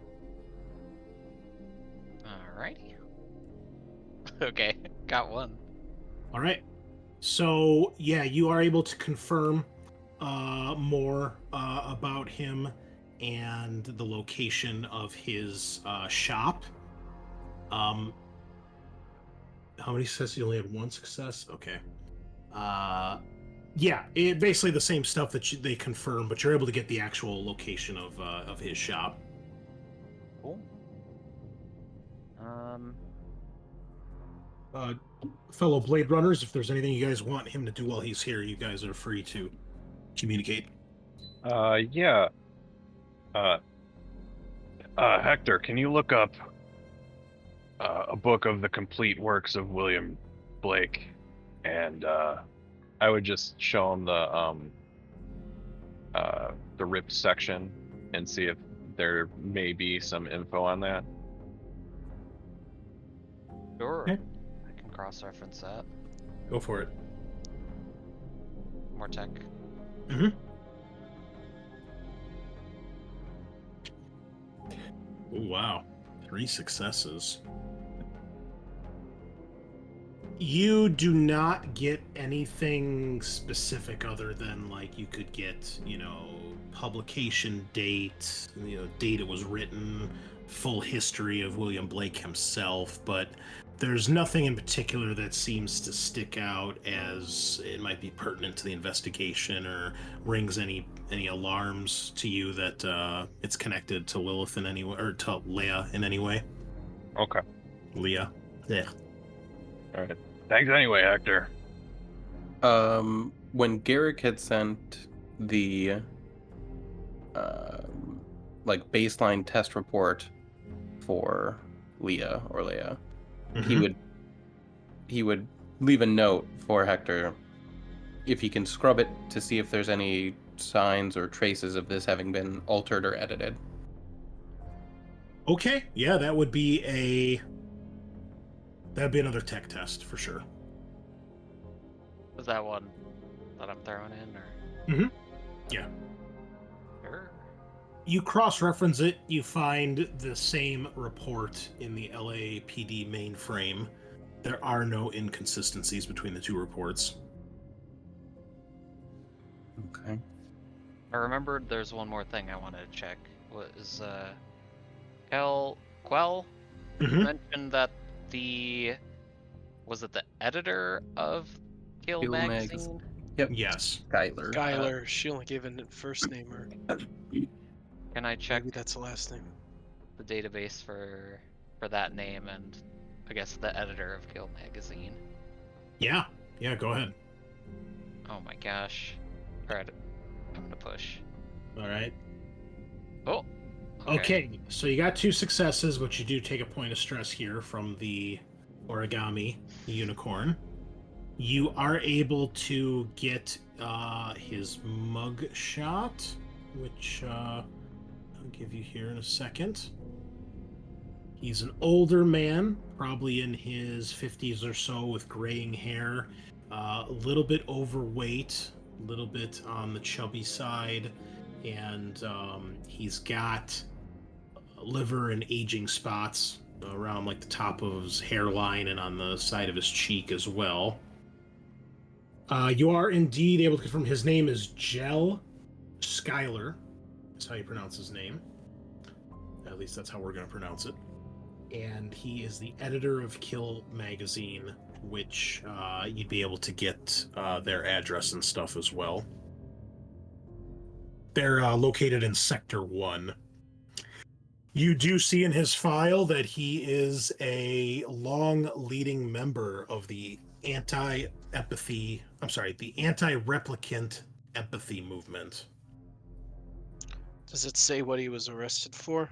S3: Alrighty. Okay, got one.
S1: All right. So, yeah, you are able to confirm more about him and the location of his shop. How many successes? You only had one success? Okay. Yeah, basically the same stuff that they confirm, but you're able to get the actual location of his shop.
S3: Cool.
S1: Fellow Blade Runners, if there's anything you guys want him to do while he's here, you guys are free to communicate.
S2: Yeah. Hector, can you look up a book of the complete works of William Blake? And I would just show him the ripped section and see if there may be some info on that.
S3: Sure.
S1: Okay.
S3: I can cross-reference that.
S1: Go for it.
S3: More tech.
S1: Mm-hmm. Oh, wow. 3 successes. You do not get anything specific other than, like, you could get, publication date, date it was written, full history of William Blake himself, but there's nothing in particular that seems to stick out as it might be pertinent to the investigation or rings any alarms to you that it's connected to Lilith in any way, or to Leah in any way.
S2: Okay.
S1: Leah. Yeah.
S2: All right. Thanks anyway, Hector.
S4: When Garrick had sent the baseline test report for Leah,
S1: Mhm.
S4: he would leave a note for Hector if he can scrub it to see if there's any signs or traces of this having been altered or edited.
S1: Okay. Yeah, that'd be another tech test for sure.
S3: Is that one that I'm throwing in, or?
S1: Mm-hmm. Yeah.
S3: editor?
S1: You cross-reference it, you find the same report in the LAPD mainframe. There are no inconsistencies between the two reports.
S4: Okay.
S3: I remembered there's one more thing I wanted to check. Was Quell
S1: Mhm.
S3: mentioned that was it the editor of Kill
S4: Kill
S3: Magazine?
S4: Yep.
S1: Yes.
S4: Skylar.
S5: Skylar. She only gave a first name, or
S3: Can I check
S5: maybe that's the last name.
S3: the database for that name and I guess the editor of Kill Magazine?
S1: Yeah, go ahead.
S3: Oh my gosh. Alright, I'm gonna push.
S1: All right.
S3: Oh.
S1: Okay, so you got 2 successes, but you do take a point of stress here from the origami unicorn. You are able to get his mug shot, which I'll give you here in a second. He's an older man, probably in his 50s or so, with graying hair, a little bit overweight, a little bit on the chubby side, and he's got liver and aging spots around like the top of his hairline and on the side of his cheek as well. You are indeed able to confirm his name is Jell Skylar. That's how you pronounce his name. At least that's how we're going to pronounce it. And he is the editor of Kill Magazine, which you'd be able to get their address and stuff as well. They're located in Sector 1. You do see in his file that he is a long-leading member of the anti-replicant empathy movement.
S5: Does it say what he was arrested for?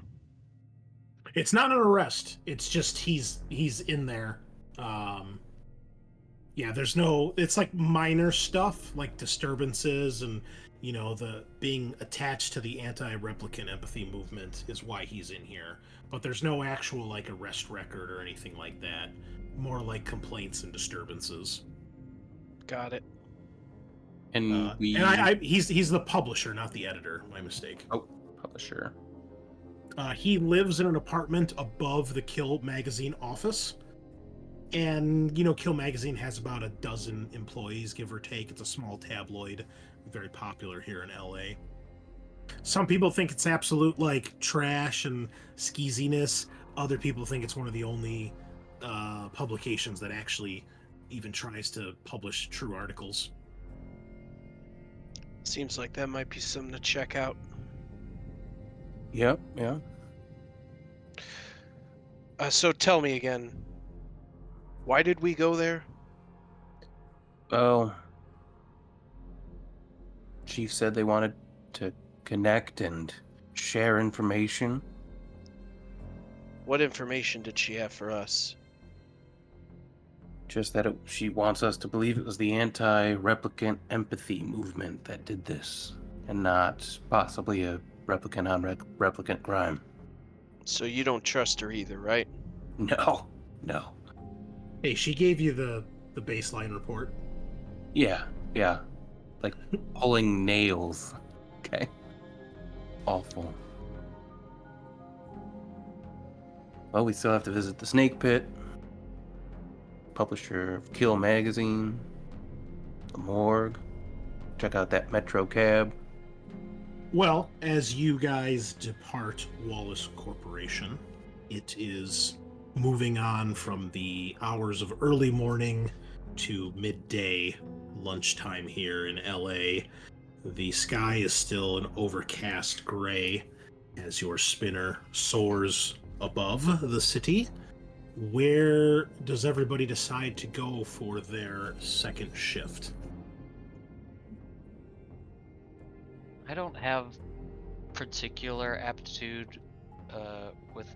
S1: It's not an arrest. It's just he's in there. Yeah, there's no. It's like minor stuff, like disturbances and the being attached to the anti-replicant empathy movement is why he's in here. But there's no actual like arrest record or anything like that. More like complaints and disturbances.
S5: Got it.
S4: And
S1: he's the publisher, not the editor. My mistake.
S4: Oh, publisher.
S1: He lives in an apartment above the Kill Magazine office. And, Kill Magazine has about a dozen employees, give or take. It's a small tabloid, very popular here in LA. Some people think it's absolute, like, trash and skeeziness. Other people think it's one of the only publications that actually even tries to publish true articles.
S5: Seems like that might be something to check out.
S6: Yep, yeah.
S5: So tell me again, why did we go there?
S6: Well, Chief said they wanted to connect and share information.
S5: What information did she have for us?
S6: Just that she wants us to believe it was the anti-replicant empathy movement that did this, and not possibly a replicant on replicant crime.
S5: So you don't trust her either, right?
S6: No.
S1: Hey, she gave you the baseline report.
S6: Yeah. Like pulling nails. Okay. Awful. Well, we still have to visit the Snake Pit, publisher of Kill Magazine, the morgue, check out that Metro cab.
S1: Well, as you guys depart Wallace Corporation, it is moving on from the hours of early morning to midday lunchtime here in LA. The sky is still an overcast gray as your spinner soars above the city. Where does everybody decide to go for their second shift?
S3: I don't have particular aptitude with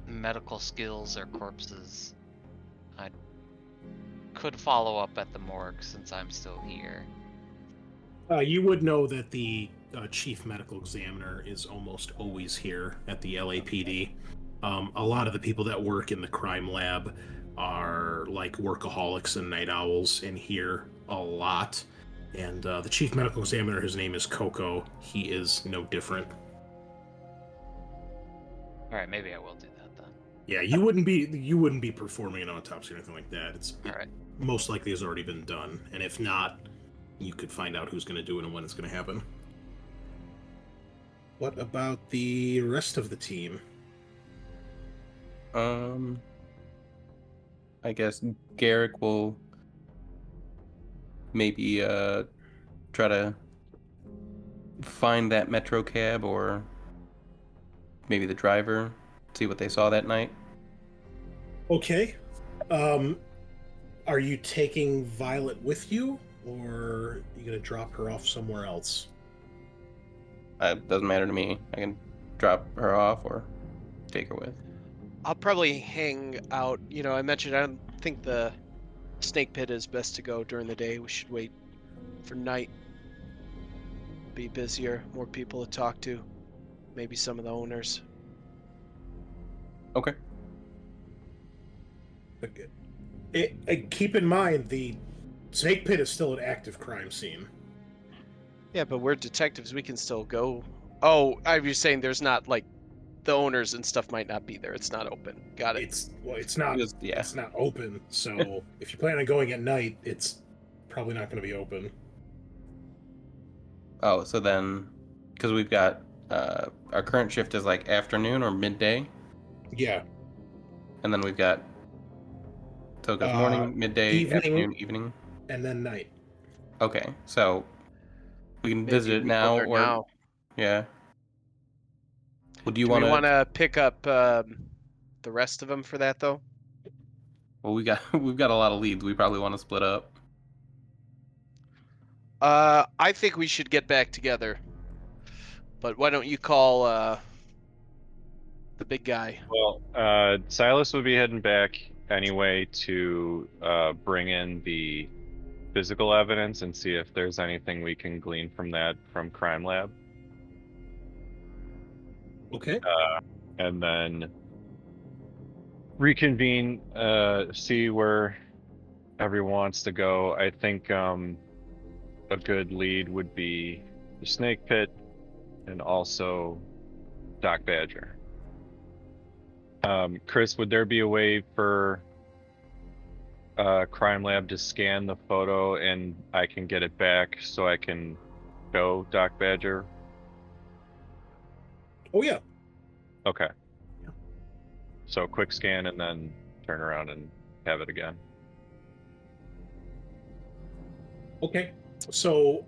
S3: medical skills or corpses. I could follow up at the morgue since I'm still here.
S1: You would know that the chief medical examiner is almost always here at the LAPD. A lot of the people that work in the crime lab are like workaholics and night owls and here a lot. And the chief medical examiner, his name is Coco. He is no different.
S3: All right, maybe I will do that then.
S1: Yeah, you wouldn't be performing an autopsy or anything like that. It's
S3: All right.
S1: most likely has already been done, and if not, you could find out who's going to do it and when it's going to happen. What about the rest of the team?
S4: I guess Garrick will maybe try to find that metro cab or maybe the driver, see what they saw that night.
S1: Okay. Are you taking Violet with you, or are you going to drop her off somewhere else?
S4: It doesn't matter to me. I can drop her off or take her with.
S5: I'll probably hang out. You know, I mentioned I don't think the snake pit is best to go during the day. We should wait for night. Be busier, more people to talk to. Maybe some of the owners.
S4: Okay.
S1: Keep in mind, the snake pit is still an active crime scene.
S5: Yeah, but we're detectives. We can still go. Oh, I was saying there's not like the owners and stuff might not be there. It's not open. Got it.
S1: It's not.
S4: Yeah.
S1: It's not open. So if you plan on going at night, it's probably not going to be open.
S4: Oh, so then, because we've got our current shift is like afternoon or midday,
S1: Yeah.
S4: and then we've got so it goes morning, midday,
S1: evening.
S4: afternoon, evening.
S1: And then night.
S4: Okay, so we can
S5: Maybe
S4: visit it
S5: we go
S4: now,
S5: there
S4: or
S5: now.
S4: yeah. Well, do you
S5: Do we
S4: want
S5: want to pick up the rest of them for that though?
S4: Well, we've got a lot of leads. We probably want to split up.
S5: I think we should get back together. But why don't you call the big guy?
S2: Well, Silas would be heading back anyway to bring in the physical evidence and see if there's anything we can glean from that from Crime Lab.
S1: Okay.
S2: And then reconvene, see where everyone wants to go. I think a good lead would be the snake pit and also Doc Badger. Chris, would there be a way for Crime Lab to scan the photo and I can get it back so I can show Doc Badger?
S1: Oh yeah.
S2: Okay.
S1: Yeah.
S2: So quick scan and then turn around and have it again.
S1: Okay. So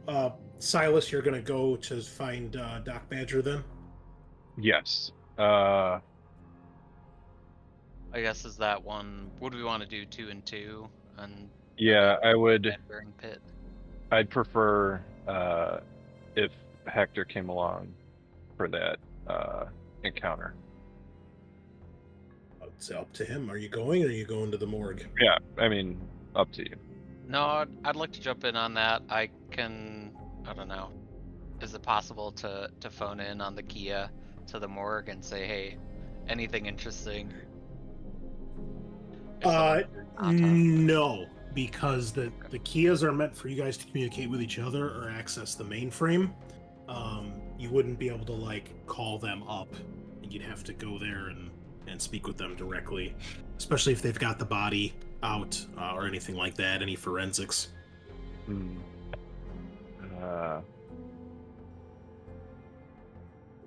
S1: Silas, you're gonna go to find Doc Badger then?
S2: Yes.
S3: I guess is that one. Would we want to do 2 and 2? And
S2: Yeah, I would.
S3: Badger and Pit.
S2: I'd prefer if Hector came along for that encounter.
S1: It's up to him. Are you going, or are you going to the morgue?
S2: Yeah, I mean, up to you.
S3: No, I'd like to jump in on that. I don't know. Is it possible to phone in on the Kia to the morgue and say, hey, anything interesting?
S1: No, because the Kias are meant for you guys to communicate with each other or access the mainframe. You wouldn't be able to like call them up. You'd have to go there and speak with them directly, especially if they've got the body out or anything like that, any forensics.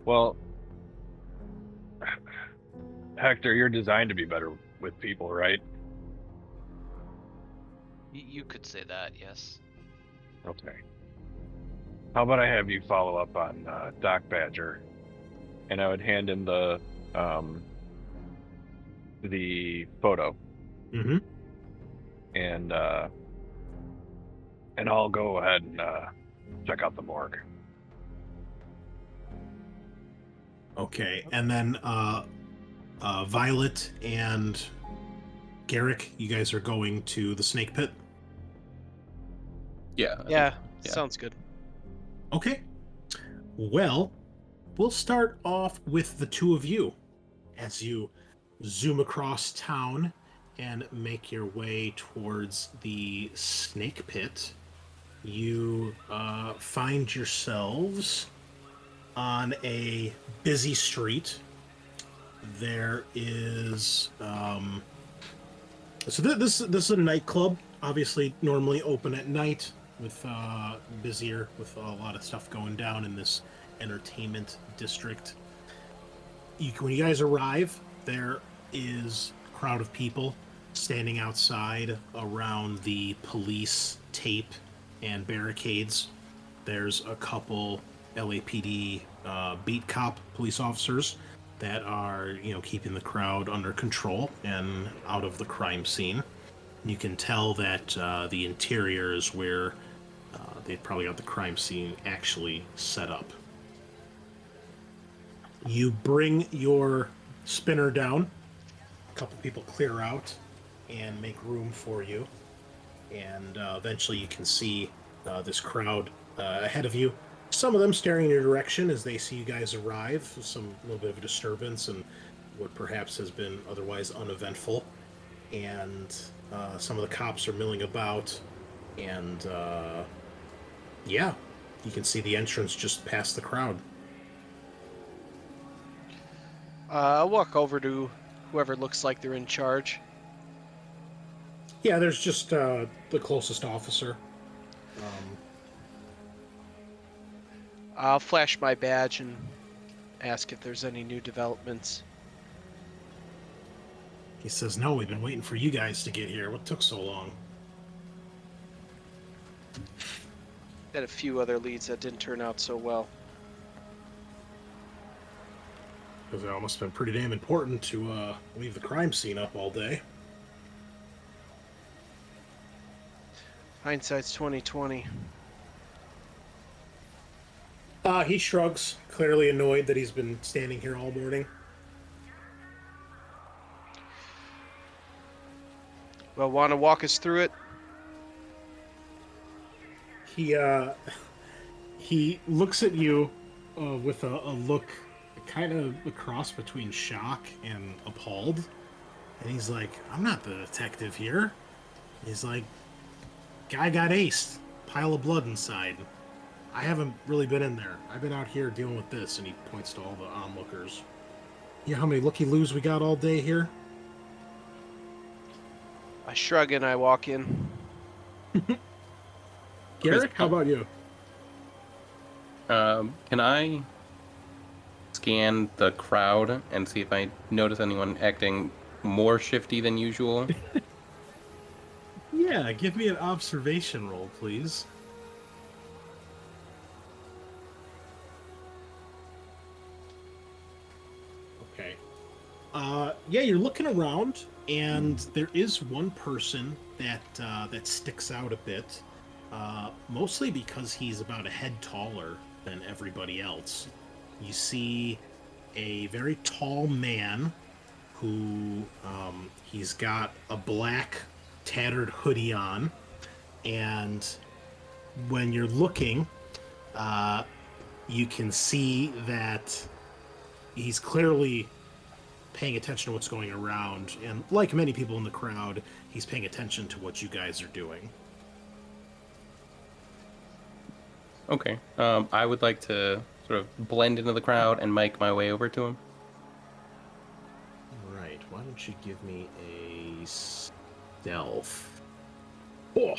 S2: Well, Hector, you're designed to be better with people, right?
S3: You could say that, yes.
S2: Okay. How about I have you follow up on Doc Badger, and I would hand him the photo,
S1: Mm-hmm.
S2: and I'll go ahead and check out the morgue.
S1: Okay, and then Violet and Garrick, you guys are going to the snake pit?
S4: Yeah. I
S5: Yeah,
S4: yeah.
S5: sounds good.
S1: Okay. Well, we'll start off with the two of you as you zoom across town and make your way towards the snake pit. you find yourselves on a busy street. There is this is a nightclub, obviously normally open at night, with busier with a lot of stuff going down in this entertainment district. When you guys arrive, there is a crowd of people standing outside around the police tape and barricades. There's a couple LAPD beat cop police officers that are, keeping the crowd under control and out of the crime scene. You can tell that the interior is where they've probably got the crime scene actually set up. You bring your spinner down. A couple people clear out and make room for you. And eventually you can see this crowd ahead of you. Some of them staring in your direction as they see you guys arrive. Some little bit of a disturbance and what perhaps has been otherwise uneventful. And some of the cops are milling about. And yeah, you can see the entrance just past the crowd.
S5: I'll walk over to whoever looks like they're in charge.
S1: Yeah, there's just the closest officer.
S5: I'll flash my badge and ask if there's any new developments.
S1: He says, "No, we've been waiting for you guys to get here. What took so long?"
S5: Had a few other leads that didn't turn out so well.
S1: Because it must have been pretty damn important to leave the crime scene up all day.
S5: Hindsight's 20/20.
S1: He shrugs, clearly annoyed that he's been standing here all morning.
S5: Well, want to walk us through it?
S1: He looks at you with a look kind of a cross between shock and appalled. And he's like, "I'm not the detective here." He's like, "Guy got aced. Pile of blood inside. I haven't really been in there. I've been out here dealing with this." And he points to all the onlookers. "You know how many looky-loos we got all day here?"
S5: I shrug and I walk in.
S1: Garrick, how about you?
S4: Can I scan the crowd and see if I notice anyone acting more shifty than usual?
S1: Yeah, give me an observation roll, please. Okay. Yeah, you're looking around, and there is one person that sticks out a bit, mostly because he's about a head taller than everybody else. You see a very tall man who he's got a black tattered hoodie on, and when you're looking, you can see that he's clearly paying attention to what's going around, and like many people in the crowd, he's paying attention to what you guys are doing.
S4: Okay. I would like to sort of blend into the crowd and make my way over to him.
S1: Right, why don't you give me a stealth? Oh!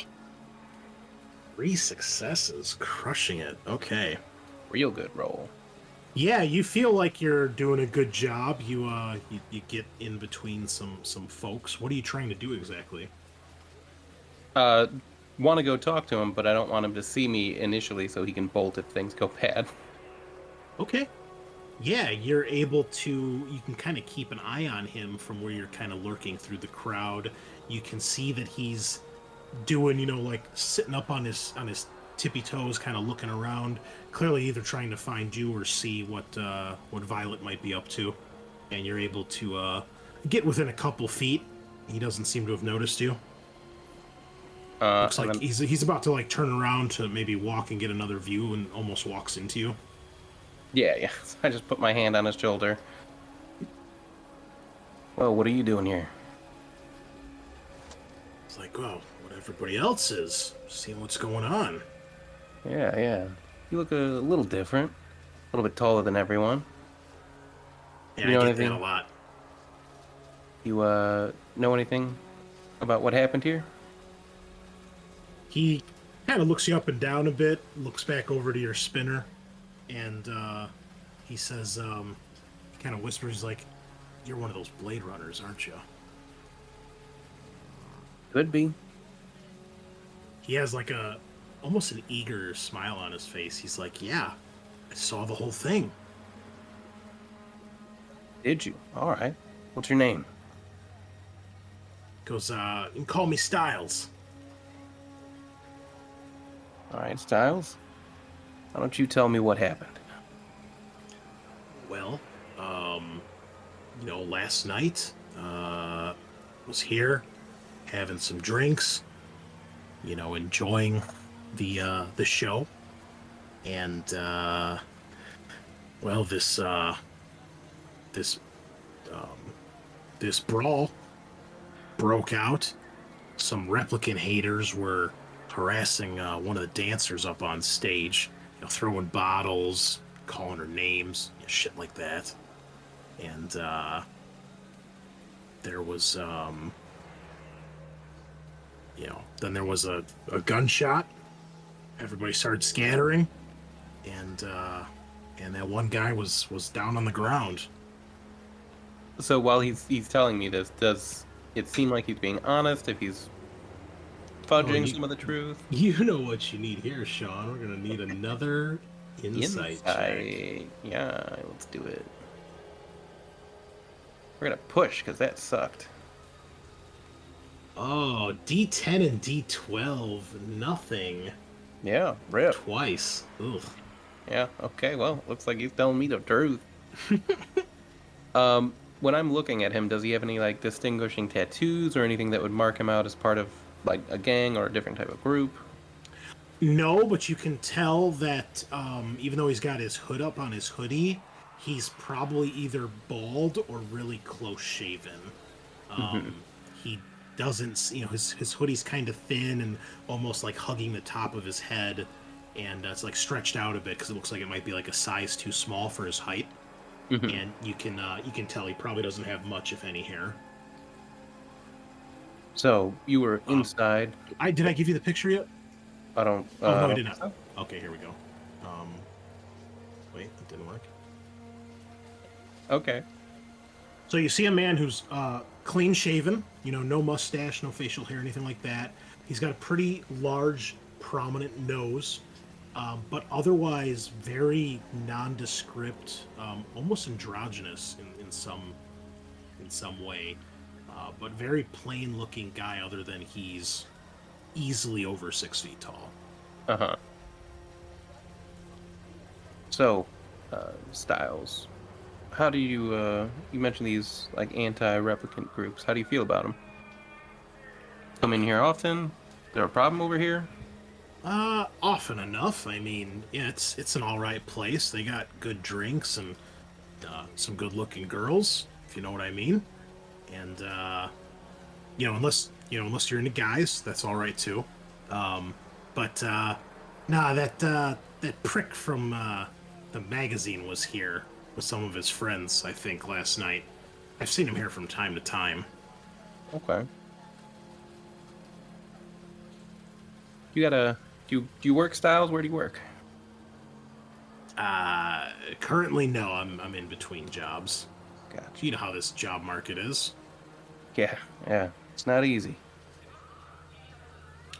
S1: 3 successes, crushing it. Okay.
S4: Real good roll.
S1: Yeah, you feel like you're doing a good job. You get in between some folks. What are you trying to do exactly?
S4: Want to go talk to him, but I don't want him to see me initially so he can bolt if things go bad.
S1: Okay. Yeah, you're able to, you can kind of keep an eye on him from where you're kind of lurking through the crowd. You can see that he's doing, like sitting up on his tippy toes, kind of looking around, clearly either trying to find you or see what Violet might be up to. And you're able to get within a couple feet. He doesn't seem to have noticed you. Looks like he's about to like turn around to maybe walk and get another view, and almost walks into you.
S4: Yeah. I just put my hand on his shoulder. Well, what are you doing here?
S1: It's like, well, what everybody else is. See what's going on.
S6: Yeah, yeah. You look a little different. A little bit taller than everyone.
S1: Yeah,
S6: You
S1: I
S6: know
S1: get that
S6: anything?
S1: a lot.
S6: You know anything about what happened here?
S1: He kind of looks you up and down a bit, looks back over to your spinner, and he says, kind of whispers, like, "You're one of those Blade Runners, aren't you?"
S6: Could be.
S1: He has like almost an eager smile on his face. He's like, "Yeah, I saw the whole thing."
S6: Did you? All right. What's your name?
S1: Goes, "You can call me Styles."
S6: All right, Styles. Why don't you tell me what happened?
S1: Well, last night, was here having some drinks, enjoying the show, and well, this um, this brawl broke out. Some replicant haters were harassing one of the dancers up on stage, throwing bottles, calling her names, shit like that. And there was, then there was a gunshot. Everybody started scattering, and that one guy was down on the ground.
S6: So while he's telling me this, does it seem like he's being honest? If he's fudging some of the truth?
S1: You know what you need here, Sean. We're gonna need another insight check.
S6: Yeah, let's do it. We're gonna push because that sucked.
S1: Oh, D10 and D12, nothing.
S6: Yeah, rip.
S1: Twice. Ugh.
S6: Yeah, okay, well, looks like he's telling me the truth. When I'm looking at him, does he have any, like, distinguishing tattoos or anything that would mark him out as part of, like, a gang or a different type of group?
S1: No, but you can tell that even though he's got his hood up on his hoodie, he's probably either bald or really close shaven. He doesn't, his hoodie's kind of thin and almost like hugging the top of his head, and it's like stretched out a bit because it looks like it might be like a size too small for his height. And you can tell he probably doesn't have much, if any, hair.
S6: So, you were inside.
S1: Did I give you the picture yet?
S6: I don't...
S1: Oh, no, I did not. Okay, here we go. Wait, it didn't work.
S6: Okay.
S1: So you see a man who's clean shaven, no mustache, no facial hair, anything like that. He's got a pretty large, prominent nose, but otherwise very nondescript, almost androgynous in some way, but very plain-looking guy. Other than he's easily over 6 feet tall.
S6: Uh-huh. So, Styles, how do you, you mentioned these, like, anti-replicant groups. How do you feel about them? Come in here often? Is there a problem over here?
S1: Often enough. I mean, yeah, it's an alright place. They got good drinks and, some good-looking girls, if you know what I mean. And, unless you're into guys, that's alright too. But that prick from, the magazine was here with some of his friends, I think, last night. I've seen him here from time to time.
S6: Okay. Do you work, Styles? Where do you work?
S1: Currently, no. I'm in between jobs.
S6: Gotcha.
S1: You know how this job market is.
S6: Yeah. It's not easy.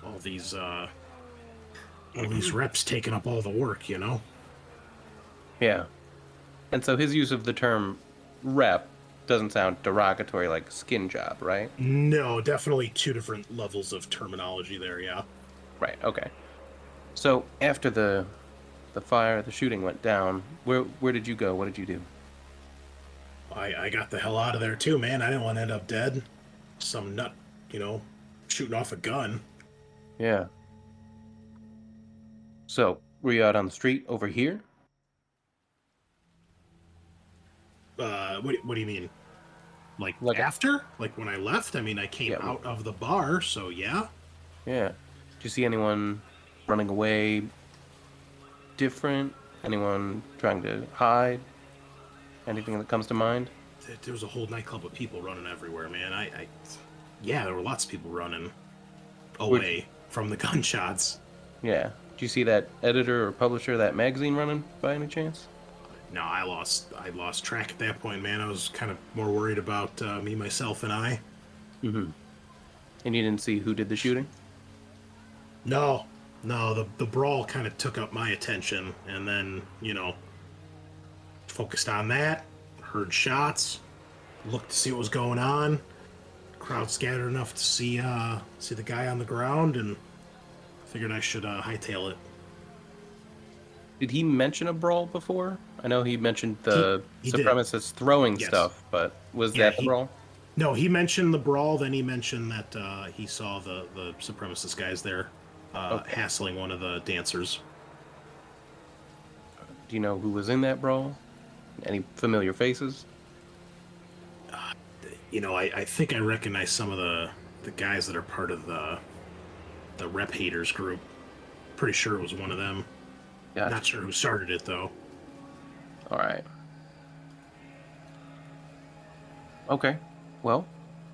S1: All these reps taking up all the work,
S6: Yeah. And so his use of the term rep doesn't sound derogatory like skin job, right?
S1: No, definitely two different levels of terminology there, yeah.
S6: Right, okay. So after the fire, the shooting went down, where did you go? What did you do?
S1: I got the hell out of there too, man. I didn't want to end up dead. Some nut, shooting off a gun.
S6: Yeah. So, were you out on the street over here?
S1: What do you mean? Like
S6: Like
S1: after? Like when I left? I mean, I came
S6: Yeah.
S1: out of the bar, so yeah.
S6: Yeah. you see anyone running away different? Anyone trying to hide? Anything that comes to mind?
S1: There was a whole nightclub of people running everywhere, man. Yeah, there were lots of people running away from the gunshots.
S6: Yeah. Do you see that editor or publisher of that magazine running by any chance?
S1: No, I lost track at that point, man. I was kind of more worried about me, myself, and I.
S6: Mm-hmm. And you didn't see who did the shooting?
S1: No, the brawl kind of took up my attention, and then, focused on that, heard shots, looked to see what was going on. Crowd scattered enough to see the guy on the ground, and figured I should hightail it.
S6: Did he mention a brawl before? I know he mentioned the
S1: He did.
S6: supremacists throwing
S1: Yes.
S6: stuff, but was
S1: Yeah,
S6: that the brawl?
S1: No, he mentioned the brawl, then he mentioned that he saw the supremacist guys there
S6: Okay.
S1: hassling one of the dancers.
S6: Do you know who was in that brawl? Any familiar faces?
S1: I think I recognize some of the guys that are part of the Rep Haters group. Pretty sure it was one of them.
S6: Yeah.
S1: Not sure who started it, though.
S6: All right. Okay. Well,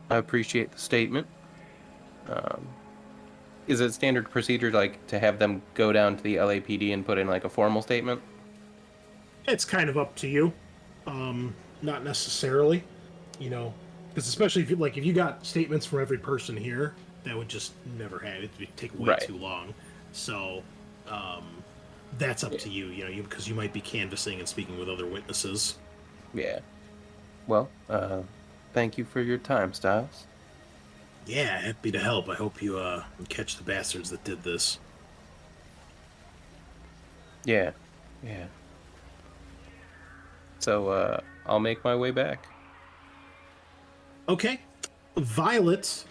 S6: I appreciate the statement. Is it standard procedure, like, to have them go down to the LAPD and put in, like, a formal statement?
S1: It's kind of up to you. Not necessarily, because especially if you got statements from every person here, that would just never happen. It would take way
S6: Right.
S1: too long. So, that's up to you, because you might be canvassing and speaking with other witnesses.
S6: Yeah. Well, thank you for your time, Styles.
S1: Yeah, happy to help. I hope you catch the bastards that did this.
S6: Yeah. Yeah. So, I'll make my way back.
S1: Okay. Violet,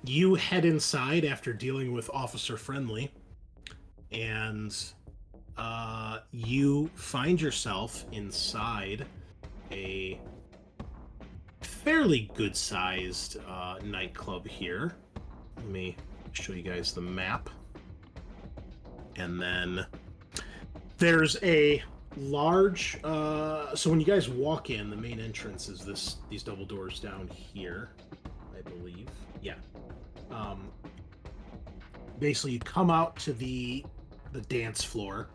S1: you head inside after dealing with Officer Friendly, and you find yourself inside a fairly good-sized nightclub here. Let me show you guys the map. And then there's a large so when you guys walk in, the main entrance is these double doors down here, I believe. Yeah. Basically you come out to the dance floor,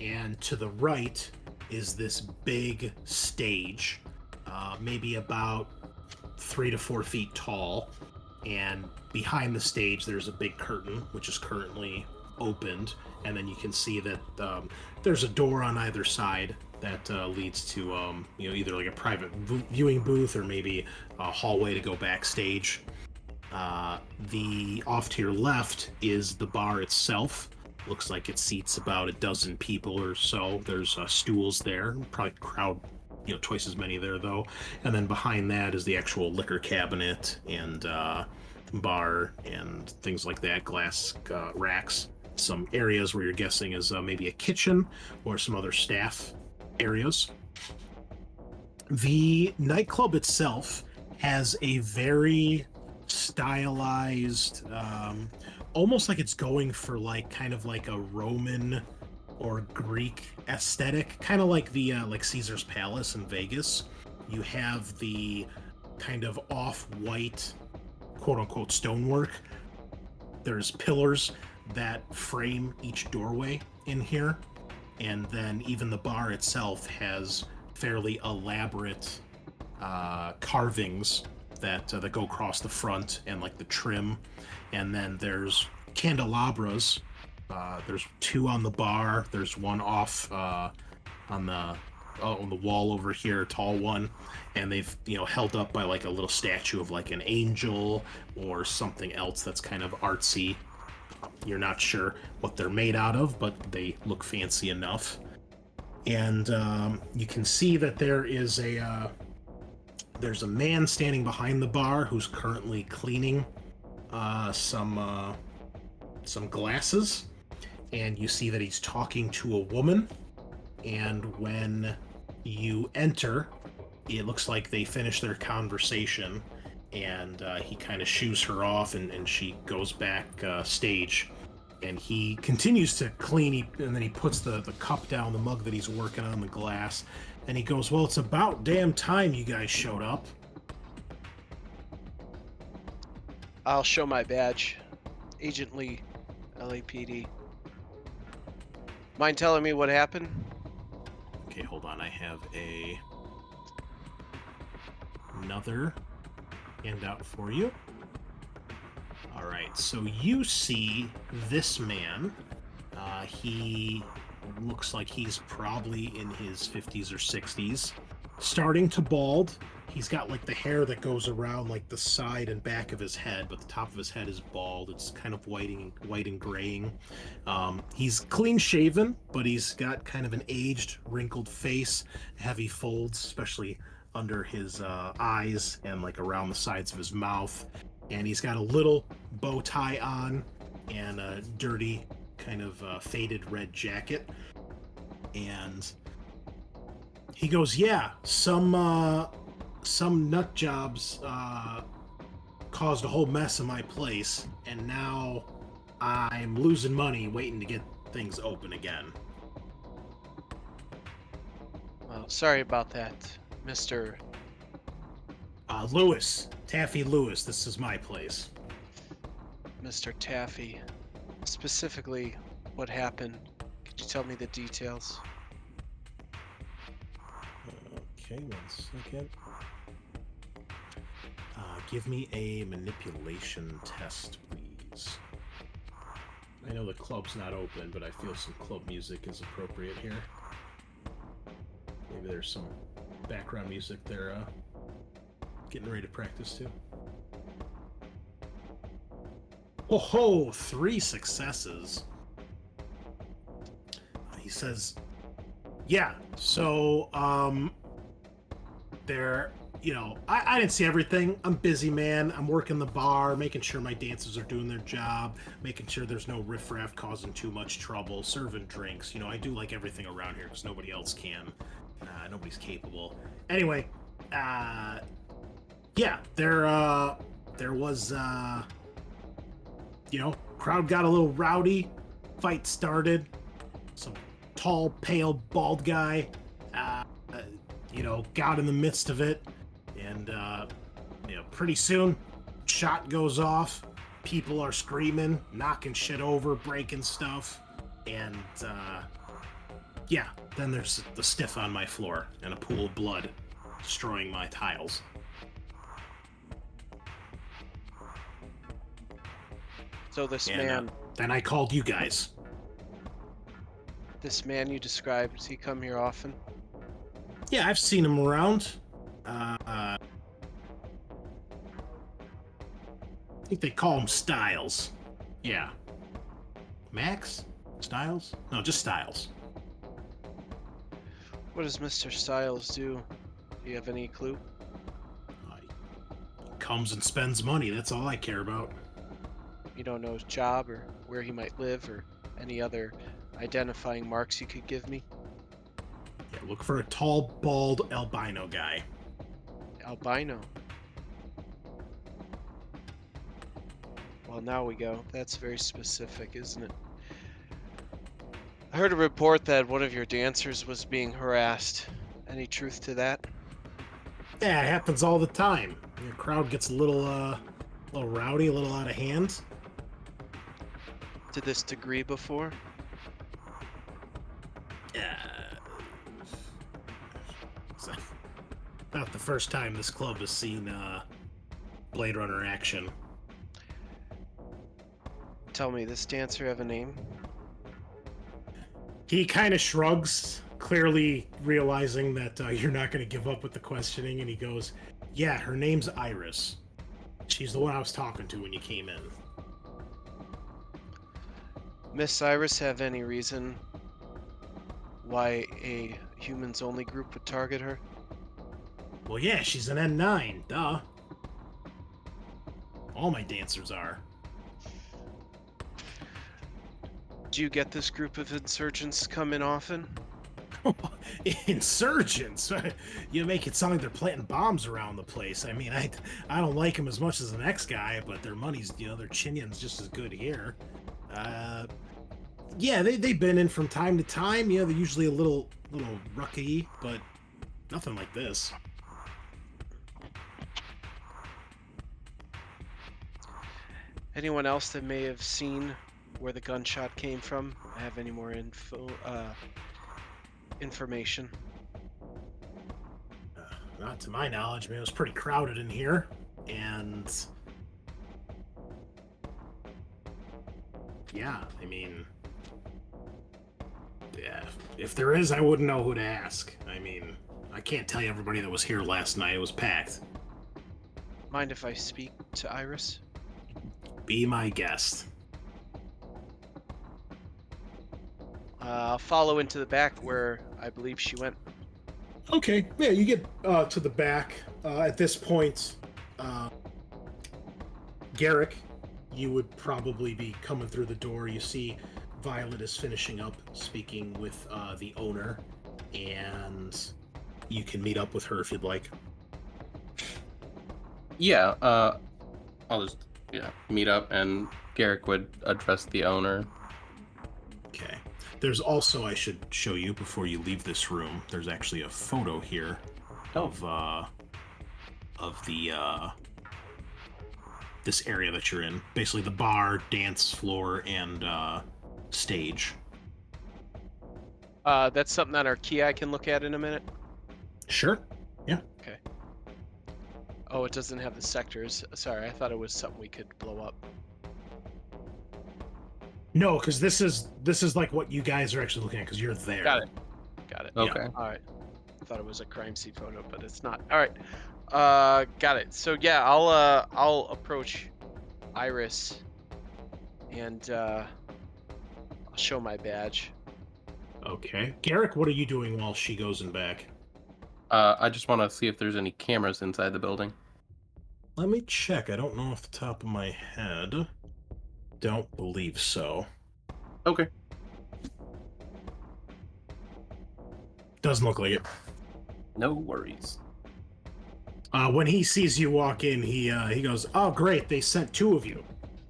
S1: and to the right is this big stage, maybe about 3 to 4 feet tall, and behind the stage there's a big curtain which is currently opened, and then you can see that there's a door on either side that leads to either like a private viewing booth or maybe a hallway to go backstage. The off to your left is the bar itself. Looks like it seats about a dozen people or so. There's stools there, probably crowd twice as many there though. And then behind that is the actual liquor cabinet and bar and things like that, glass racks. Some areas where you're guessing is maybe a kitchen or some other staff areas. The nightclub itself has a very stylized, almost like it's going for kind of like a Roman or Greek aesthetic, kind of like the like Caesar's Palace in Vegas. You have the kind of off-white, quote-unquote, stonework. There's pillars that frame each doorway in here, and then even the bar itself has fairly elaborate carvings that go across the front and like the trim. And then there's candelabras. There's 2 on the bar. There's one off on the wall over here, a tall one, and they've held up by like a little statue of like an angel or something else that's kind of artsy. You're not sure what they're made out of, but they look fancy enough. And you can see that there's a man standing behind the bar who's currently cleaning some glasses, and you see that he's talking to a woman. And when you enter, it looks like they finish their conversation, and he kind of shoos her off, and she goes back stage. And he continues to clean, and then he puts the cup down, the mug that he's working on, the glass, and he goes, well, it's about damn time you guys showed up.
S5: I'll show my badge. Agent Lee, LAPD. Mind telling me what happened?
S1: Okay, hold on. I have another handout for you. All right, so you see this man. He looks like he's probably in his 50s or 60s, starting to bald. He's got like the hair that goes around like the side and back of his head, but the top of his head is bald. It's kind of white and graying. He's clean shaven, but he's got kind of an aged, wrinkled face, heavy folds, especially under his eyes and like around the sides of his mouth. And he's got a little bow tie on and a dirty kind of faded red jacket. And he goes, yeah, some nut jobs caused a whole mess in my place, and now I'm losing money waiting to get things open again.
S5: Well, sorry about that, Mr.
S1: Lewis, Taffy Lewis, this is my place.
S5: Mr. Taffy. Specifically, what happened? Could you tell me the details?
S1: Okay, 1 second. Give me a manipulation test, please. I know the club's not open, but I feel some club music is appropriate here. Maybe there's some background music they're getting ready to practice to. Oh ho! 3 successes. He says, yeah, so, there, you know, I didn't see everything. I'm busy, man. I'm working the bar, making sure my dancers are doing their job, making sure there's no riffraff causing too much trouble, serving drinks. You know, I do like everything around here because nobody else can. Nobody's capable. Anyway, yeah, there was, you know, crowd got a little rowdy, fight started, some tall, pale, bald guy, you know, got in the midst of it, and, you know, pretty soon, shot goes off, people are screaming, knocking shit over, breaking stuff, and, yeah, then there's the stiff on my floor, and a pool of blood, destroying my tiles.
S5: So this
S1: And,
S5: man,
S1: then I called you guys.
S5: this man you described, does he come here often?
S1: Yeah, I've seen him around. I think they call him Styles. Yeah. Max? Styles? No, just Styles.
S5: What does Mr. Styles do? Do you have any clue?
S1: He comes and spends money. That's all I care about.
S5: You don't know his job or where he might live or any other identifying marks you could give me?
S1: Yeah, look for a tall, bald, albino guy.
S5: Albino. Well, now we go. That's very specific, isn't it? I heard a report that one of your dancers was being harassed. Any truth to that?
S1: Yeah, it happens all the time. The crowd gets a little rowdy, a little out of hand.
S5: To this degree before?
S1: It's not the first time this club has seen Blade Runner action.
S5: Tell me, this dancer have a name?
S1: He kind of shrugs, clearly realizing that you're not going to give up with the questioning, and he goes, yeah, her name's Iris. She's the one I was talking to when you came in.
S5: Miss Iris have any reason why a humans only group would target her?
S1: Well, yeah, she's an N9, duh. All my dancers are.
S5: Do you get this group of insurgents come in often?
S1: Insurgents? You make it sound like they're planting bombs around the place. I mean, I don't like them as much as the next guy, but their money's, their chinion's just as good here. Yeah, they've been in from time to time. They're usually a little rucky, but nothing like this.
S5: Anyone else that may have seen where the gunshot came from? Have any more information?
S1: Not to my knowledge. I mean, it was pretty crowded in here, and yeah, I mean, yeah, if there is, I wouldn't know who to ask. I mean, I can't tell you everybody that was here last night. It was packed.
S5: Mind if I speak to Iris?
S1: Be my guest.
S5: I'll follow into the back where I believe she went.
S1: Okay, yeah, you get to the back. At this point, Garrick, you would probably be coming through the door. You see Violet is finishing up speaking with the owner, and you can meet up with her if you'd like.
S4: Yeah, I'll just meet up, and Garrick would address the owner.
S1: Okay. There's also, I should show you before you leave this room, there's actually a photo here of the this area that you're in. Basically the bar, dance floor, and stage.
S5: That's something on our key I can look at in a minute.
S1: Sure. Yeah.
S5: Okay. Oh, it doesn't have the sectors. Sorry, I thought it was something we could blow up.
S1: No, because this is like what you guys are actually looking at, because you're there.
S5: Got it.
S4: Okay.
S1: Yeah.
S5: All right. I thought it was a crime scene photo, but it's not. All right. Got it. So yeah, I'll approach Iris, and I'll show my badge.
S1: Okay. Garrick, what are you doing while she goes in back?
S4: I just want to see if there's any cameras inside the building.
S1: Let me check. I don't know off the top of my head. Don't believe so.
S4: Okay.
S1: Doesn't look like it.
S4: No worries.
S1: When he sees you walk in, he goes, "Oh, great! They sent two of you.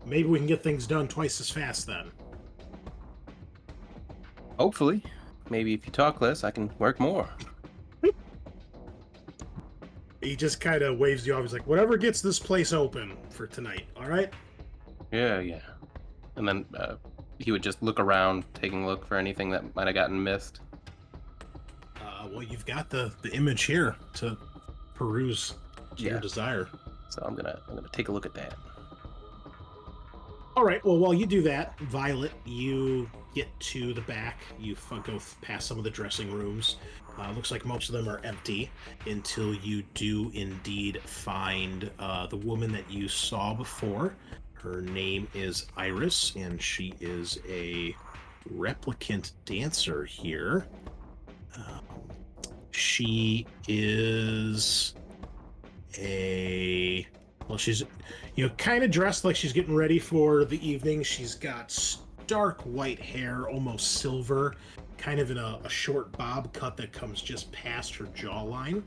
S1: Maybe we can get things done twice as fast then."
S4: Hopefully. Maybe if you talk less, I can work more.
S1: He just kind of waves you off. He's like, "Whatever gets this place open for tonight. All right."
S4: Yeah. And then he would just look around, taking a look for anything that might have gotten missed.
S1: Well, you've got the image here to peruse to your
S4: Yeah.
S1: desire.
S4: So I'm gonna take a look at that.
S1: All right. Well, while you do that, Violet, you get to the back. You go past some of the dressing rooms. Looks like most of them are empty until you do indeed find the woman that you saw before. Her name is Iris, and she is a replicant dancer here. She is she's kind of dressed like she's getting ready for the evening. She's got stark white hair, almost silver, kind of in a short bob cut that comes just past her jawline.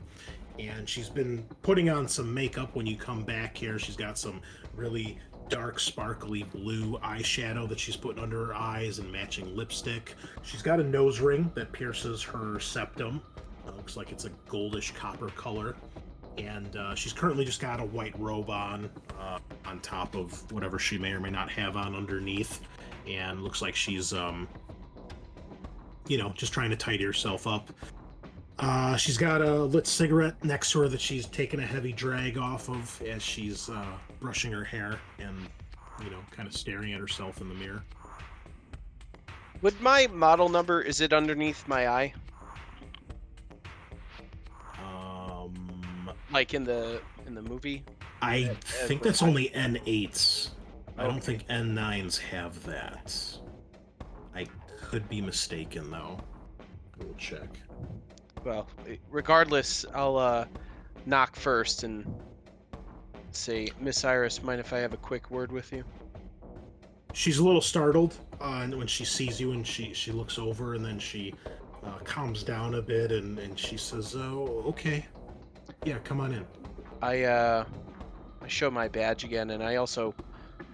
S1: And she's been putting on some makeup when you come back here. She's got some really dark, sparkly blue eyeshadow that she's putting under her eyes and matching lipstick. She's got a nose ring that pierces her septum. Looks like it's a goldish copper color. And she's currently just got a white robe on top of whatever she may or may not have on underneath. And looks like she's, just trying to tidy herself up. She's got a lit cigarette next to her that she's taking a heavy drag off of as she's brushing her hair and, kind of staring at herself in the mirror.
S5: Would my model number, is it underneath my eye? Like in the movie?
S1: I think that's only N8s. I don't think N9s have that. I could be mistaken, though. We'll check.
S5: Well, regardless, I'll knock first and say, "Miss Iris, mind if I have a quick word with you?"
S1: She's a little startled when she sees you, and she looks over, and then she calms down a bit, and she says, "Oh, okay, yeah, come on in."
S5: I show my badge again, and I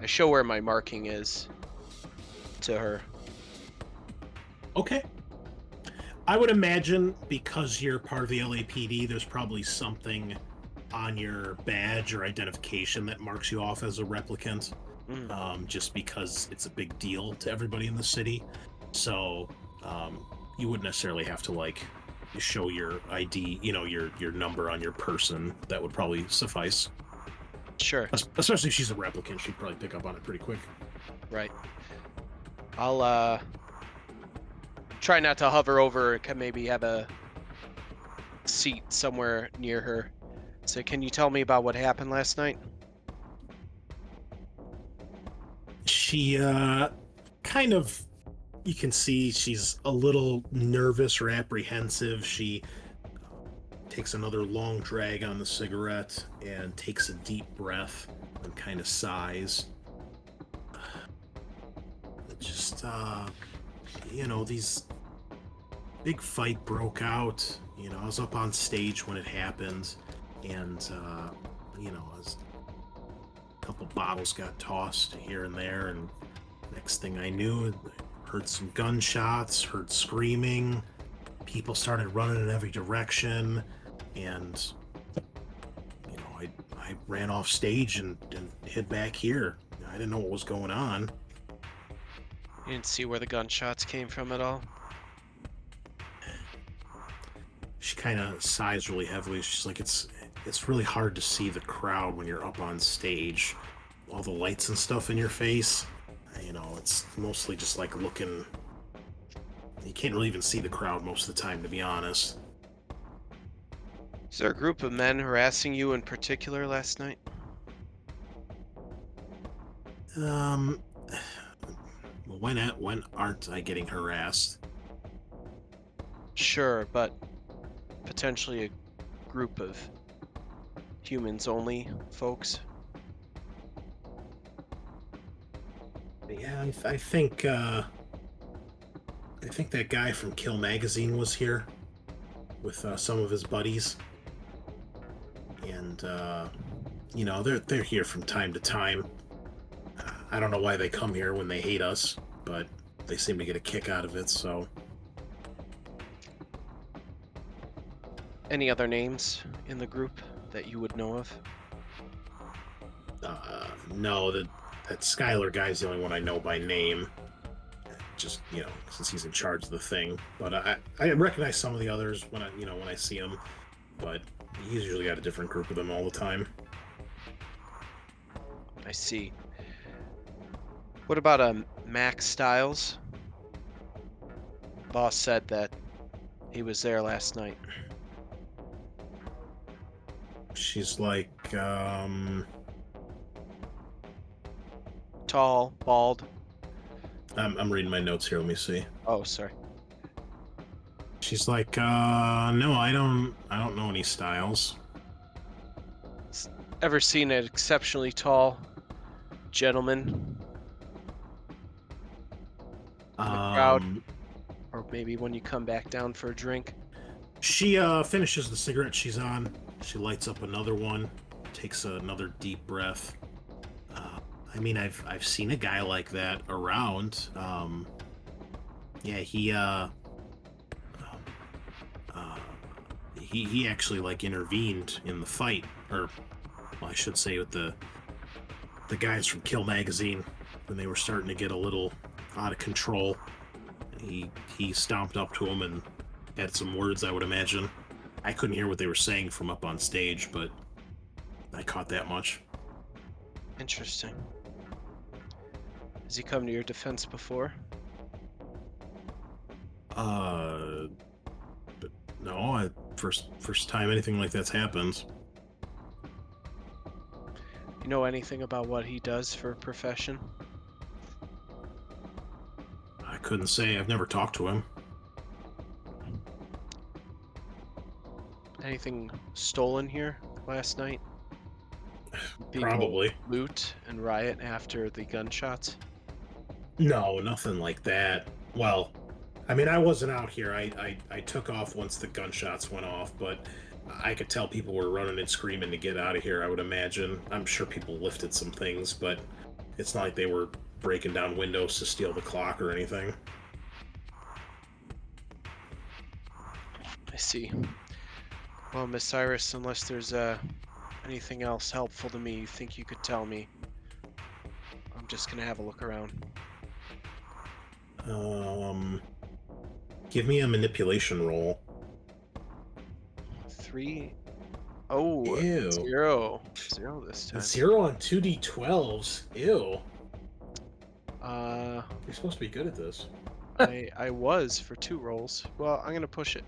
S5: show where my marking is to her.
S1: Okay. I would imagine because you're part of the LAPD, there's probably something on your badge or identification that marks you off as a replicant, just because it's a big deal to everybody in the city. So you wouldn't necessarily have to like show your ID, your number on your person. That would probably suffice.
S5: Sure.
S1: Especially if she's a replicant, she'd probably pick up on it pretty quick.
S5: Right. I'll try not to hover over. Can maybe have a seat somewhere near her. So, can you tell me about what happened last night?
S1: She kind of, you can see she's a little nervous or apprehensive. She takes another long drag on the cigarette and takes a deep breath and kind of sighs. Just these big fight broke out. I was up on stage when it happened, and as a couple bottles got tossed here and there, and next thing I knew, I heard some gunshots, heard screaming, people started running in every direction, and I ran off stage and hid back here. I didn't know what was going on.
S5: You didn't see where the gunshots came from at all?
S1: She kind of sighs really heavily. She's like, it's really hard to see the crowd when you're up on stage. All the lights and stuff in your face. It's mostly just like looking. You can't really even see the crowd most of the time, to be honest.
S5: Is there a group of men harassing you in particular last night?
S1: When aren't I getting harassed?
S5: Sure, but potentially a group of humans only folks.
S1: Yeah, I think that guy from Kill Magazine was here with some of his buddies, and they're here from time to time. I don't know why they come here when they hate us, but they seem to get a kick out of it. So,
S5: Any other names in the group that you would know of?
S1: no, that Skylar guy's the only one I know by name. Just since he's in charge of the thing. But I recognize some of the others when I see them. But he's usually got a different group of them all the time.
S5: I see. What about Max Styles? Boss said that he was there last night.
S1: She's like,
S5: Tall, bald.
S1: I'm reading my notes here. Let me see.
S5: Oh, sorry.
S1: She's like, no, I don't know any Styles.
S5: Ever seen an exceptionally tall gentleman in the crowd? Or maybe when you come back down for a drink?
S1: She finishes the cigarette she's on. She lights up another one, takes another deep breath. I've seen a guy like that around. Yeah, he actually like intervened in the fight, or well, I should say with the guys from Kill Magazine when they were starting to get a little out of control. He stomped up to him and had some words, I would imagine. I couldn't hear what they were saying from up on stage, but I caught that much.
S5: Interesting. Has he come to your defense before?
S1: But no, first time anything like that's happened.
S5: You know anything about what he does for a profession?
S1: I couldn't say. I've never talked to him.
S5: Anything stolen here last night? People
S1: Probably.
S5: loot and riot after the gunshots?
S1: No, nothing like that. Well, I mean, I wasn't out here. I took off once the gunshots went off, but I could tell people were running and screaming to get out of here, I would imagine. I'm sure people lifted some things, but it's not like they were breaking down windows to steal the clock or anything.
S5: I see. Well, Miss Iris, unless there's anything else helpful to me you think you could tell me, I'm just gonna have a look around.
S1: Give me a manipulation roll.
S5: 3. Oh,
S1: Ew.
S5: 0. 0 this time.
S1: 0 on 2d12s. Ew.
S5: Uh,
S1: You're supposed to be good at this.
S5: I was for 2 rolls. Well, I'm gonna push it.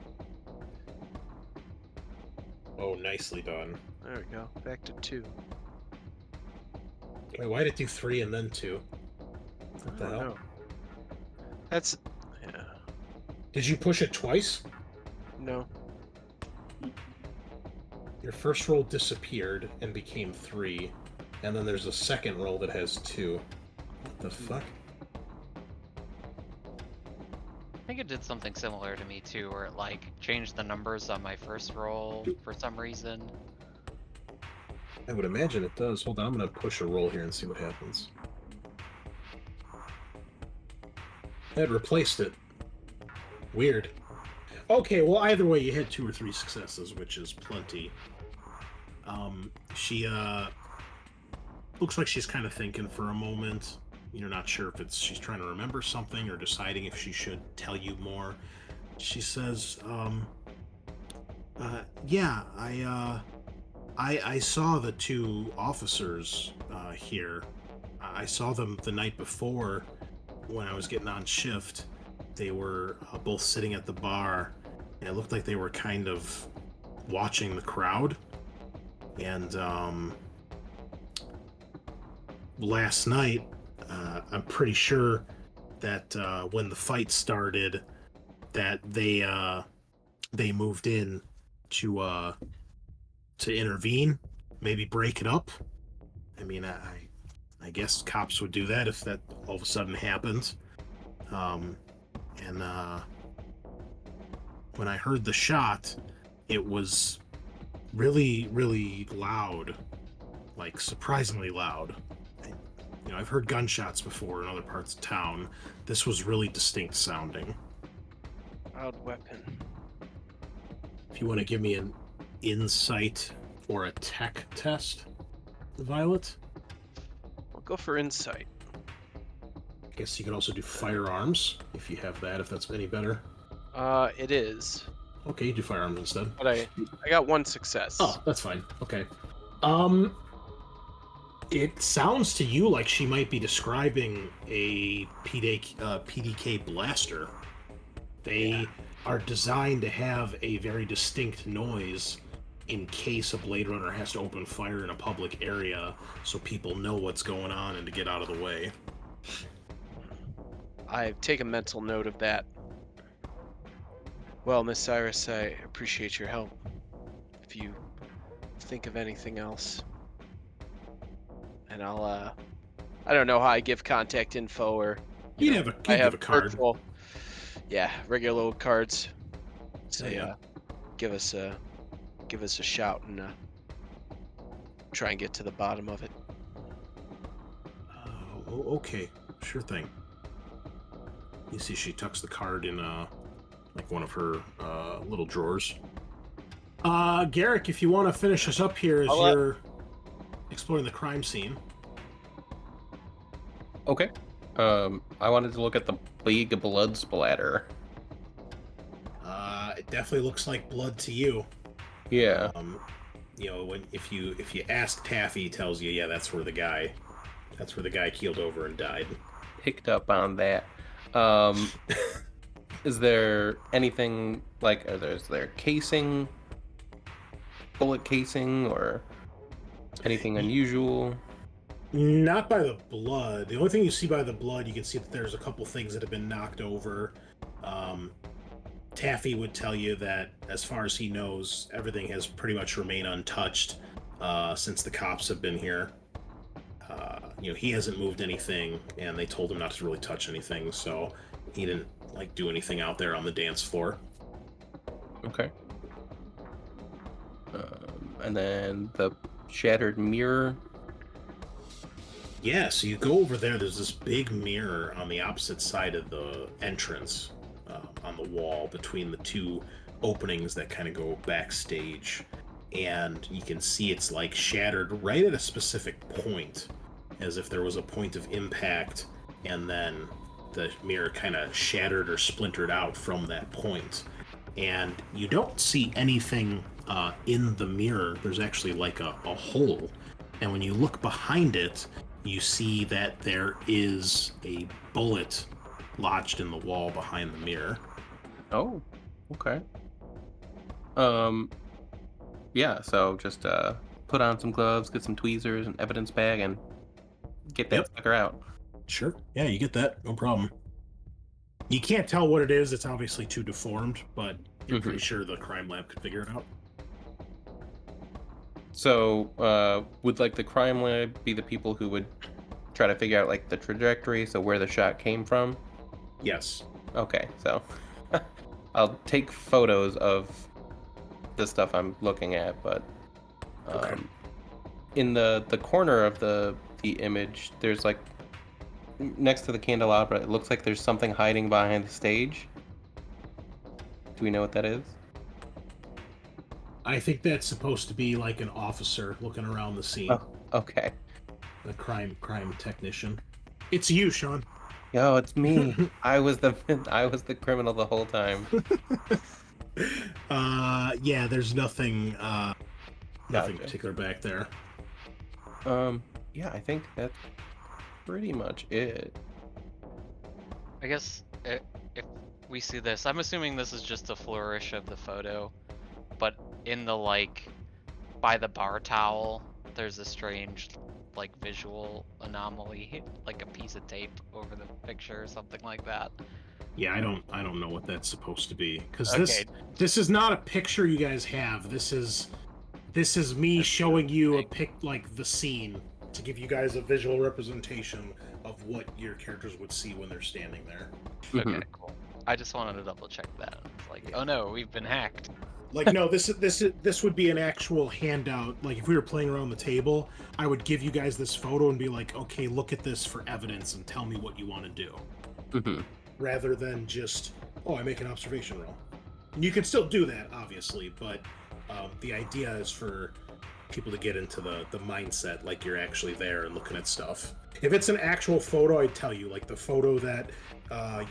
S1: Oh, nicely done.
S5: There we go. Back to 2.
S1: Wait, why did it do 3 and then 2? What
S5: I
S1: the
S5: don't
S1: hell?
S5: know. That's yeah.
S1: Did you push it twice?
S5: No.
S1: Your first roll disappeared and became 3, and then there's a second roll that has 2. What the fuck?
S3: I think it did something similar to me too, where it like changed the numbers on my first roll for some reason.
S1: I would imagine it does. Hold on, I'm gonna push a roll here and see what happens. It replaced it. Weird. Okay, well, either way, you had 2 or 3 successes, which is plenty. She looks like she's kind of thinking for a moment. You're not sure if she's trying to remember something or deciding if she should tell you more. She says, yeah, I saw the 2 officers here. I saw them the night before when I was getting on shift. They were both sitting at the bar, and it looked like they were kind of watching the crowd. And last night, I'm pretty sure that when the fight started, that they moved in to intervene, maybe break it up. I mean, I guess cops would do that if that all of a sudden happens. And when I heard the shot, it was really, really loud, like surprisingly loud. I've heard gunshots before in other parts of town. This was really distinct sounding.
S5: Loud weapon.
S1: If you want to give me an insight or a tech test, Violet,
S5: We'll go for insight.
S1: I guess you can also do firearms if you have that, if that's any better.
S5: It is,
S1: Okay, you do firearms instead.
S5: but I got 1 success.
S1: Oh, that's fine. Okay. It sounds to you like she might be describing a PDK blaster. They are designed to have a very distinct noise in case a Blade Runner has to open fire in a public area, so people know what's going on and to get out of the way.
S5: I take a mental note of that. Well, Miss Cyrus, I appreciate your help. If you think of anything else, and I'll I don't know how I give contact info or
S1: You'd
S5: know,
S1: have a,
S5: I
S1: you'd
S5: have
S1: have a card.
S5: virtual, regular old cards. Say,
S1: Yeah.
S5: give us a shout and try and get to the bottom of it.
S1: Okay, sure thing. You see, she tucks the card in like one of her little drawers. Garrick, if you want to finish us up here as you're exploring the crime scene.
S6: Okay. I wanted to look at the League of Blood splatter.
S1: It definitely looks like blood to you.
S6: Yeah.
S1: If you ask Taffy, he tells you, yeah, that's where the guy keeled over and died.
S6: Picked up on that. Is there anything like, is there casing, bullet casing, or anything unusual?
S1: Not by the blood. The only thing you see by the blood, you can see that there's a couple things that have been knocked over. Taffy would tell you that, as far as he knows, everything has pretty much remained untouched since the cops have been here. He hasn't moved anything, and they told him not to really touch anything, so he didn't like do anything out there on the dance floor.
S6: Okay. And then the shattered mirror.
S1: Yeah, so you go over there. There's this big mirror on the opposite side of the entrance, on the wall between the two openings that kind of go backstage, and you can see it's like shattered right at a specific point, as if there was a point of impact, and then the mirror kind of shattered or splintered out from that point. And you don't see anything in the mirror. There's actually like a hole, and when you look behind it, you see that there is a bullet lodged in the wall behind the mirror.
S6: Oh, okay. Yeah, so just put on some gloves, get some tweezers, an evidence bag, and get that
S1: Yep.
S6: sucker out.
S1: Sure. Yeah, you get that. No problem. You can't tell what it is. It's obviously too deformed, but you're pretty sure the crime lab could figure it out.
S6: So, would like the crime lab be the people who would try to figure out like the trajectory, so where the shot came from?
S1: Yes.
S6: Okay, so I'll take photos of the stuff I'm looking at, but
S1: Okay.
S6: in the corner of the image, there's like next to the candelabra, it looks like there's something hiding behind the stage. Do we know what that is?
S1: I think that's supposed to be like an officer looking around the scene.
S6: Oh, okay.
S1: The crime technician. It's you, Sean.
S6: Yo, it's me. I was the criminal the whole time.
S1: Yeah, there's nothing
S6: Gotcha.
S1: particular back there.
S6: Yeah, I think that's pretty much it.
S3: I guess if we see this, I'm assuming this is just a flourish of the photo, but in the by the bar towel, there's a strange visual anomaly, like a piece of tape over the picture or something like that.
S1: Yeah, I don't know what that's supposed to be, because
S3: Okay.
S1: this is not a picture you guys have. This is me showing you the scene to give you guys a visual representation of what your characters would see when they're standing there.
S3: Okay, cool. I just wanted to double check that. It's like, oh no, we've been hacked.
S1: Like, no, this would be an actual handout. Like, if we were playing around the table, I would give you guys this photo and be like, okay, look at this for evidence and tell me what you want to do. Rather than just, oh, I make an observation roll. And you can still do that, obviously, but the idea is for people to get into the mindset, like you're actually there and looking at stuff. If it's an actual photo, I'd tell you, like the photo that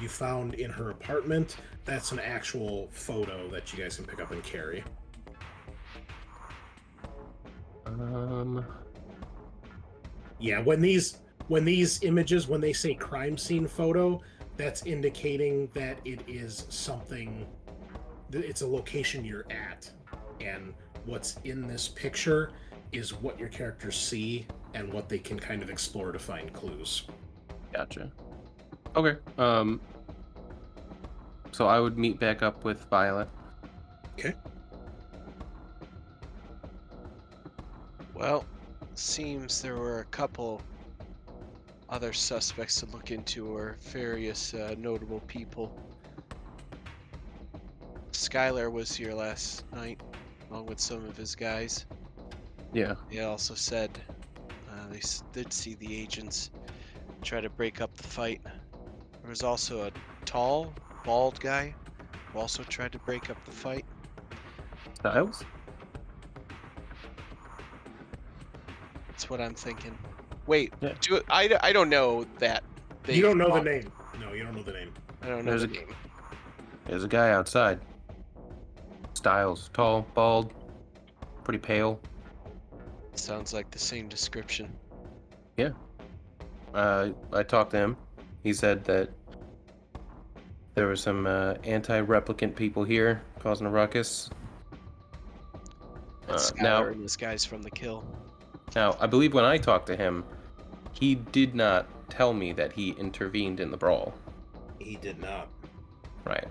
S1: you found in her apartment, that's an actual photo that you guys can pick up and carry. Yeah, when these images, when they say crime scene photo, that's indicating that it is something, it's a location you're at, and what's in this picture is what your characters see and what they can kind of explore to find clues.
S6: Gotcha. Okay. So I would meet back up with Violet.
S1: Okay.
S5: Well, seems there were a couple other suspects to look into, or various notable people. Skylar was here last night, along with some of his guys.
S6: Yeah.
S5: They also said they did see the agents try to break up the fight. There was also a tall, bald guy who also tried to break up the fight.
S6: Styles?
S5: That's what I'm thinking. Wait,
S6: Yeah.
S5: I don't know that.
S1: You don't know the name. No, you don't know the name.
S5: I don't know
S6: There's
S5: the
S6: a-
S5: name.
S6: There's a guy outside. Styles, tall, bald, pretty pale.
S5: Sounds like the same description.
S6: I talked to him. He said that there were some anti-replicant people here causing a ruckus.
S5: That's
S6: Now-
S5: Skylar and this guy's from the kill.
S6: Now, I believe when I talked to him, he did not tell me that he intervened in the brawl.
S1: He did not.
S6: Right.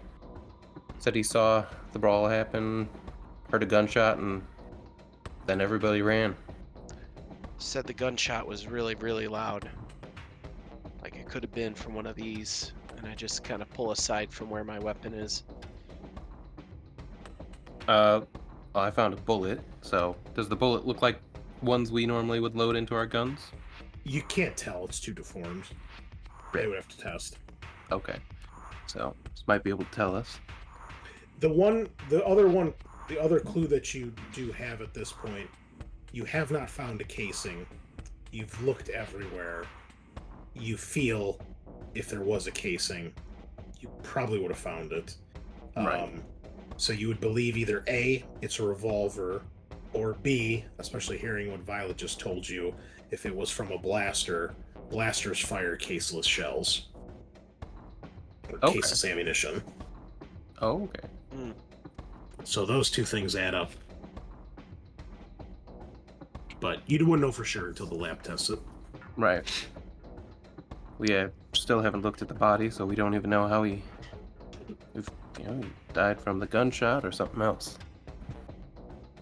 S6: Said he saw the brawl happen, heard a gunshot, and then everybody ran.
S5: Said the gunshot was really, really loud. Like it could have been from one of these. And I just kind of pull aside from where my weapon is.
S4: I found a bullet. So does the bullet look like ones we normally would load into our guns?
S1: You can't tell; it's too deformed. They would have to test.
S4: Okay. So this might be able to tell us.
S1: The other clue that you do have at this point, you have not found a casing. You've looked everywhere. You feel if there was a casing, you probably would have found it.
S4: Right.
S1: So you would believe either A, it's a revolver, or B, especially hearing what Violet just told you, if it was from a blaster, blasters fire caseless shells. Or
S4: Okay.
S1: caseless ammunition.
S4: Oh, okay.
S1: So those two things add up. But you wouldn't know for sure until the lab tests it.
S4: Right. We still haven't looked at the body, so we don't even know how he died from the gunshot or something else.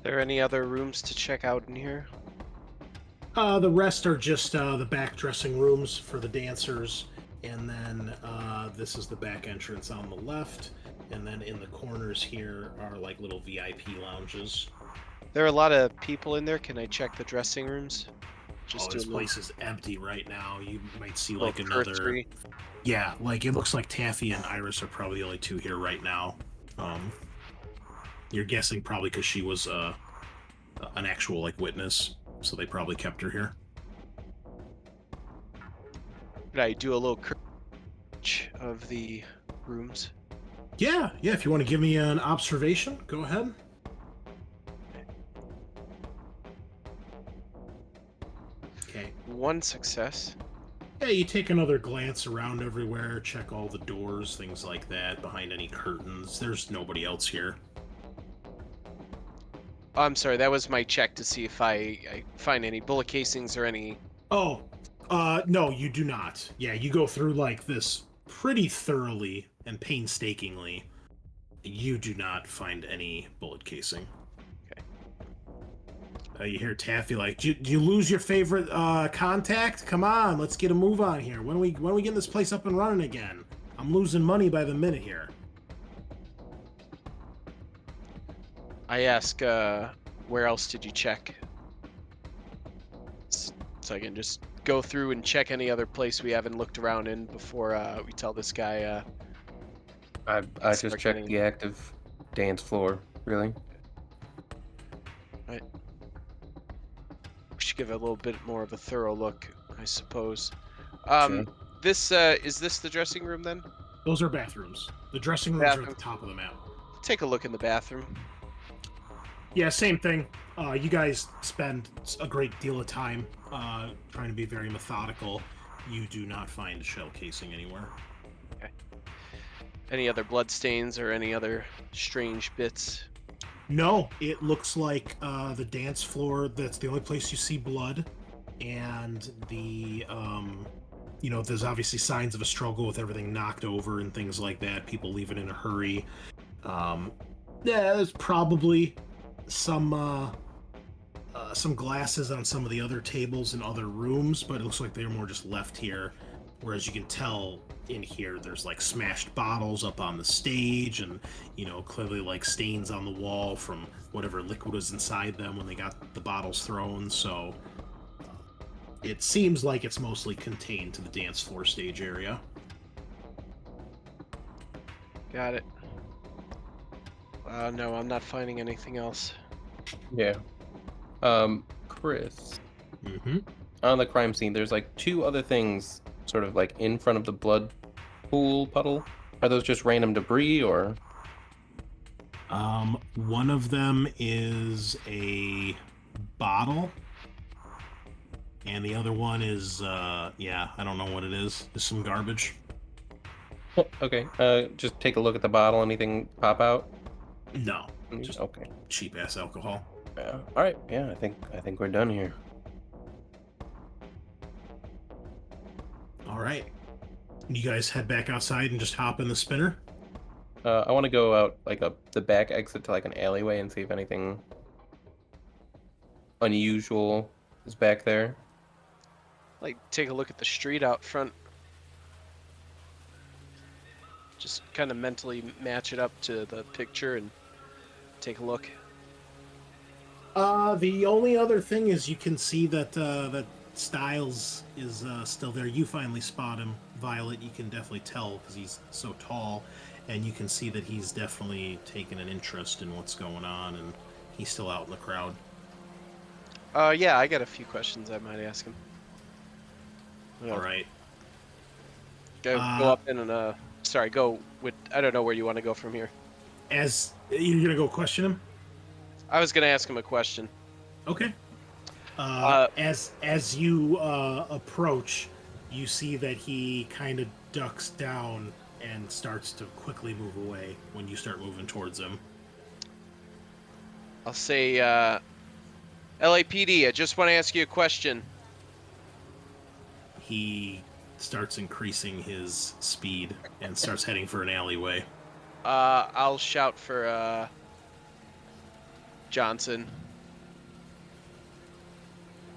S5: There any other rooms to check out in here?
S1: The rest are just the back dressing rooms for the dancers, and then this is the back entrance on the left, and then in the corners here are like little VIP lounges.
S5: There are a lot of people in there. Can I check the dressing rooms?
S1: Just this
S5: a little-
S1: place is empty right now. You might see
S5: little
S1: like another.
S5: cursory.
S1: Yeah, like it looks like Taffy and Iris are probably the only two here right now. You're guessing probably because she was an actual like witness, so they probably kept her here.
S5: Could I do a little search of the rooms?
S1: Yeah. If you want to give me an observation, go ahead. Okay.
S5: 1 success.
S1: Yeah, you take another glance around everywhere, check all the doors, things like that, behind any curtains. There's nobody else here.
S5: Oh, I'm sorry, that was my check to see if I find any bullet casings or any...
S1: Oh, no, you do not. Yeah, you go through like this pretty thoroughly and painstakingly. You do not find any bullet casing.
S5: Okay.
S1: You hear Taffy like, do you lose your favorite contact? Come on, let's get a move on here. When are we getting this place up and running again? I'm losing money by the minute here.
S5: I ask, where else did you check? So I can just go through and check any other place we haven't looked around in before we tell this guy.
S4: I just
S5: Start
S4: checked
S5: getting-
S4: the active dance floor, really.
S5: We should give it a little bit more of a thorough look, I suppose.
S4: Sure.
S5: This is this the dressing room then?
S1: Those are bathrooms. The dressing rooms are at
S5: Bathroom.
S1: the top of the map.
S5: Take a look in the bathroom.
S1: Yeah, same thing. You guys spend a great deal of time trying to be very methodical. You do not find a shell casing anywhere.
S5: Any other blood stains or any other strange bits?
S1: No, it looks like the dance floor, that's the only place you see blood. And the, there's obviously signs of a struggle with everything knocked over and things like that. People leaving in a hurry. There's probably some glasses on some of the other tables in other rooms, but it looks like they're more just left here. Whereas you can tell in here, there's like smashed bottles up on the stage and, clearly like stains on the wall from whatever liquid was inside them when they got the bottles thrown. So it seems like it's mostly contained to the dance floor stage area.
S5: Got it. No, I'm not finding anything else.
S4: Yeah. Chris,
S1: Mm-hmm.
S4: on the crime scene, there's like two other things sort of like in front of the blood pool puddle. Are those just random debris or?
S1: One of them is a bottle, and the other one is, I don't know what it is. It's some garbage.
S4: Okay. Just take a look at the bottle. Anything pop out?
S1: No, just
S4: Okay.
S1: cheap ass alcohol.
S4: Yeah. All right. Yeah. I think we're done here.
S1: All right, you guys head back outside and just hop in the spinner.
S4: I want to go out like the back exit to like an alleyway and see if anything unusual is back there.
S5: Like, take a look at the street out front. Just kind of mentally match it up to the picture and take a look.
S1: The only other thing is you can see that Styles is still there. You finally spot him, Violet. You can definitely tell because he's so tall, and you can see that he's definitely taken an interest in what's going on, and he's still out in the crowd.
S5: Yeah, I got a few questions I might ask him.
S1: All right.
S5: Go up in and sorry, go with. I don't know where you want to go from here.
S1: As you're gonna go question him.
S5: I was gonna ask him a question.
S1: Okay. As you approach, you see that he kind of ducks down and starts to quickly move away when you start moving towards him.
S5: I'll say, LAPD, I just want to ask you a question.
S1: He starts increasing his speed and starts heading for an alleyway.
S5: I'll shout for Johnson,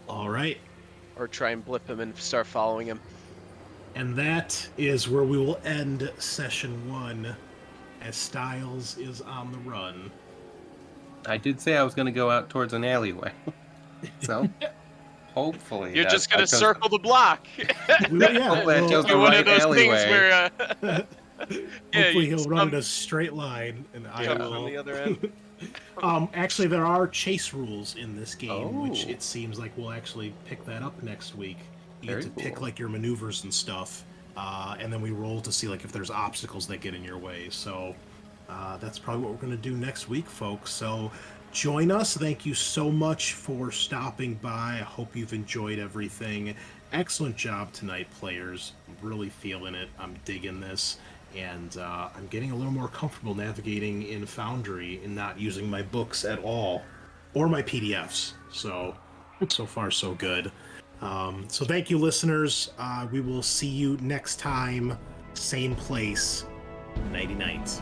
S1: All right.
S5: or try and blip him and start following him.
S1: And that is where we will end session 1 as Styles is on the run.
S4: I did say I was going to go out towards an alleyway. So, hopefully.
S5: You're just gonna
S4: I chose-
S5: circle the block.
S4: Hopefully I chose the
S5: Do one
S4: right
S5: of those
S4: alleyway.
S5: things where,
S1: Hopefully
S5: you
S1: he'll run
S5: come-
S1: in a straight line, and I
S5: come
S1: will.
S5: from the other end.
S1: Actually, there are chase rules in this game, which
S4: Oh.
S1: it seems like we'll actually pick that up next week. You
S4: Very
S1: get to pick
S4: cool.
S1: like your maneuvers and stuff, and then we roll to see like if there's obstacles that get in your way. So that's probably what we're gonna do next week, folks. So join us. Thank you so much for stopping by. I hope you've enjoyed everything. Excellent job tonight, players. I'm really feeling it. I'm digging this. And I'm getting a little more comfortable navigating in Foundry and not using my books at all, or my PDFs. So far, so good. So thank you, listeners. We will see you next time, same place, nighty night.